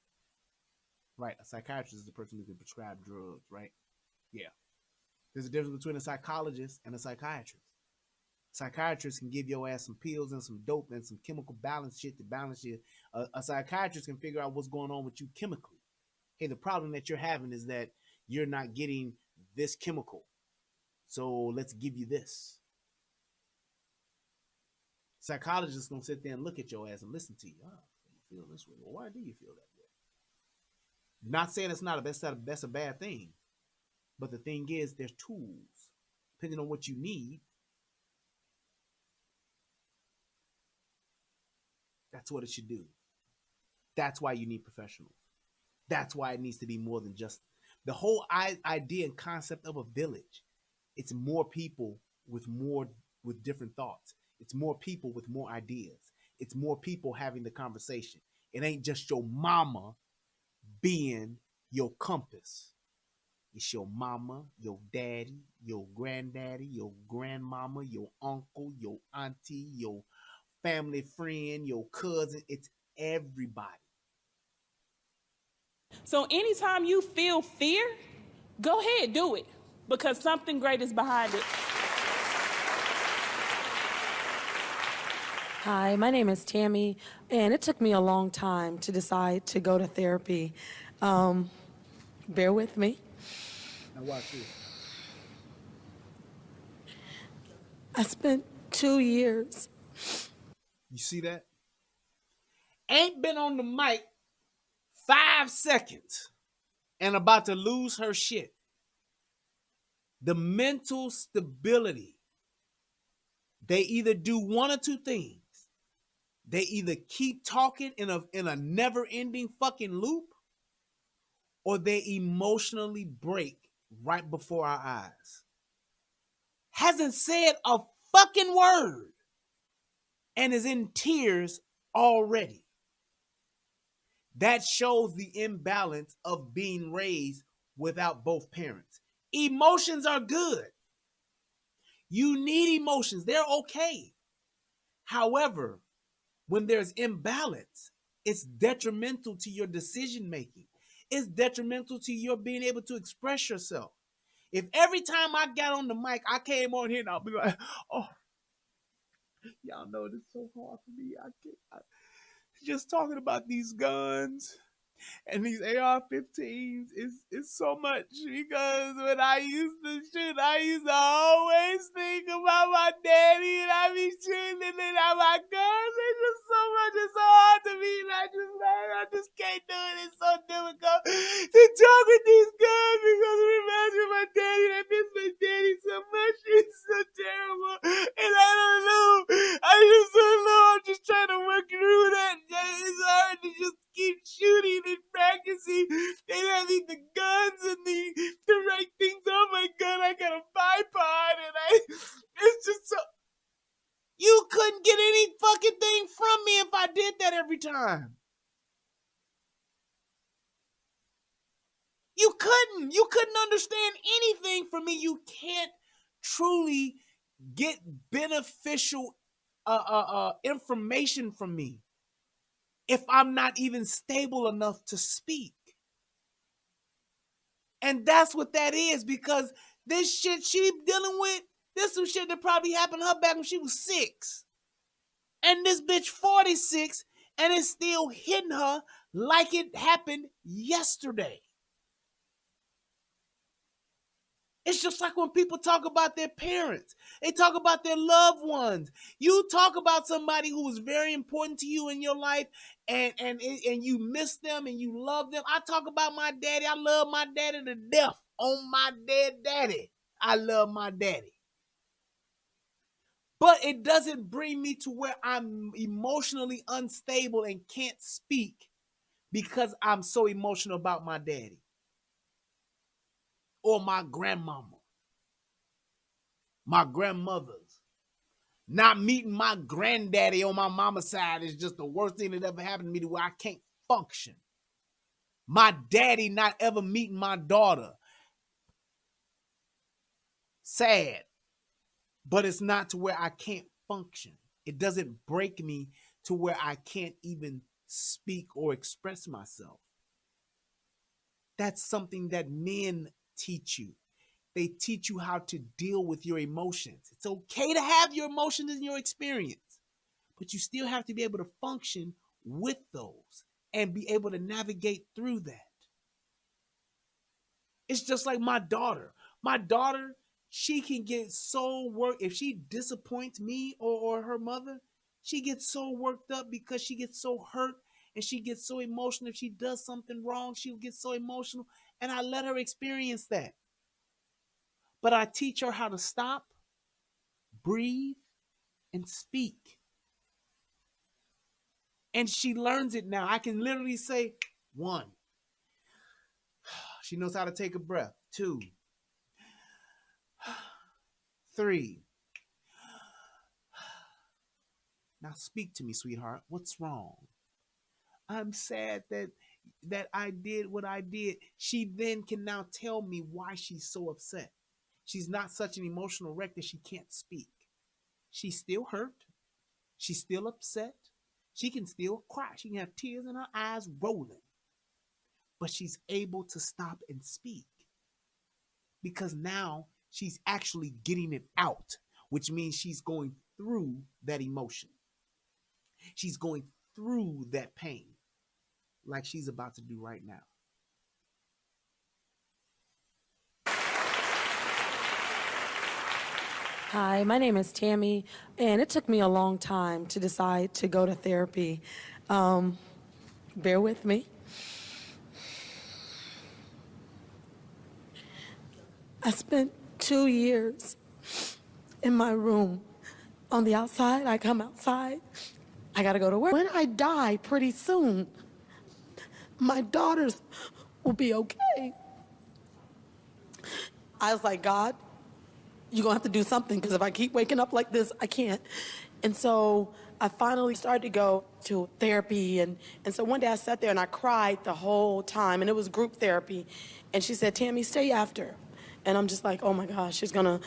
[SPEAKER 1] Right, a psychiatrist is the person who can prescribe drugs, right? Yeah. There's a difference between a psychologist and a psychiatrist. Psychiatrist can give your ass some pills and some dope and some chemical balance shit to balance you. A psychiatrist can figure out what's going on with you chemically. Hey, the problem that you're having is that you're not getting this chemical. So let's give you this. Psychologist is going to sit there and look at your ass and listen to you. Oh, you feel this way. Well, why do you feel that way? Not saying it's not that's a bad thing. But the thing is, there's tools. Depending on what you need, that's what it should do. That's why you need professionals. That's why it needs to be more than just the whole idea and concept of a village. It's more people with different thoughts. It's more people with more ideas. It's more people having the conversation. It ain't just your mama being your compass. It's your mama, your daddy, your granddaddy, your grandmama, your uncle, your auntie, your family friend, your cousin. It's everybody.
[SPEAKER 9] So anytime you feel fear, go ahead, do it, because something great is behind it.
[SPEAKER 10] Hi, my name is Tammy, and it took me a long time to decide to go to therapy. Bear with me.
[SPEAKER 1] Now watch this.
[SPEAKER 10] I spent 2 years.
[SPEAKER 1] You see that? Ain't been on the mic 5 seconds and about to lose her shit. The mental stability. They either do one or two things. They either keep talking in a never-ending fucking loop, or they emotionally break right before our eyes. Hasn't said a fucking word and is in tears already. That shows the imbalance of being raised without both parents. Emotions are good. You need emotions. They're okay. However, when there's imbalance, it's detrimental to your decision making. It's detrimental to your being able to express yourself. If every time I got on the mic, I came on here and I'll be like, oh, y'all know this is so hard for me. Just talking about these guns And these AR-15s is so much because when I used to shoot, I used to always think about my daddy and I be shooting and then I my guns. It's just so much. It's so hard to me. And I just can't do it. It's so difficult to talk with these guns because it reminds me of my daddy. And I miss my daddy so much. It's so terrible. And I don't know. I just don't know. I'm just trying to work through that. It's hard to just keep shooting and practicing. They have the guns and the right things on my gun. I got a bipod and it's just so. You couldn't get any fucking thing from me if I did that every time. You couldn't understand anything from me. You can't truly get beneficial information from me if I'm not even stable enough to speak. And that's what that is, because this shit she dealing with, this some shit that probably happened to her back when she was 6. And this bitch 46, and it's still hitting her like it happened yesterday. It's just like when people talk about their parents. They talk about their loved ones. You talk about somebody who was very important to you in your life and you miss them and you love them. I talk about my daddy. I love my daddy to death. On my dead daddy, I love my daddy. But it doesn't bring me to where I'm emotionally unstable and can't speak because I'm so emotional about my daddy. Or my grandmama, my grandmothers. Not meeting my granddaddy on my mama's side is just the worst thing that ever happened to me, to where I can't function. My daddy not ever meeting my daughter. Sad. But it's not to where I can't function. It doesn't break me to where I can't even speak or express myself. That's something that men teach you. They teach you how to deal with your emotions. It's okay to have your emotions in your experience, but you still have to be able to function with those and be able to navigate through that. It's just like my daughter. My daughter, she can get so worked. If she disappoints me or her mother, she gets so worked up because she gets so hurt and she gets so emotional. If she does something wrong, she'll get so emotional. And I let her experience that. But I teach her how to stop, breathe, and speak. And she learns it now. I can literally say 1. She knows how to take a breath. 2. 3. Now speak to me, sweetheart. What's wrong? I'm sad that I did what I did. She then can now tell me why she's so upset. She's not such an emotional wreck that she can't speak. She's still hurt. She's still upset. She can still cry. She can have tears in her eyes rolling. But she's able to stop and speak. Because now she's actually getting it out, which means she's going through that emotion. She's going through that pain like she's about to do right now.
[SPEAKER 10] Hi, my name is Tammy, and it took me a long time to decide to go to therapy. Bear with me. I spent 2 years in my room. On the outside, I come outside. I gotta go to work. When I die pretty soon, my daughters will be okay. I was like, God, you're gonna have to do something, because if I keep waking up like this, I can't. And so I finally started to go to therapy. And so one day I sat there and I cried the whole time, and it was group therapy. And she said, Tammy, stay after. And I'm just like, oh my gosh, she's gonna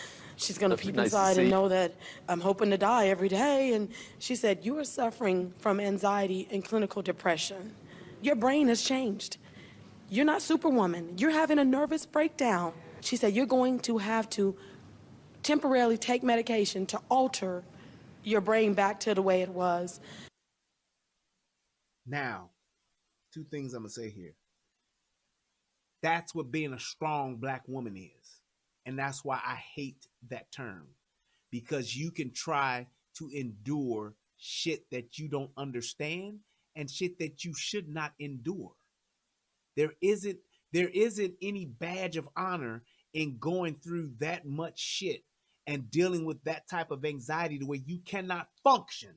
[SPEAKER 10] peep inside and know that I'm hoping to die every day. And she said, you are suffering from anxiety and clinical depression. Your brain has changed. You're not Superwoman. You're having a nervous breakdown. She said, you're going to have to temporarily take medication to alter your brain back to the way it was.
[SPEAKER 1] Now, Two things I'm going to say here. That's what being a strong black woman is. And that's why I hate that term. Because you can try to endure shit that you don't understand and shit that you should not endure. There isn't any badge of honor in going through that much shit and dealing with that type of anxiety the way you cannot function.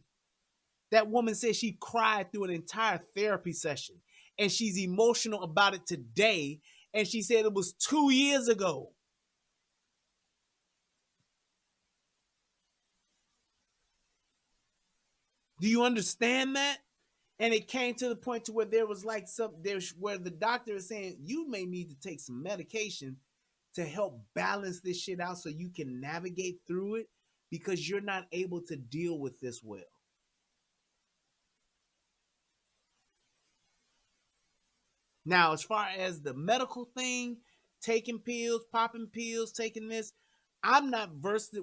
[SPEAKER 1] That woman said she cried through an entire therapy session and she's emotional about it today. And she said it was 2 years ago. Do you understand that? And it came to the point to where there was like where the doctor is saying you may need to take some medication to help balance this shit out so you can navigate through it because you're not able to deal with this well. Now, as far as the medical thing, taking pills, popping pills, taking this, I'm not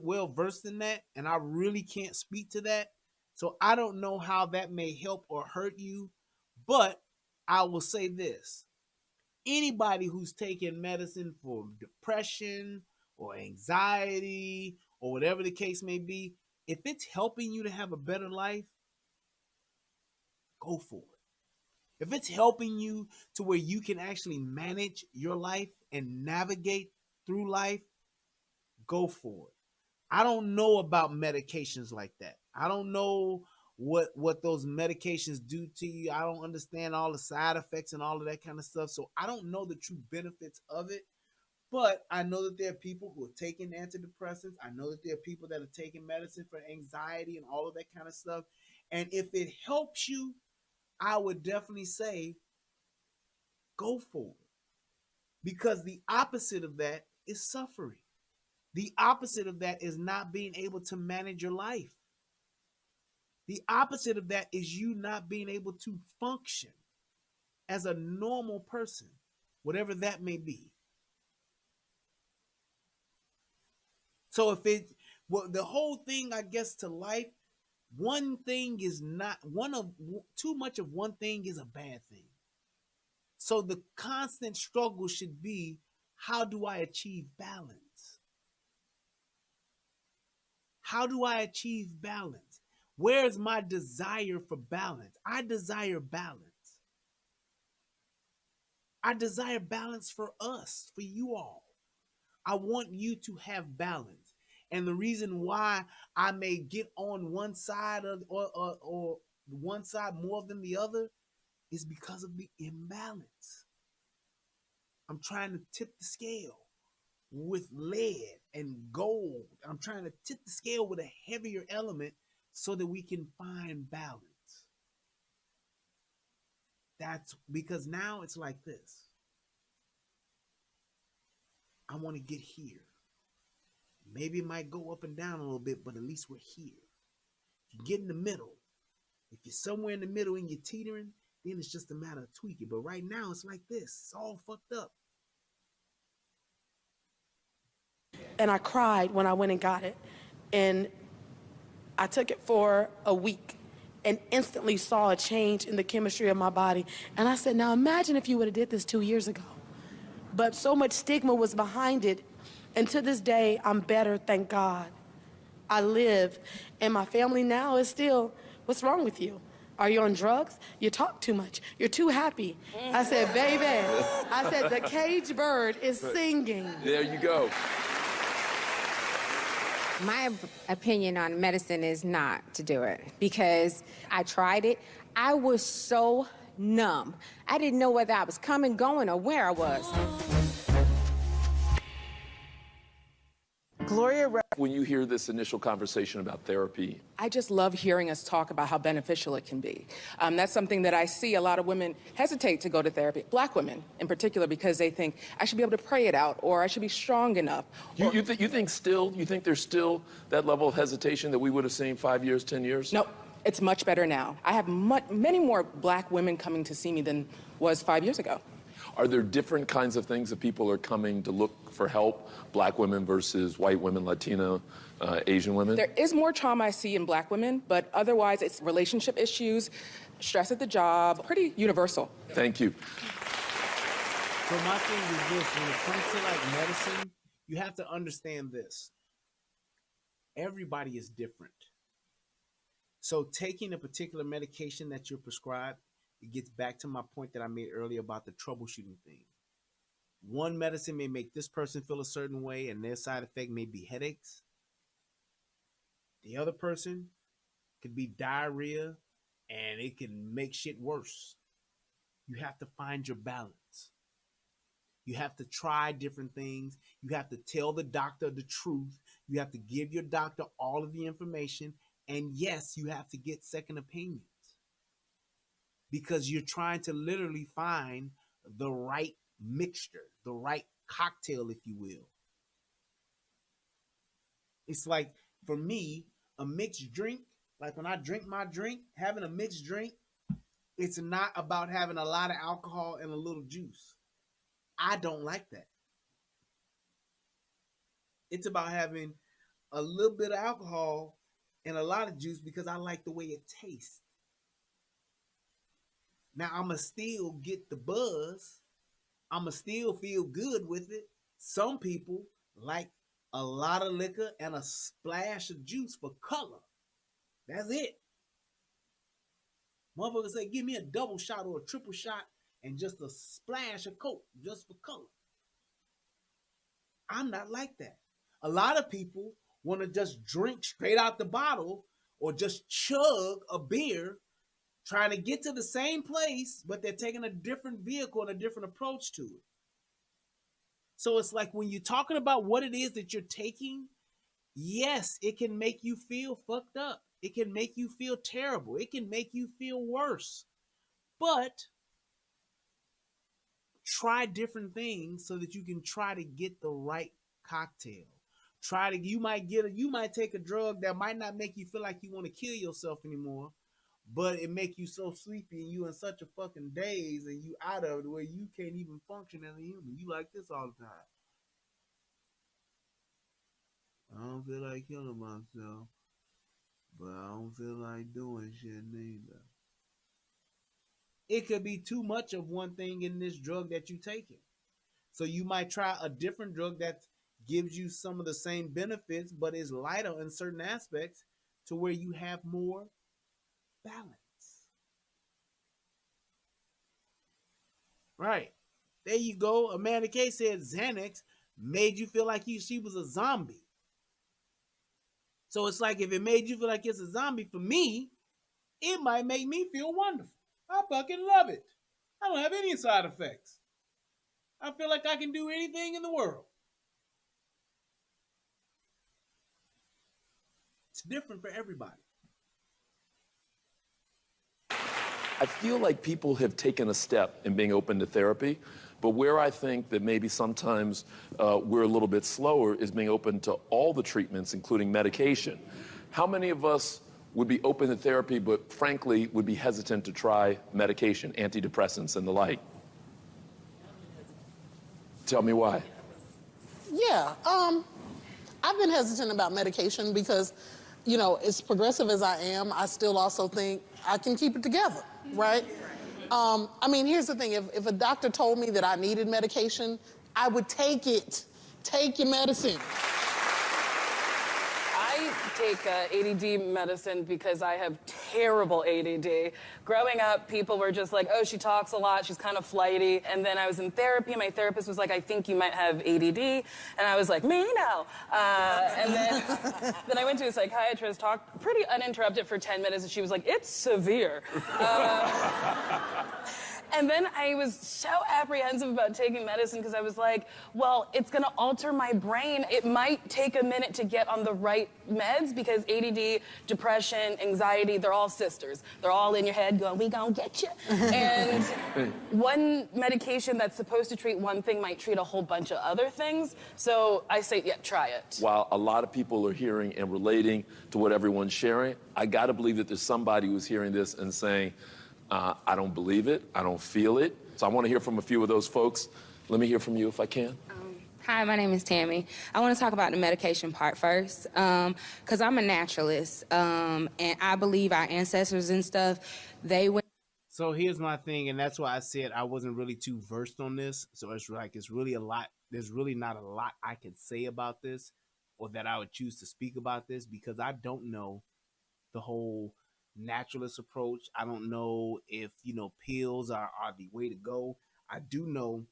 [SPEAKER 1] well versed in that, and I really can't speak to that. So I don't know how that may help or hurt you, but I will say this. Anybody who's taking medicine for depression or anxiety or whatever the case may be, if it's helping you to have a better life, go for it. If it's helping you to where you can actually manage your life and navigate through life, go for it. I don't know about medications like that. I don't know what those medications do to you. I don't understand all the side effects and all of that kind of stuff. So I don't know the true benefits of it. But I know that there are people who are taking antidepressants. I know that there are people that are taking medicine for anxiety and all of that kind of stuff. And if it helps you, I would definitely say go for it. Because the opposite of that is suffering. The opposite of that is not being able to manage your life. The opposite of that is you not being able to function as a normal person, whatever that may be. So the whole thing, I guess, to life, one thing is not too much of one thing is a bad thing. So the constant struggle should be, how do I achieve balance? How do I achieve balance? Where is my desire for balance? I desire balance. I desire balance for us, for you all. I want you to have balance. And the reason why I may get on one side or one side more than the other is because of the imbalance. I'm trying to tip the scale with lead and gold. I'm trying to tip the scale with a heavier element so that we can find balance. That's because now it's like this. I want to get here. Maybe it might go up and down a little bit, but at least we're here. If you get in the middle, if you're somewhere in the middle and you're teetering, then it's just a matter of tweaking. But right now it's like this. It's all fucked up.
[SPEAKER 10] And I cried when I went and got it. And I took it for a week and instantly saw a change in the chemistry of my body. And I said, now imagine if you would have did this 2 years ago. But so much stigma was behind it. And to this day, I'm better, thank God. I live. And my family now is still, what's wrong with you? Are you on drugs? You talk too much. You're too happy. I said, baby, I said, the caged bird is singing.
[SPEAKER 3] There you go.
[SPEAKER 11] My opinion on medicine is not to do it because I tried it. I was so numb. I didn't know whether I was coming, going, or where I was.
[SPEAKER 7] Gloria,
[SPEAKER 3] when you hear this initial conversation about therapy,
[SPEAKER 7] I just love hearing us talk about how beneficial it can be. That's something that I see a lot of women hesitate to go to therapy, Black women in particular, because they think I should be able to pray it out or I should be strong enough.
[SPEAKER 3] You think there's still that level of hesitation that we would have seen 5 years, 10 years?
[SPEAKER 7] No, it's much better now. I have many more Black women coming to see me than was 5 years ago.
[SPEAKER 3] Are there different kinds of things that people are coming to look for help, Black women versus white women, Latino, Asian women?
[SPEAKER 7] There is more trauma I see in Black women, but otherwise it's relationship issues,
[SPEAKER 12] stress at the job, pretty universal.
[SPEAKER 3] Thank you.
[SPEAKER 1] So my thing is this, when it comes to like medicine, you have to understand this. Everybody is different. So taking a particular medication that you're prescribed, it gets back to my point that I made earlier about the troubleshooting thing. One medicine may make this person feel a certain way and their side effect may be headaches. The other person could be diarrhea and it can make shit worse. You have to find your balance. You have to try different things. You have to tell the doctor the truth. You have to give your doctor all of the information. And yes, you have to get second opinions because you're trying to literally find the right mixture, the right cocktail, if you will. It's like, for me, a mixed drink, like when I drink my drink, having a mixed drink, it's not about having a lot of alcohol and a little juice. I don't like that. It's about having a little bit of alcohol and a lot of juice because I like the way it tastes. Now, I'ma still get the buzz. I'ma still feel good with it. Some people like a lot of liquor and a splash of juice for color. That's it. Motherfuckers say, give me a double shot or a triple shot and just a splash of Coke just for color. I'm not like that. A lot of people want to just drink straight out the bottle or just chug a beer trying to get to the same place, but they're taking a different vehicle and a different approach to it. So it's like when you're talking about what it is that you're taking, yes, it can make you feel fucked up. It can make you feel terrible. It can make you feel worse. But try different things so that you can try to get the right cocktail. You might take a drug that might not make you feel like you want to kill yourself anymore, but it make you so sleepy and you in such a fucking daze and you out of it where you can't even function as a human. You like this all the time. I don't feel like killing myself, but I don't feel like doing shit neither. It could be too much of one thing in this drug that you're taking. So you might try a different drug that gives you some of the same benefits, but is lighter in certain aspects to where you have more balance. Right. There you go. Amanda K said Xanax made you feel like she was a zombie. So it's like if it made you feel like it's a zombie, for me, it might make me feel wonderful. I fucking love it. I don't have any side effects. I feel like I can do anything in the world. It's different for everybody.
[SPEAKER 3] I feel like people have taken a step in being open to therapy, but where I think that maybe sometimes we're a little bit slower is being open to all the treatments, including medication. How many of us would be open to therapy, but frankly would be hesitant to try medication, antidepressants and the like? Tell me why.
[SPEAKER 6] Yeah, I've been hesitant about medication because, you know, as progressive as I am, I still also think I can keep it together, right? I mean, here's the thing. If a doctor told me that I needed medication, I would take it. Take your medicine.
[SPEAKER 7] I take ADD medicine because I have terrible ADD. Growing up, people were just like, oh, she talks a lot, she's kind of flighty. And then I was in therapy, and my therapist was like, I think you might have ADD. And I was like, me? No. And then I went to a psychiatrist, talked pretty uninterrupted for 10 minutes, and she was like, it's severe. And then I was so apprehensive about taking medicine because I was like, well, it's going to alter my brain. It might take a minute to get on the right meds because ADD, depression, anxiety, they're all sisters. They're all in your head going, we gonna get you. And one medication that's supposed to treat one thing might treat a whole bunch of other things. So I say, yeah, try it.
[SPEAKER 3] While a lot of people are hearing and relating to what everyone's sharing, I got to believe that there's somebody who's hearing this and saying, I don't believe it. I don't feel it. So I want to hear from a few of those folks. Let me hear from you if I can.
[SPEAKER 11] Hi, my name is Tammy. I want to talk about the medication part first because I'm a naturalist, and I believe our ancestors and stuff, they went
[SPEAKER 1] So here's my thing, and that's why I said I wasn't really too versed on this. So it's like it's really a lot. There's really not a lot I can say about this, or that I would choose to speak about this, because I don't know the whole naturalist approach. I don't know if pills are the way to go. I do know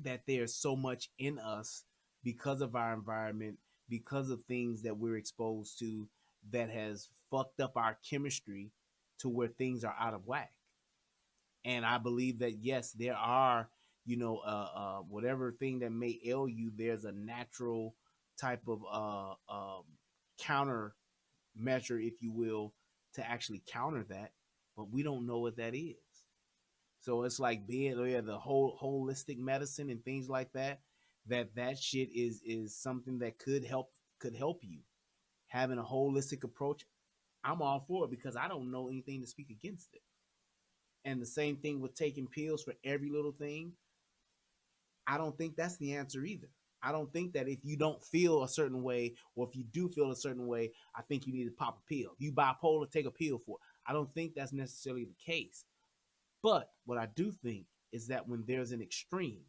[SPEAKER 1] that there's so much in us because of our environment, because of things that we're exposed to, that has fucked up our chemistry to where things are out of whack. And I believe that yes, there are, whatever thing that may ail you, there's a natural type of counter measure, if you will, to actually counter that, but we don't know what that is. So it's like being the whole holistic medicine and things like that. That shit is something that could help you. Having a holistic approach, I'm all for it, because I don't know anything to speak against it. And the same thing with taking pills for every little thing. I don't think that's the answer either. I don't think that if you don't feel a certain way, or if you do feel a certain way, I think you need to pop a pill. If you bipolar, take a pill for it. I don't think that's necessarily the case. But what I do think is that when there's an extreme,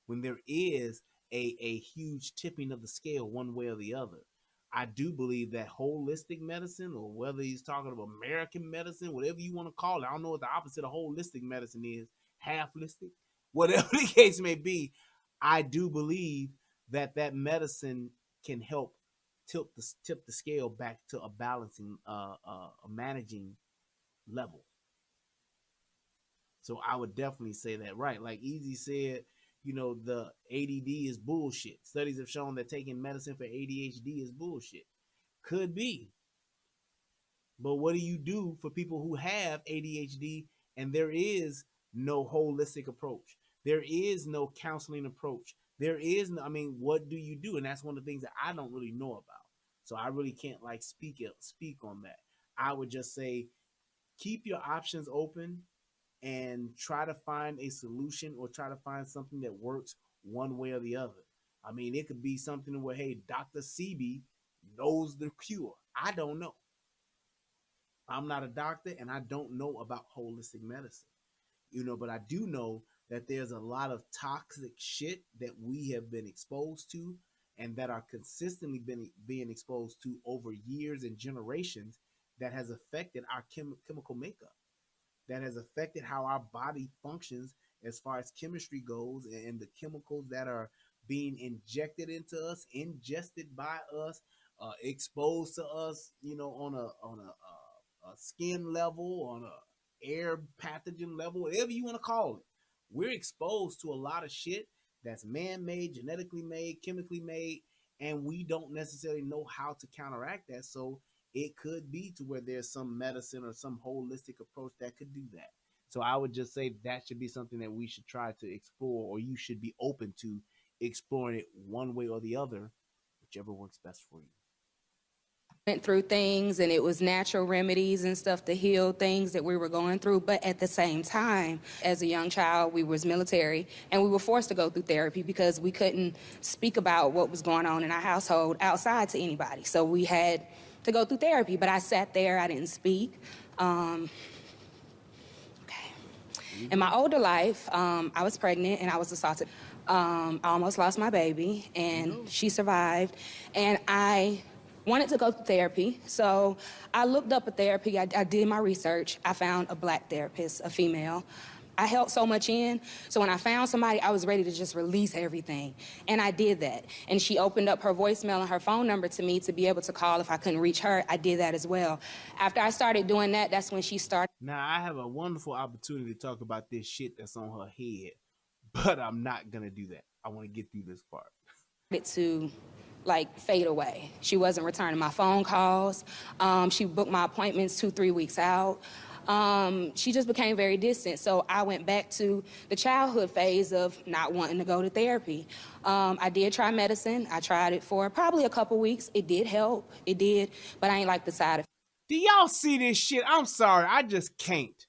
[SPEAKER 1] when there is a huge tipping of the scale one way or the other, I do believe that holistic medicine, or whether he's talking about American medicine, whatever you want to call it, I don't know what the opposite of holistic medicine is, half-listic, whatever the case may be, I do believe that medicine can help tip the scale back to a balancing, a managing level. So I would definitely say that, right? Like Easy said, the ADD is bullshit. Studies have shown that taking medicine for ADHD is bullshit. Could be. But what do you do for people who have ADHD and there is no holistic approach? There is no counseling approach. There is no, what do you do? And that's one of the things that I don't really know about. So I really can't speak on that. I would just say keep your options open and try to find a solution, or try to find something that works one way or the other. It could be something where, hey, Dr. Sebi knows the cure. I don't know. I'm not a doctor, and I don't know about holistic medicine, but I do know that there's a lot of toxic shit that we have been exposed to, and that are consistently being exposed to over years and generations, that has affected our chemical makeup, that has affected how our body functions as far as chemistry goes, and the chemicals that are being injected into us, ingested by us, exposed to us, on a skin level, on a air pathogen level, whatever you want to call it. We're exposed to a lot of shit that's man-made, genetically made, chemically made, and we don't necessarily know how to counteract that. So it could be to where there's some medicine or some holistic approach that could do that. So I would just say that should be something that we should try to explore, or you should be open to exploring it one way or the other, whichever works best for you.
[SPEAKER 13] Went through things, and it was natural remedies and stuff to heal things that we were going through. But at the same time, as a young child, we was military, and we were forced to go through therapy because we couldn't speak about what was going on in our household outside to anybody. So we had to go through therapy, but I sat there, I didn't speak. Okay. In my older life, I was pregnant and I was assaulted. I almost lost my baby, and she survived, and I wanted to go to therapy, so I looked up a therapy. I did my research. I found a Black therapist, a female. I held so much in, so when I found somebody, I was ready to just release everything, and I did that. And she opened up her voicemail and her phone number to me to be able to call if I couldn't reach her. I did that as well. After I started doing that, that's when she started.
[SPEAKER 1] Now, I have a wonderful opportunity to talk about this shit that's on her head, but I'm not gonna do that. I want to get through this part.
[SPEAKER 13] To fade away. She wasn't returning my phone calls. She booked my appointments 2-3 weeks out. She just became very distant. So I went back to the childhood phase of not wanting to go to therapy. I did try medicine. I tried it for probably a couple weeks. It did help. It did, but I ain't like the side effects.
[SPEAKER 1] Do y'all see this shit? I'm sorry, I just can't.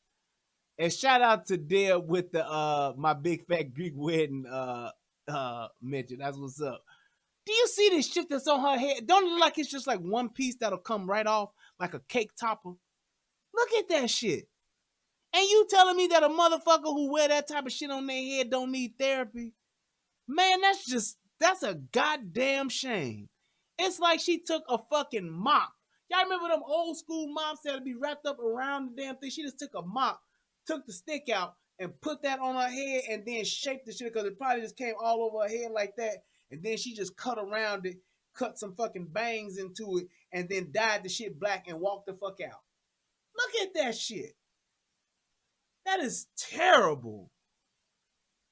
[SPEAKER 1] And shout out to Deb with the my big fat Greek wedding mention. That's what's up. Do you see this shit that's on her head? Don't it look like it's just like one piece that'll come right off like a cake topper? Look at that shit. And you telling me that a motherfucker who wear that type of shit on their head don't need therapy? Man, that's a goddamn shame. It's like she took a fucking mop. Y'all remember them old school mops that would be wrapped up around the damn thing? She just took a mop, took the stick out, and put that on her head and then shaped the shit because it probably just came all over her head like that. And then she just cut around it, cut some fucking bangs into it, and then dyed the shit black and walked the fuck out. Look at that shit. That is terrible.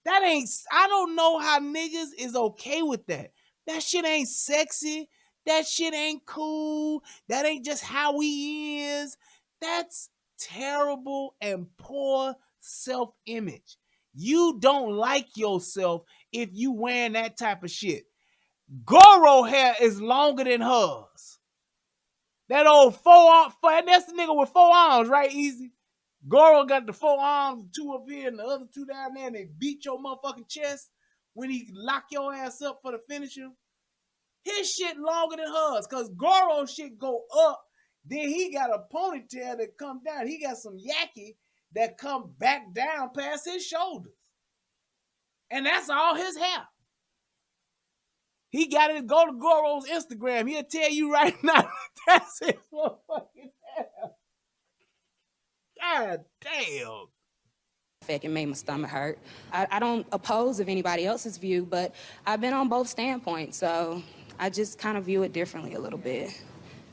[SPEAKER 1] That ain't, I don't know how niggas is okay with that. That shit ain't sexy. That shit ain't cool. That ain't just how he is. That's terrible and poor self-image. You don't like yourself if you wearing that type of shit. Goro hair is longer than hers. That old forearm, that's the nigga with 4 arms, right? Easy. Goro got the 4 arms, 2 up here and the other 2 down there, and they beat your motherfucking chest when he lock your ass up for the finisher. His shit longer than hers, because Goro shit go up, then he got a ponytail that come down. He got some yaki that come back down past his shoulders. And that's all his hair. He got to go to Goro's Instagram. He'll tell you right now that's his motherfucking hair. God damn.
[SPEAKER 13] It made my stomach hurt. I don't oppose of anybody else's view, but I've been on both standpoints, so I just kind of view it differently a little bit.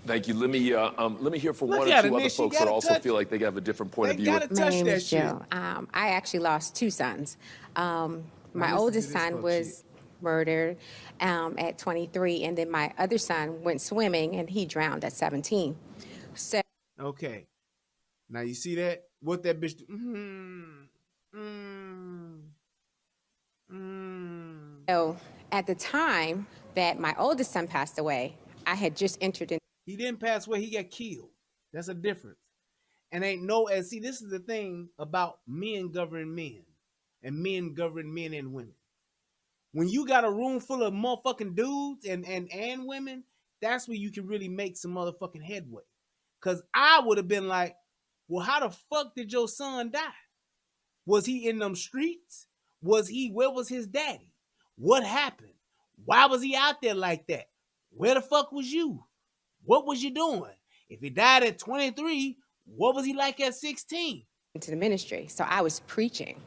[SPEAKER 3] Thank you. Let me hear from one or two other folks that also feel like they have a different point of view.
[SPEAKER 11] My name is Jill. I actually lost 2 sons. My oldest son was murdered at 23, and then my other son went swimming and he drowned at 17. So
[SPEAKER 1] okay, now you see that? What that bitch do?
[SPEAKER 11] So at the time that my oldest son passed away, I had just entered in.
[SPEAKER 1] He didn't pass away, he got killed. That's a difference. And and see, this is the thing about men governing men and men governing men and women. When you got a room full of motherfucking dudes and women, that's where you can really make some motherfucking headway. Cause I would have been like, well, how the fuck did your son die? Was he in them streets? Where was his daddy? What happened? Why was he out there like that? Where the fuck was you? What was you doing? If he died at 23, what was he like at 16?
[SPEAKER 11] Into the ministry. So I was preaching.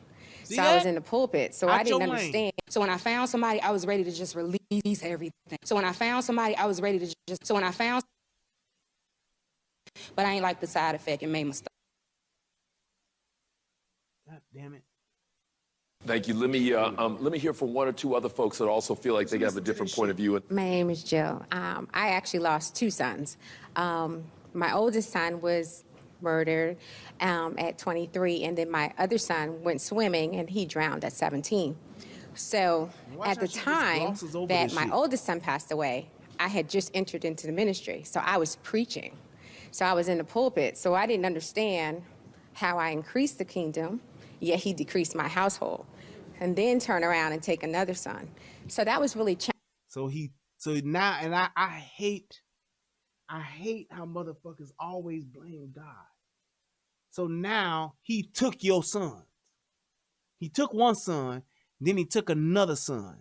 [SPEAKER 1] See
[SPEAKER 11] so
[SPEAKER 1] that?
[SPEAKER 11] I was in the pulpit. So I didn't understand.
[SPEAKER 13] So when I found somebody, I was ready to just release everything. So when I found somebody, I was ready to but I ain't like the side effect. It made my stomach.
[SPEAKER 1] God damn it.
[SPEAKER 3] Thank you. Let me hear from one or two other folks that also feel like they have a different point of view.
[SPEAKER 11] My name is Jill. I actually lost 2 sons. My oldest son was murdered at 23, and then my other son went swimming and he drowned at 17. So at the time that my oldest son passed away, I had just entered into the ministry. So I was preaching. So I was in the pulpit. So I didn't understand how I increased the kingdom, yet he decreased my household, and then turn around and take another son. So that was really challenging.
[SPEAKER 1] So now, and I hate how motherfuckers always blame God. So now he took your sons. He took one son, then he took another son.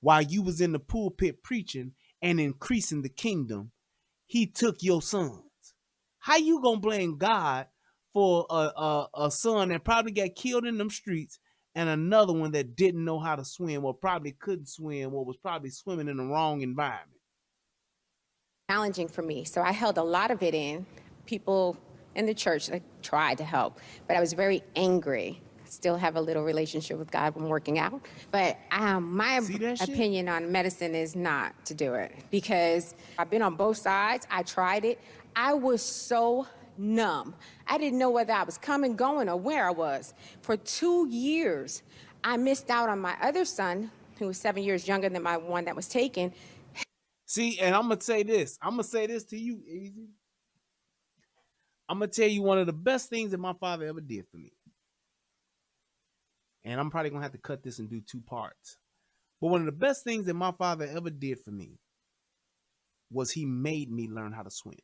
[SPEAKER 1] While you was in the pulpit preaching and increasing the kingdom, he took your sons. How you gonna blame God for a son that probably got killed in them streets and another one that didn't know how to swim or probably couldn't swim or was probably swimming in the wrong environment?
[SPEAKER 11] Challenging for me. So I held a lot of it in. People in the church that tried to help, but I was very angry. Still have a little relationship with God when working out. But my opinion on medicine is not to do it, because I've been on both sides. I tried it. I was so numb. I didn't know whether I was coming, going, or where I was. For 2 years, I missed out on my other son, who was 7 years younger than my one that was taken.
[SPEAKER 1] See, and I'm going to say this. I'm going to say this to you, Easy. I'm going to tell you one of the best things that my father ever did for me. And I'm probably going to have to cut this and do 2 parts. But one of the best things that my father ever did for me was he made me learn how to swim.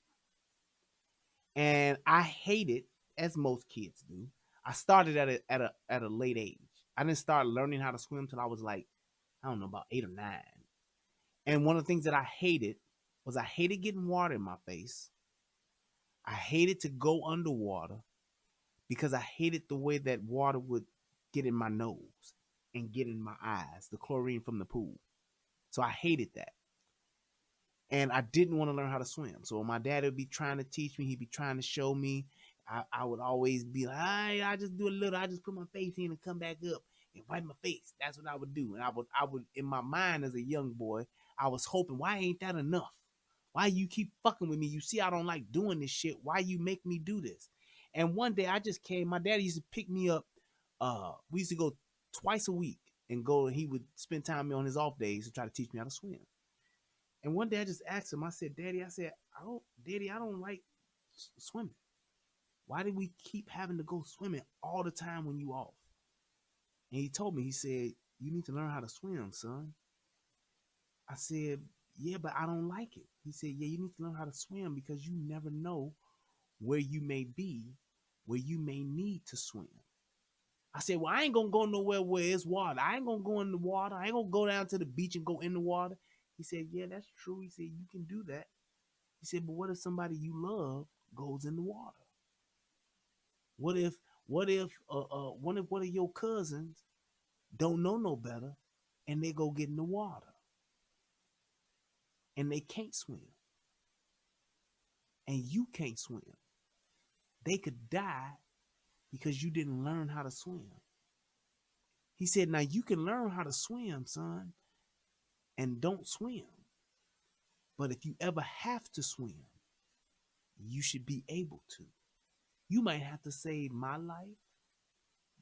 [SPEAKER 1] And I hate it, as most kids do. I started at a late age. I didn't start learning how to swim till I was like, I don't know, about 8 or 9. And one of the things that I hated was I hated getting water in my face. I hated to go underwater because I hated the way that water would get in my nose and get in my eyes, the chlorine from the pool. So I hated that. And I didn't want to learn how to swim. So my dad would be trying to teach me. He'd be trying to show me. I would always be like, I just do a little. I just put my face in and come back up and wipe my face. That's what I would do. And I would in my mind as a young boy, I was hoping, why ain't that enough? Why you keep fucking with me? You see I don't like doing this shit. Why you make me do this? And one day I just came. My dad used to pick me up. We used to go twice a week and go. And he would spend time with me on his off days to try to teach me how to swim. And one day I just asked him, I said, Daddy, I don't like swimming. Why do we keep having to go swimming all the time when you off? And he told me, he said, you need to learn how to swim, son. I said, yeah, but I don't like it. He said, yeah, you need to learn how to swim because you never know where you may be, where you may need to swim. I said, well, I ain't going to go nowhere where it's water. I ain't going to go in the water. I ain't going to go down to the beach and go in the water. He said, yeah, that's true. He said, you can do that. He said, but what if somebody you love goes in the water? What if one of your cousins don't know no better and they go get in the water and they can't swim and you can't swim? They could die because you didn't learn how to swim. He said, now you can learn how to swim, son, and don't swim. But if you ever have to swim, you should be able to. You might have to save my life,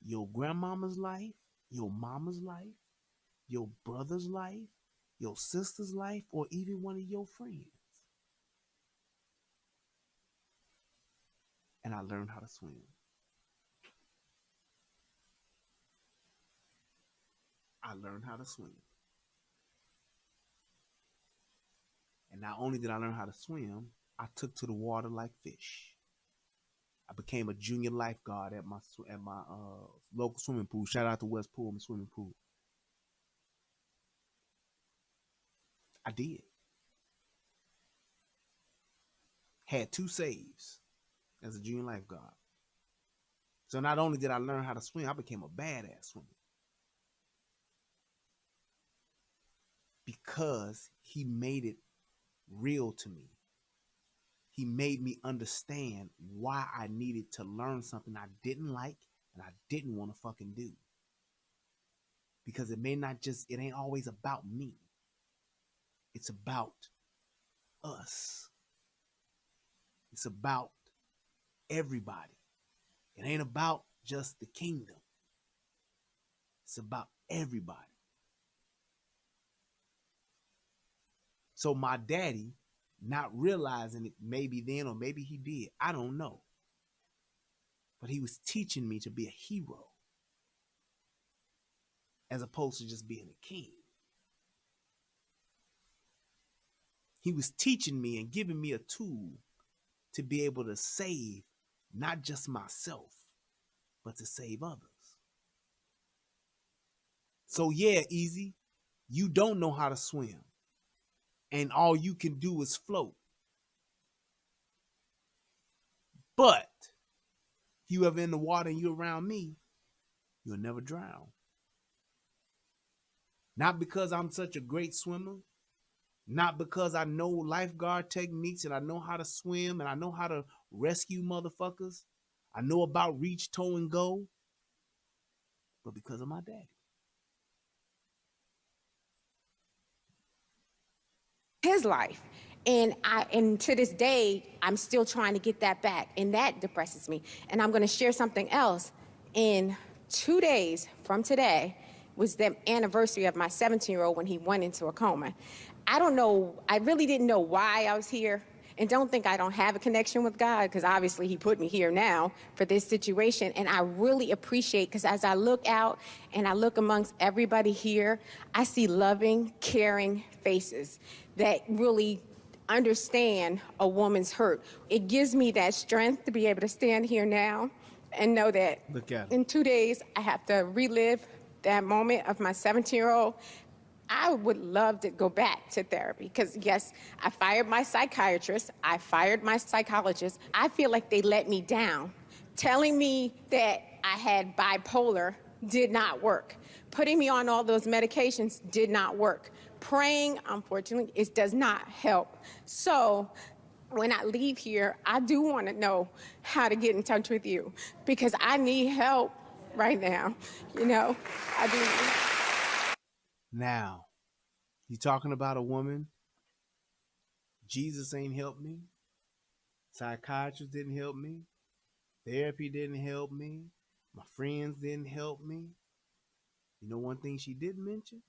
[SPEAKER 1] your grandmama's life, your mama's life, your brother's life, your sister's life, or even one of your friends. And I learned how to swim. I learned how to swim. And not only did I learn how to swim, I took to the water like fish. I became a junior lifeguard at my local swimming pool. Shout out to West Pullman Swimming Pool. I did. Had 2 saves as a junior lifeguard. So not only did I learn how to swim, I became a badass swimmer. Because he made it real to me. He made me understand why I needed to learn something I didn't like and I didn't want to fucking do. Because it ain't always about me. It's about us. It's about everybody. It ain't about just the kingdom. It's about everybody. So my daddy, not realizing it maybe then or maybe he did, I don't know. But he was teaching me to be a hero as opposed to just being a king. He was teaching me and giving me a tool to be able to save not just myself, but to save others. So yeah, Easy, you don't know how to swim. And all you can do is float. But if you ever in the water and you're around me, you'll never drown. Not because I'm such a great swimmer, not because I know lifeguard techniques and I know how to swim and I know how to rescue motherfuckers. I know about reach, toe, and go, but because of my daddy.
[SPEAKER 11] His life. And to this day, I'm still trying to get that back. And that depresses me. And I'm going to share something else. In 2 days from today was the anniversary of my 17-year-old when he went into a coma. I don't know. I really didn't know why I was here. And don't think I don't have a connection with God, because obviously he put me here now for this situation. And I really appreciate, because as I look out and I look amongst everybody here, I see loving, caring faces that really understand a woman's hurt. It gives me that strength to be able to stand here now and know that
[SPEAKER 1] Look at 'em.
[SPEAKER 11] in 2 days I have to relive that moment of my 17-year-old. I would love to go back to therapy because, yes, I fired my psychiatrist, I fired my psychologist. I feel like they let me down. Telling me that I had bipolar did not work. Putting me on all those medications did not work. Praying, unfortunately, it does not help. So when I leave here, I do want to know how to get in touch with you because I need help right now. You know, I do.
[SPEAKER 1] Now, you talking about a woman? Jesus ain't helped me. Psychiatrist didn't help me. Therapy didn't help me. My friends didn't help me. You know one thing she didn't mention?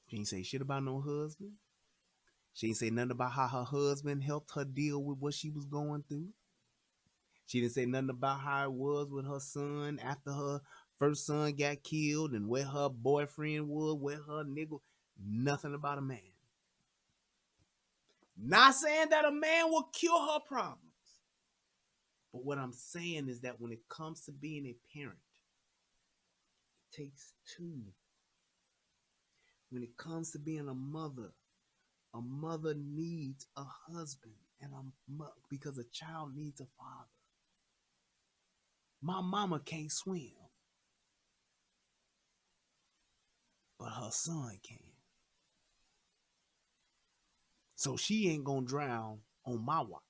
[SPEAKER 1] She ain't say shit about no husband. She ain't say nothing about how her husband helped her deal with what she was going through. She didn't say nothing about how it was with her son after her first son got killed and where her boyfriend was, where her nigga. Nothing about a man. Not saying that a man will cure her problems. But what I'm saying is that when it comes to being a parent, it takes two. When it comes to being a mother needs a husband and because a child needs a father. My mama can't swim, but her son can. So she ain't gonna drown on my watch.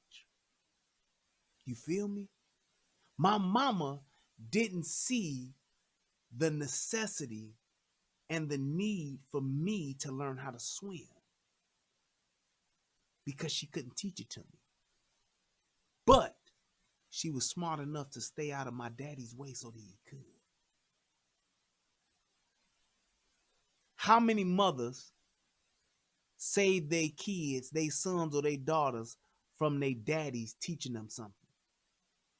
[SPEAKER 1] You feel me? My mama didn't see the necessity and the need for me to learn how to swim because she couldn't teach it to me. But she was smart enough to stay out of my daddy's way so that he could. How many mothers save their kids, their sons or their daughters from their daddies teaching them something?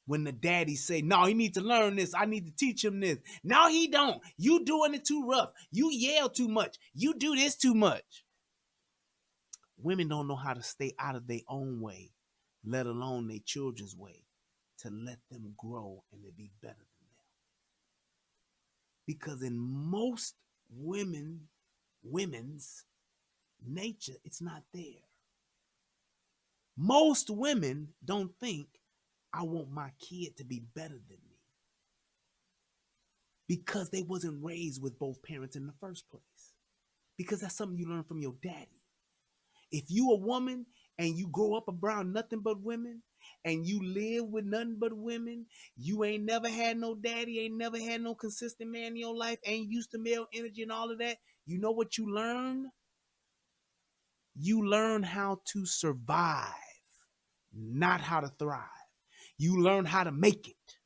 [SPEAKER 1] When the daddies say, no, he needs to learn this. I need to teach him this. No, he don't. You doing it too rough. You yell too much. You do this too much. Women don't know how to stay out of their own way, let alone their children's way, to let them grow and to be better than them. Because in most women's nature, it's not there. Most women don't think, I want my kid to be better than me. Because they wasn't raised with both parents in the first place. Because that's something you learn from your daddy. If you a woman and you grow up around nothing but women, and you live with nothing but women, you ain't never had no daddy, ain't never had no consistent man in your life, ain't used to male energy and all of that, you know what you learn? You learn how to survive, not how to thrive. You learn how to make it.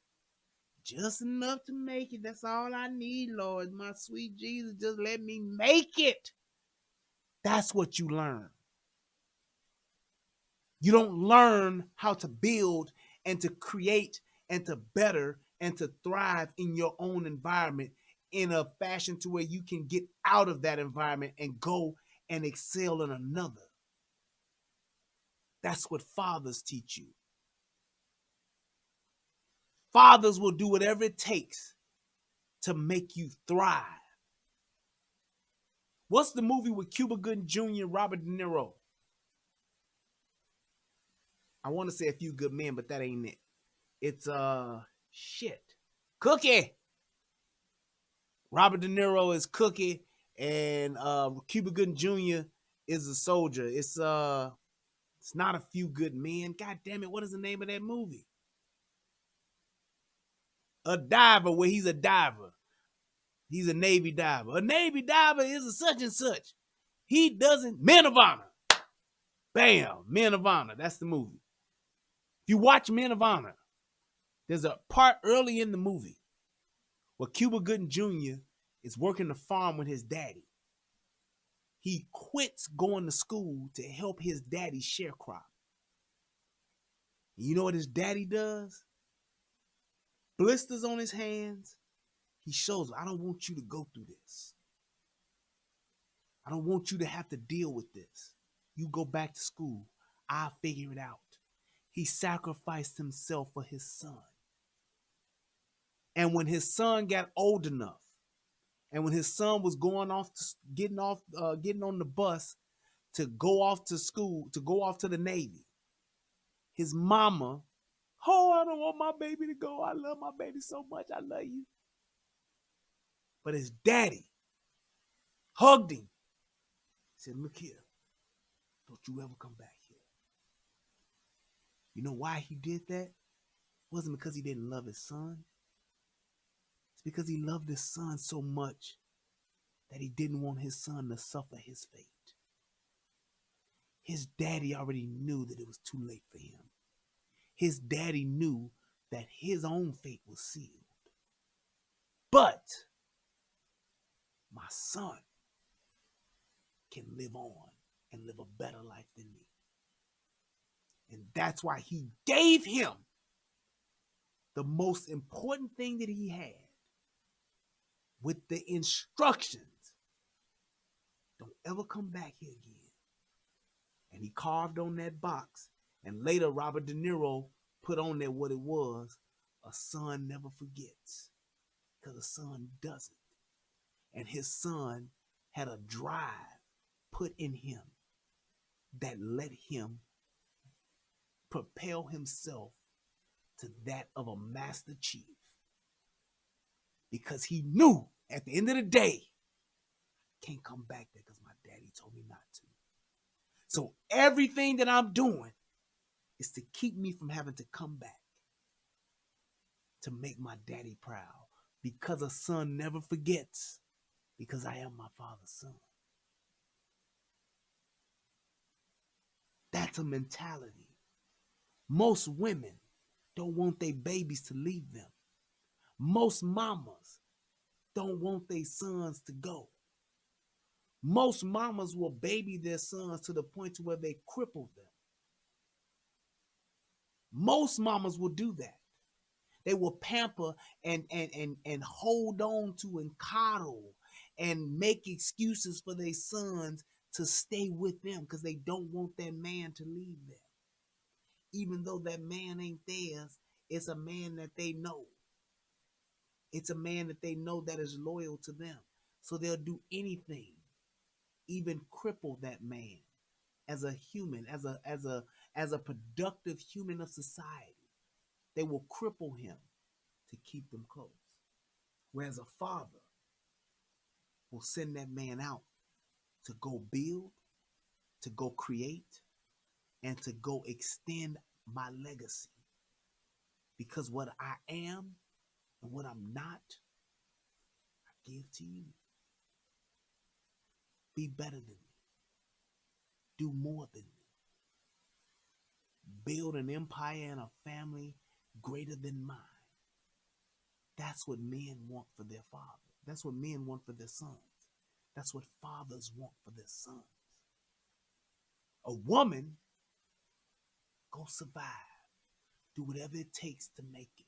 [SPEAKER 1] Just enough to make it. That's all I need, Lord. My sweet Jesus, just let me make it. That's what you learn. You don't learn how to build and to create and to better and to thrive in your own environment in a fashion to where you can get out of that environment and go and excel in another. That's what fathers teach you. Fathers will do whatever it takes to make you thrive. What's the movie with Cuba Gooding Jr. and Robert De Niro? I want to say A Few Good Men, but that ain't it. It's Cookie. Robert De Niro is Cookie, and Cuba Gooding Jr. is a soldier. It's not A Few Good Men. God damn it, what is the name of that movie? A diver, where he's a diver. He's a Navy diver. A Navy diver is a such and such. He doesn't. Men of Honor. Bam. Men of Honor. That's the movie. If you watch Men of Honor, there's a part early in the movie where Cuba Gooding Jr. is working the farm with his daddy. He quits going to school to help his daddy sharecrop. And you know what his daddy does? Blisters on his hands. He shows, I don't want you to go through this. I don't want you to have to deal with this. You go back to school. I'll figure it out. He sacrificed himself for his son. And when his son got old enough, and when his son was going off, getting on the bus to go off to school, to go off to the Navy, his mama, oh, I don't want my baby to go. I love my baby so much. I love you. But his daddy hugged him. He said, look here, don't you ever come back here. You know why he did that? It wasn't because he didn't love his son. It's because he loved his son so much that he didn't want his son to suffer his fate. His daddy already knew that it was too late for him. His daddy knew that his own fate was sealed. But my son can live on and live a better life than me. And that's why he gave him the most important thing that he had with the instructions. Don't ever come back here again. And he carved on that box. And later, Robert De Niro put on there what it was. A son never forgets. Because a son doesn't. And his son had a drive put in him that let him propel himself to that of a master chief. Because he knew at the end of the day, I can't come back there because my daddy told me not to. So everything that I'm doing is to keep me from having to come back to make my daddy proud. Because a son never forgets. Because I am my father's son. That's a mentality. Most women don't want their babies to leave them. Most mamas don't want their sons to go. Most mamas will baby their sons to the point to where they cripple them. Most mamas will do that. They will pamper and hold on to and coddle and make excuses for their sons to stay with them because they don't want that man to leave them. Even though that man ain't theirs, it's a man that they know. It's a man that they know that is loyal to them. So they'll do anything, even cripple that man as a human, as a productive human of society. They will cripple him to keep them close. Whereas a father will send that man out to go build, to go create, and to go extend my legacy. Because what I am and what I'm not, I give to you. Be better than me. Do more than me. Build an empire and a family greater than mine. That's what men want for their father. That's what men want for their sons. That's what fathers want for their sons. A woman, go survive. Do whatever it takes to make it.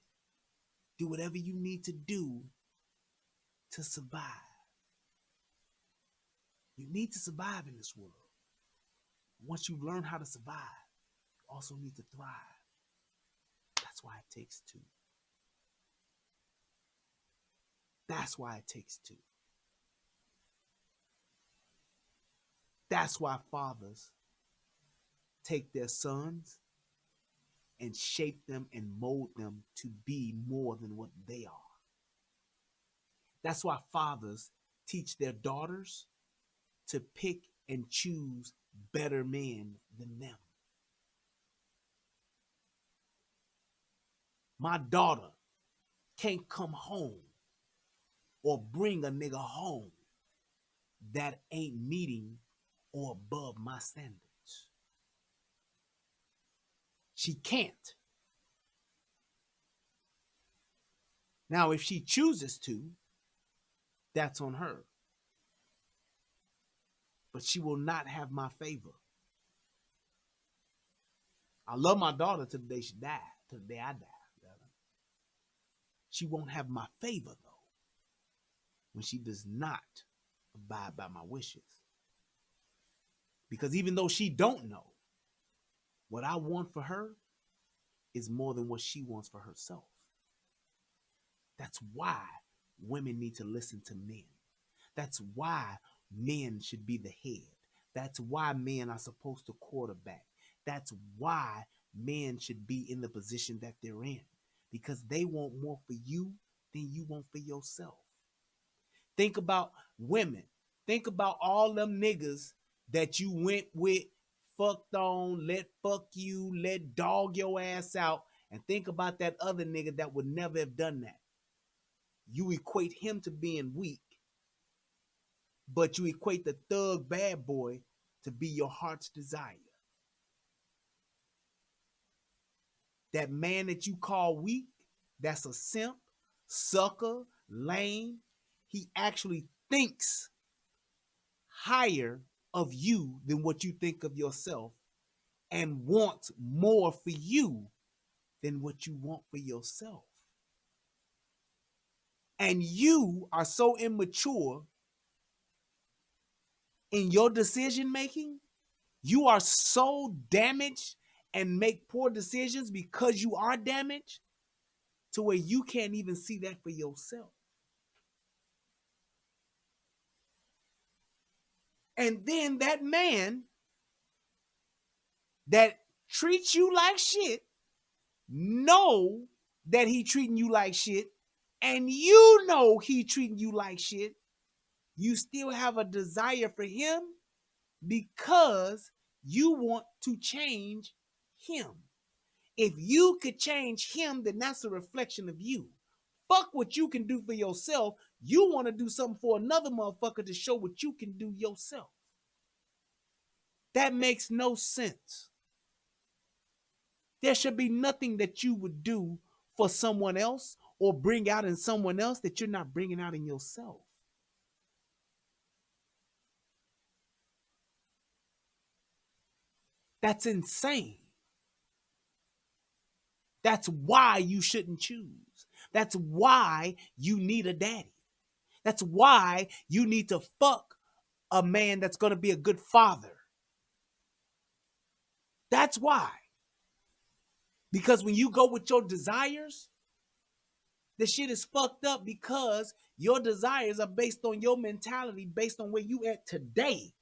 [SPEAKER 1] Do whatever you need to do to survive. You need to survive in this world. Once you learn how to survive, you also need to thrive. That's why it takes two. That's why it takes two. That's why fathers take their sons and shape them and mold them to be more than what they are. That's why fathers teach their daughters to pick and choose better men than them. My daughter can't come home or bring a nigga home that ain't meeting or above my standards. She can't. Now, if she chooses to, that's on her. But she will not have my favor. I love my daughter till the day she died, till the day I die. She won't have my favor, though, when she does not abide by my wishes. Because even though she don't know what I want for her, is more than what she wants for herself. That's why women need to listen to men. That's why men should be the head. That's why men are supposed to quarterback. That's why men should be in the position that they're in, because they want more for you than you want for yourself. Think about women. Think about all them niggas that you went with, fucked on, let fuck you, let dog your ass out, and think about that other nigga that would never have done that. You equate him to being weak, but you equate the thug bad boy to be your heart's desire. That man that you call weak, that's a simp, sucker, lame. He actually thinks higher of you than what you think of yourself and wants more for you than what you want for yourself. And you are so immature in your decision making. You are so damaged and make poor decisions because you are damaged to where you can't even see that for yourself. And then that man that treats you like shit know that he treating you like shit, and you know he treating you like shit. You still have a desire for him because you want to change him. If you could change him, then that's a reflection of you. Fuck what you can do for yourself. You want to do something for another motherfucker to show what you can do yourself. That makes no sense. There should be nothing that you would do for someone else or bring out in someone else that you're not bringing out in yourself. That's insane. That's why you shouldn't choose. That's why you need a daddy. That's why you need to fuck a man that's going to be a good father. That's why. Because when you go with your desires, the shit is fucked up because your desires are based on your mentality, based on where you at today.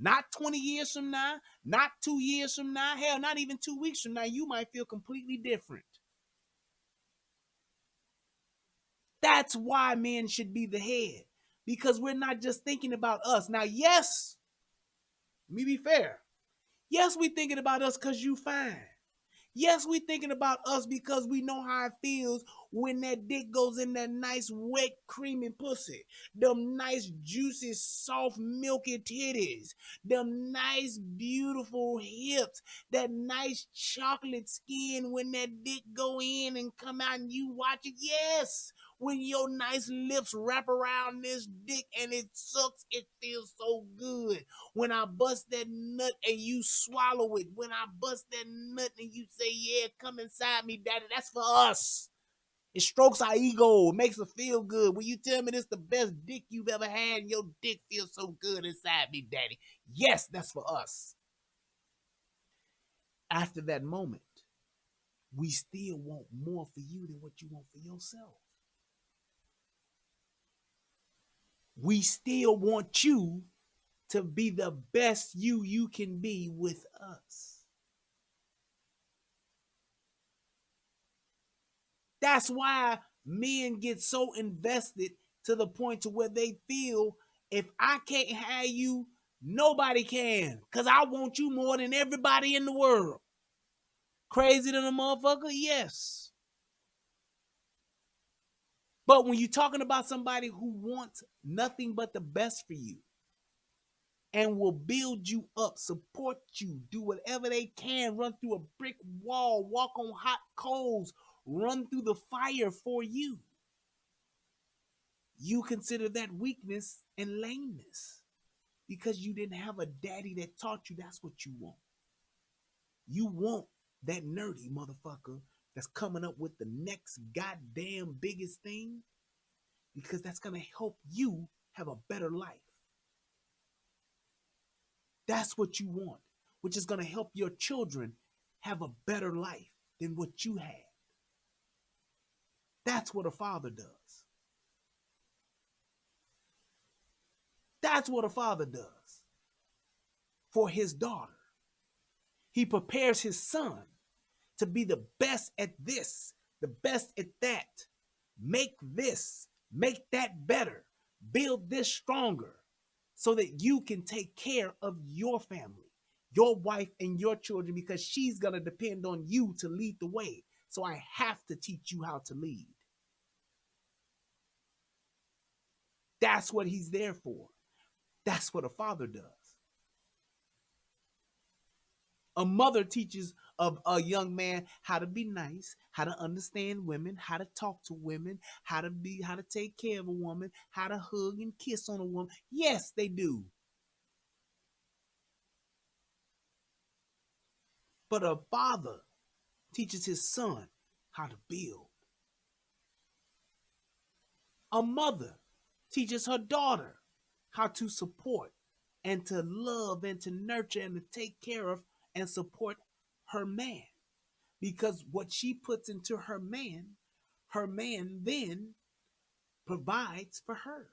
[SPEAKER 1] Not 20 years from now, not 2 years from now, hell, not even 2 weeks from now. You might feel completely different. That's why men should be the head, because we're not just thinking about us. Now, yes, let me be fair. Yes, we thinking about us because you fine. Yes, we thinking about us because we know how it feels when that dick goes in that nice, wet, creamy pussy. Them nice, juicy, soft, milky titties. Them nice, beautiful hips. That nice chocolate skin when that dick go in and come out and you watch it. Yes, when your nice lips wrap around this dick and it sucks, it feels so good. When I bust that nut and you swallow it. When I bust that nut and you say, yeah, come inside me, daddy. That's for us. It strokes our ego. It makes us feel good. When you tell me this the best dick you've ever had and your dick feels so good inside me, daddy. Yes, that's for us. After that moment, we still want more for you than what you want for yourself. We still want you to be the best you can be with us. That's why men get so invested to the point to where they feel if I can't have you, nobody can. Because I want you more than everybody in the world. Crazy than a motherfucker? Yes. But when you're talking about somebody who wants nothing but the best for you and will build you up, support you, do whatever they can, run through a brick wall, walk on hot coals, run through the fire for you, you consider that weakness and lameness because you didn't have a daddy that taught you that's what you want. You want that nerdy motherfucker that's coming up with the next goddamn biggest thing because that's going to help you have a better life. That's what you want, which is going to help your children have a better life. than what you had. That's what a father does. That's what a father does for his daughter. He prepares his son to be the best at this, the best at that. Make this, make that better, build this stronger so that you can take care of your family, your wife and your children, because she's going to depend on you to lead the way. So I have to teach you how to lead. That's what he's there for. That's what a father does. A mother teaches a young man how to be nice, how to understand women, how to talk to women, how to take care of a woman, how to hug and kiss on a woman. Yes, they do. But a father teaches his son how to build. A mother teaches her daughter how to support and to love and to nurture and to take care of and support her man. Because what she puts into her man then provides for her.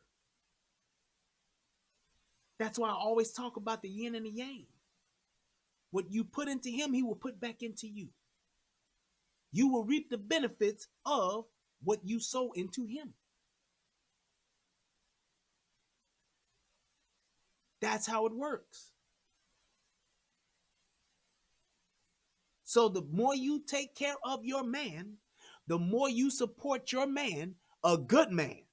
[SPEAKER 1] That's why I always talk about the yin and the yang. What you put into him, he will put back into you. You will reap the benefits of what you sow into him. That's how it works. So the more you take care of your man, the more you support your man, a good man,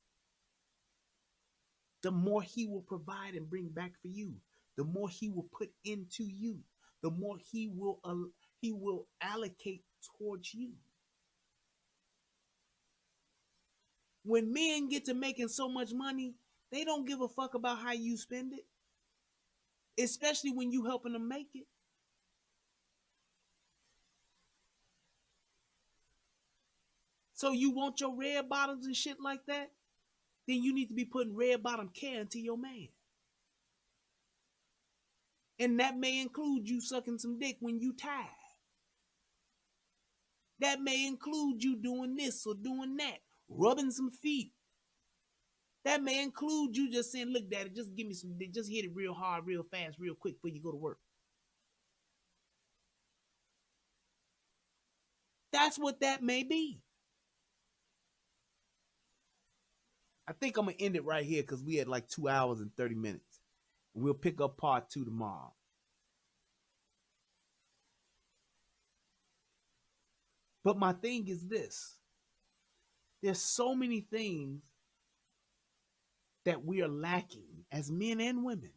[SPEAKER 1] the more he will provide and bring back for you. The more he will put into you. The more he will allocate towards you. When men get to making so much money, they don't give a fuck about how you spend it. Especially when you helping them make it. So you want your red bottoms and shit like that? Then you need to be putting red bottom care into your man. And that may include you sucking some dick when you tired. That may include you doing this or doing that, rubbing some feet. That may include you just saying, look, daddy, just give me some dick, just hit it real hard, real fast, real quick before you go to work. That's what that may be. I think I'm going to end it right here because we had like 2 hours and 30 minutes. We'll pick up part 2 tomorrow. But my thing is this. There's so many things that we are lacking as men and women.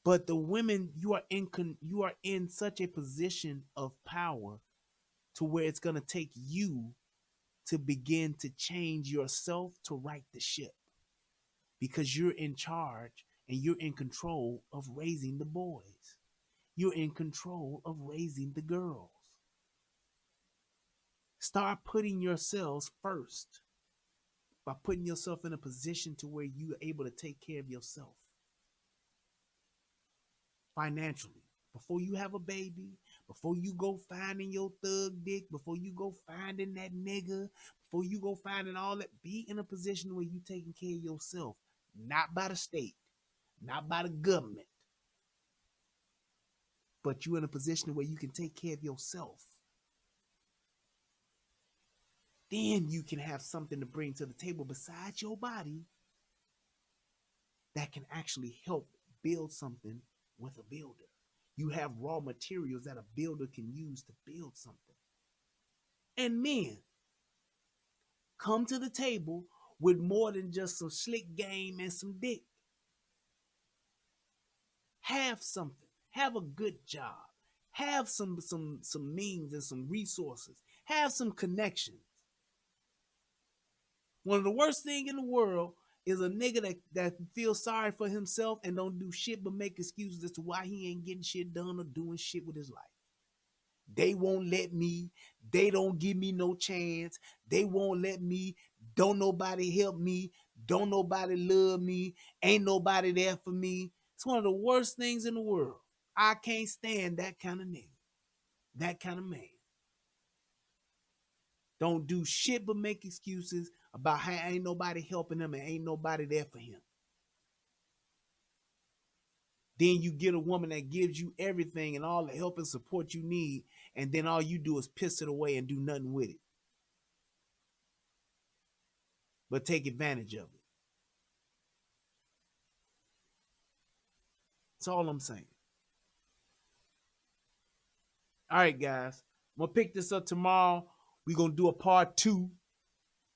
[SPEAKER 1] But the women, you are in such a position of power to where it's going to take you to begin to change yourself to right the ship. Because you're in charge and you're in control of raising the boys. You're in control of raising the girls. Start putting yourselves first by putting yourself in a position to where you are able to take care of yourself financially. Before you have a baby, before you go finding your thug dick, before you go finding that nigga, before you go finding all that, be in a position where you taking care of yourself. Not by the state, not by the government, but you're in a position where you can take care of yourself. Then you can have something to bring to the table besides your body that can actually help build something with a builder. You have raw materials that a builder can use to build something. And men, come to the table with more than just some slick game and some dick. Have something. Have a good job. Have some means and some resources. Have some connections. One of the worst things in the world is a nigga that feels sorry for himself and don't do shit but make excuses as to why he ain't getting shit done or doing shit with his life. They won't let me. They don't give me no chance. They won't let me. Don't nobody help me. Don't nobody love me. Ain't nobody there for me. It's one of the worst things in the world. I can't stand that kind of nigga. That kind of man. Don't do shit but make excuses about how ain't nobody helping him and ain't nobody there for him. Then you get a woman that gives you everything and all the help and support you need, and then all you do is piss it away and do nothing with it. But take advantage of it. That's all I'm saying. All right, guys. I'm going to pick this up tomorrow. We're going to do a part 2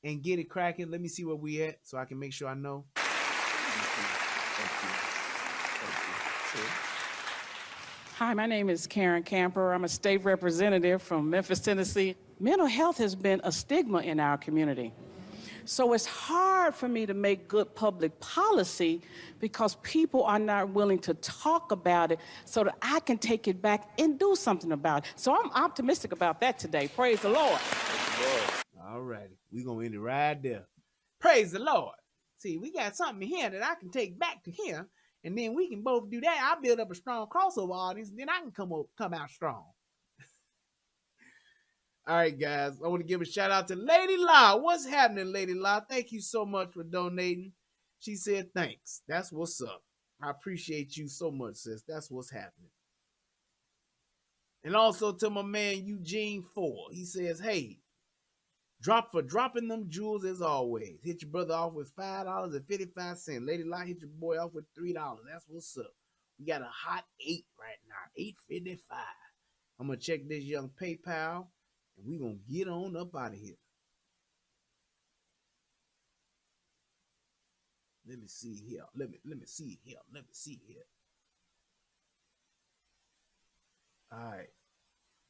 [SPEAKER 1] and get it cracking. Let me see where we at so I can make sure I know.
[SPEAKER 14] Hi, my name is Karen Camper. I'm a state representative from Memphis, Tennessee. Mental health has been a stigma in our community. So it's hard for me to make good public policy because people are not willing to talk about it so that I can take it back and do something about it. So I'm optimistic about that today. Praise the Lord.
[SPEAKER 1] All righty. We're going to end it right there. Praise the Lord. See, we got something here that I can take back to him, and then we can both do that. I'll build up a strong crossover audience, and then I can come out strong. All right, guys. I want to give a shout out to Lady La. What's happening, Lady La? Thank you so much for donating. She said thanks. That's what's up. I appreciate you so much, sis. That's what's happening. And also to my man Eugene 4. He says, hey, dropping them jewels as always. Hit your brother off with $5.55. Lady La, hit your boy off with $3. That's what's up. We got a hot 8 right now. $8.55. I'm going to check this young PayPal. And we're going to get on up out of here. Let me see here. Let me see here. Let me see here. All right.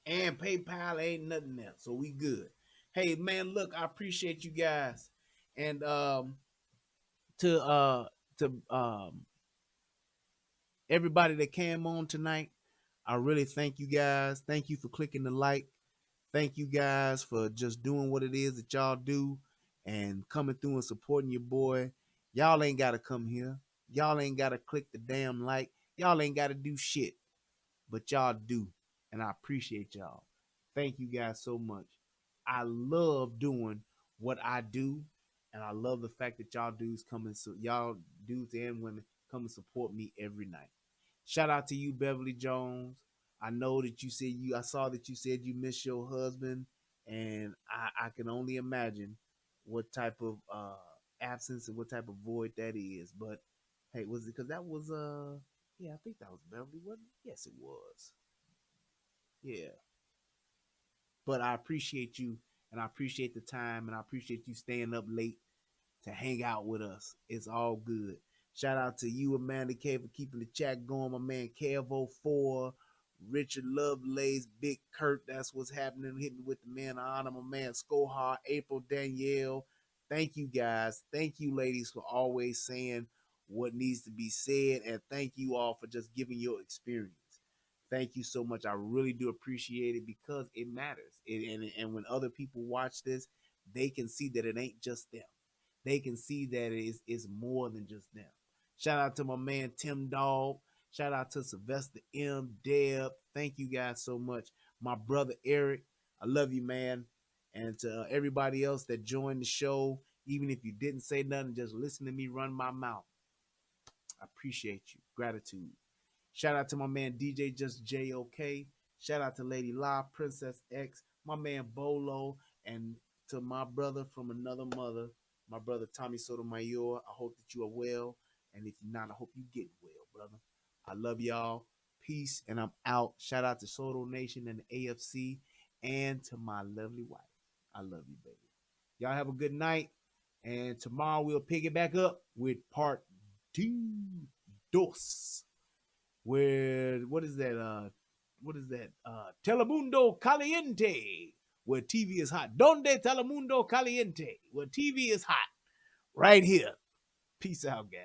[SPEAKER 1] And PayPal ain't nothing else. So we good. Hey, man, look, I appreciate you guys. And to everybody that came on tonight, I really thank you guys. Thank you for clicking the like. Thank you guys for just doing what it is that y'all do and coming through and supporting your boy. Y'all ain't got to come here. Y'all ain't got to click the damn like. Y'all ain't got to do shit. But y'all do. And I appreciate y'all. Thank you guys so much. I love doing what I do. And I love the fact that y'all dudes y'all dudes and women come and support me every night. Shout out to you, Beverly Jones. I know that I saw that you said you miss your husband, and I can only imagine what type of absence and what type of void that is. But hey, was it because that was yeah, I think that was Beverly, wasn't it? Yes, it was. Yeah. But I appreciate you, and I appreciate the time, and I appreciate you staying up late to hang out with us. It's all good. Shout out to you, Amanda K, for keeping the chat going. My man Kevo4. Richard Lovelace, Big Kurt, that's what's happening. Hit me with the man of honor, my man Skohar, April Danielle. Thank you guys. Thank you, ladies, for always saying what needs to be said. And thank you all for just giving your experience. Thank you so much. I really do appreciate it because it matters. And when other people watch this, they can see that it ain't just them. They can see that it's more than just them. Shout out to my man Tim Dog. Shout out to Sylvester M. Deb. Thank you guys so much. My brother Eric, I love you, man. And to everybody else that joined the show, even if you didn't say nothing, just listen to me run my mouth. I appreciate you. Gratitude. Shout out to my man DJ Just JOK. Shout out to Lady La, Princess X, my man Bolo, and to my brother from another mother, my brother Tommy Sotomayor. I hope that you are well. And if you're not, I hope you get well, brother. I love y'all. Peace, and I'm out. Shout out to Soto Nation and the AFC and to my lovely wife. I love you, baby. Y'all have a good night. And tomorrow we'll pick it back up with part 2. Where, what is that? Telemundo Caliente, where TV is hot. Donde Telemundo Caliente, where TV is hot. Right here. Peace out, guys.